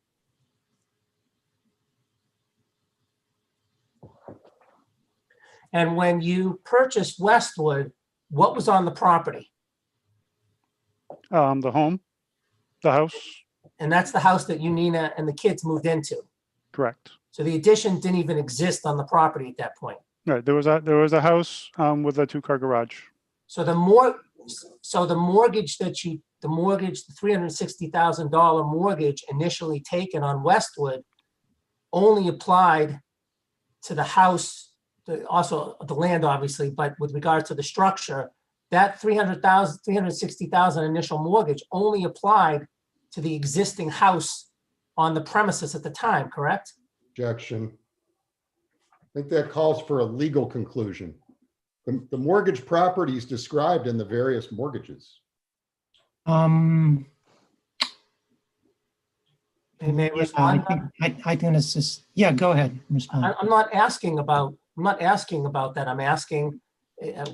And when you purchased Westwood, what was on the property? The home, the house. And that's the house that you, Nina, and the kids moved into. Correct. So the addition didn't even exist on the property at that point. Right. There was a house with a 2-car garage. So the mortgage, the $360,000 mortgage initially taken on Westwood only applied to the house, also the land, obviously, but with regard to the structure, that 360,000 initial mortgage only applied to the existing house on the premises at the time, correct? Objection. I think that calls for a legal conclusion. The mortgage properties described in the various mortgages. You may Yeah, I respond. think, I think it's just, yeah, go ahead, respond. I'm not asking about that. I'm asking,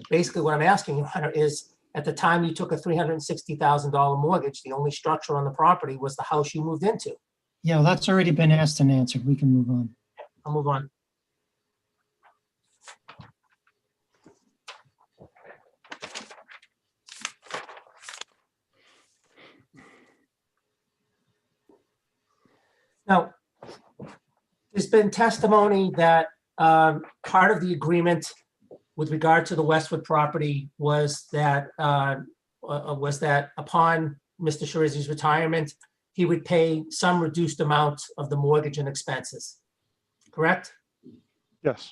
basically what I'm asking Your Honor, is at the time you took a $360,000 mortgage, the only structure on the property was the house you moved into. Yeah, well, that's already been asked and answered. We can move on. I'll move on. Now, there's been testimony that part of the agreement with regard to the Westwood property was that upon Mr. Schiarizzi's retirement, he would pay some reduced amount of the mortgage and expenses, correct? Yes.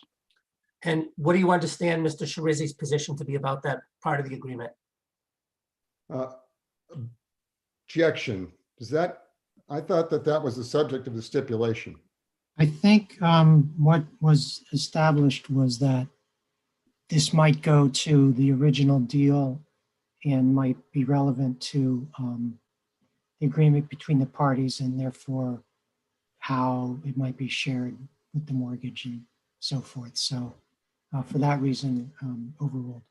And what do you understand Mr. Schiarizzi's position to be about that part of the agreement? Objection. Does that, I thought that was the subject of the stipulation. I think what was established was that this might go to the original deal and might be relevant to the agreement between the parties and therefore how it might be shared with the mortgage and so forth. So for that reason, overruled.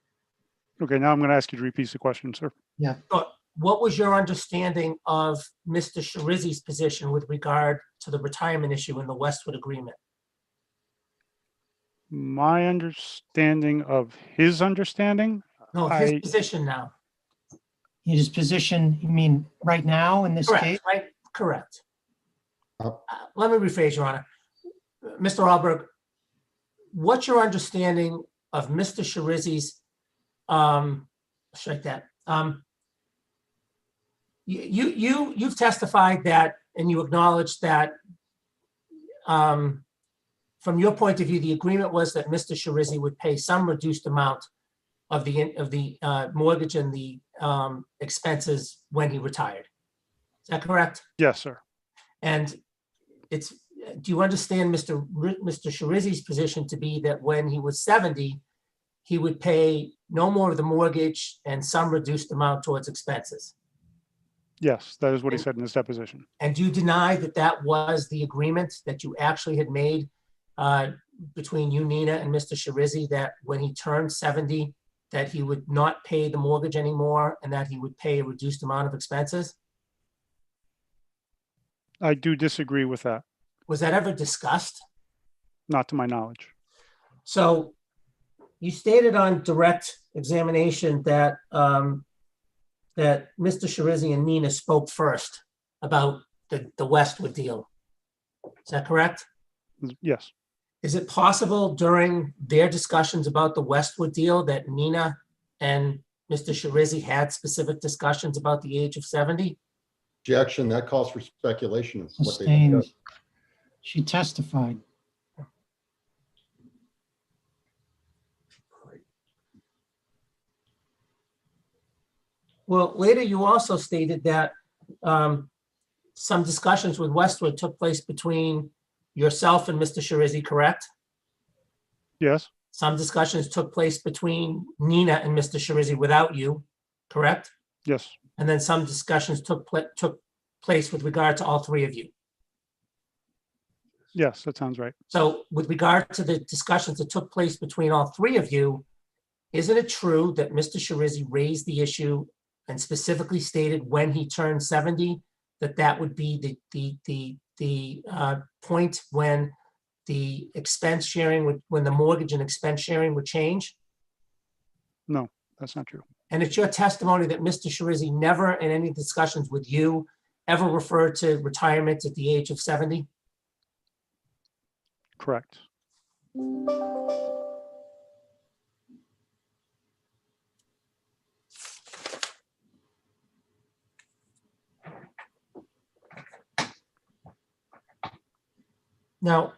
Okay, now I'm going to ask you to repeat the question, sir. Yeah. What was your understanding of Mr. Schiarizzi's position with regard to the retirement issue in the Westwood agreement? My understanding of his understanding, No, his position now. His position, you mean right now in this Correct, case? right? Correct. Oh. Let me rephrase, Your Honor. Mr. Alberg, what's your understanding of Mr. Schiarizzi's, strike that. You've testified that, and you acknowledged that, from your point of view, the agreement was that Mr. Schiarizzi would pay some reduced amount of the mortgage and the expenses when he retired. Is that correct? yes, sir. And do you understand Mr. Schiarizzi's position to be that when he was 70, he would pay no more of the mortgage and some reduced amount towards expenses? Yes, that is what he said in his deposition. And do you deny that that was the agreement that you actually had made between you, Nina, and Mr. Schiarizzi, that when he turned 70, that he would not pay the mortgage anymore and that he would pay a reduced amount of expenses? I do disagree with that, Was that ever discussed? not to my knowledge. So you stated on direct examination that that Mr. Schiarizzi and Nina spoke first about the Westwood deal. Is that correct? Yes, Is it possible during their discussions about the Westwood deal that Nina and Mr. Schiarizzi had specific discussions about the age of 70? Objection. That calls for speculation of what they Sustained. discussed. She testified. Well, later you also stated that some discussions with Westwood took place between yourself and Mr. Schiarizzi, correct? yes, Some discussions took place between Nina and Mr. Schiarizzi without you, correct? yes, And then some discussions took place with regard to all three of you. yes, that sounds right. So with regard to the discussions that took place between all three of you, isn't it true that Mr. Schiarizzi raised the issue and specifically stated when he turned 70, that that would be the point when the expense sharing would, when the mortgage and expense sharing would change? No, that's not true. And it's your testimony that Mr. Schiarizzi never in any discussions with you ever referred to retirement at the age of 70? Correct. Now,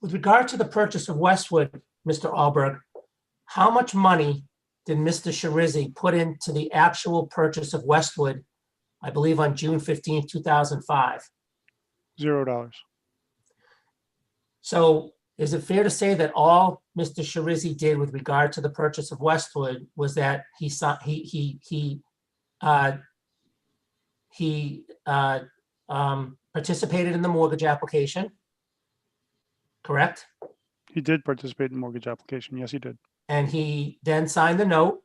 with regard to the purchase of Westwood, Mr. Alberg, how much money did Mr. Schiarizzi put into the actual purchase of Westwood, I believe on June 15th, 2005? $0. So is it fair to say that all Mr. Schiarizzi did with regard to the purchase of Westwood was that he participated in the mortgage application? Correct? He did participate in the mortgage application. Yes, he did. And he then signed the note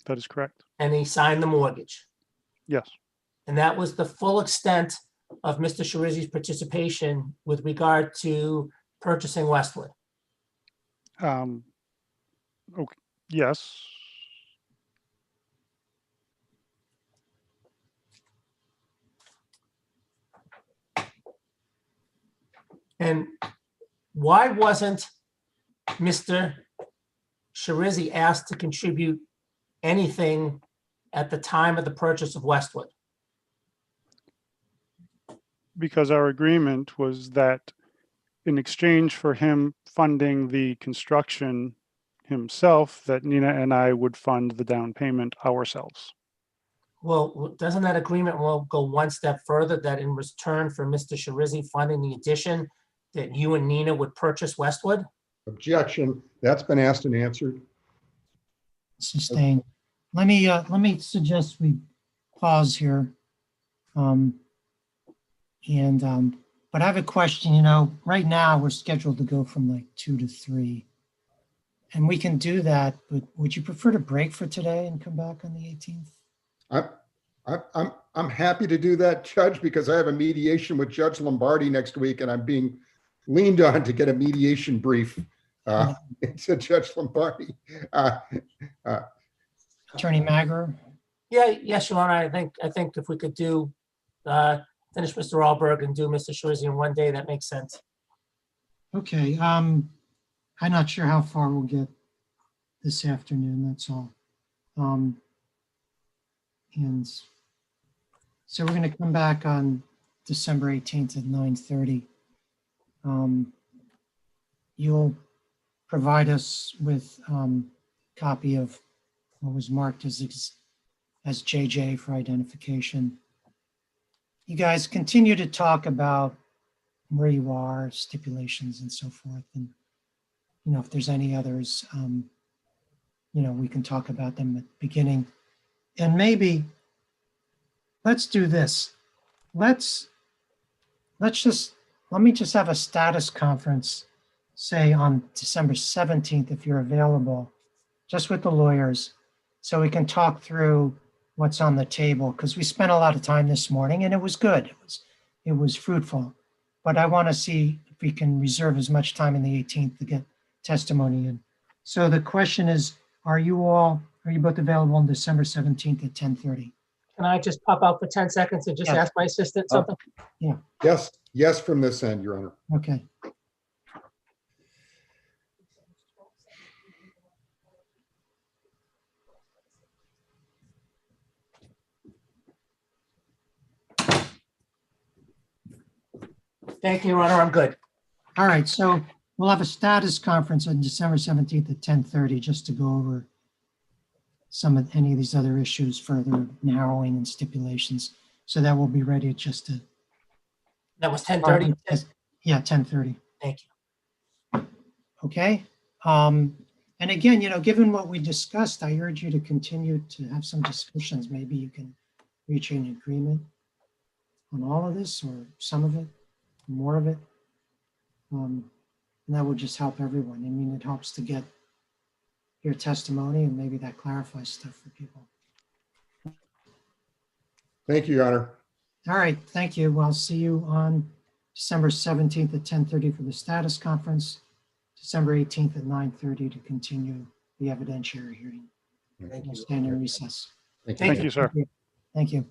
That is correct. and he signed the mortgage. Yes. And that was the full extent of Mr. Schiarizzi's participation with regard to purchasing Westwood. Okay. Yes. And why wasn't Mr. Schiarizzi asked to contribute anything at the time of the purchase of Westwood? Because our agreement was that in exchange for him funding the construction himself, that Nina and I would fund the down payment ourselves. Well, doesn't that agreement go one step further, that in return for Mr. Schiarizzi funding the addition, that you and Nina would purchase Westwood? Objection. That's been asked and answered. Sustained. Let me suggest we pause here. But I have a question. Right now we're scheduled to go from like 2 to 3. And we can do that, but would you prefer to break for today and come back on the 18th? I'm happy to do that, Judge, because I have a mediation with Judge Lombardi next week, and I'm being leaned on to get a mediation brief to Judge Lombardi. Attorney Magrer? Yes, Your Honor. I think if we could do finish Mr. Alberg and do Mr. Schiarizzi in one day, that makes sense. Okay. I'm not sure how far we'll get this afternoon. That's all. And so we're going to come back on December 18th at 9:30. You'll provide us with copy of what was marked as JJ for identification. You guys continue to talk about where you are, stipulations and so forth. And, if there's any others, we can talk about them at the beginning. And maybe let's do this. Let me just have a status conference, say on December 17th, if you're available, just with the lawyers, so we can talk through what's on the table, because we spent a lot of time this morning and it was good. It was fruitful. But I want to see if we can reserve as much time in the 18th to get testimony in. So the question is, are you both available on December 17th at 10:30? Can I just pop out for 10 seconds and just Yeah. ask my assistant something? Yes, from this end, Your Honor. Okay. Thank you, Your Honor. I'm good. All right. So we'll have a status conference on December 17th at 10:30 just to go over any of these other issues, further narrowing and stipulations. So that we'll be ready just to. That was 10:30? Yeah, 10:30. Thank you. Okay. And again, given what we discussed, I urge you to continue to have some discussions. Maybe you can reach an agreement on all of this or some of it, more of it. And that will just help everyone. I mean, it helps to get your testimony and maybe that clarifies stuff for people. Thank you, Your Honor. All right. Thank you. Well, I'll see you on December 17th at 10:30 for the status conference, December 18th at 9:30 to continue the evidentiary hearing. Thank you. We'll stand in recess. Thank Thank Thank you, sir. Thank you.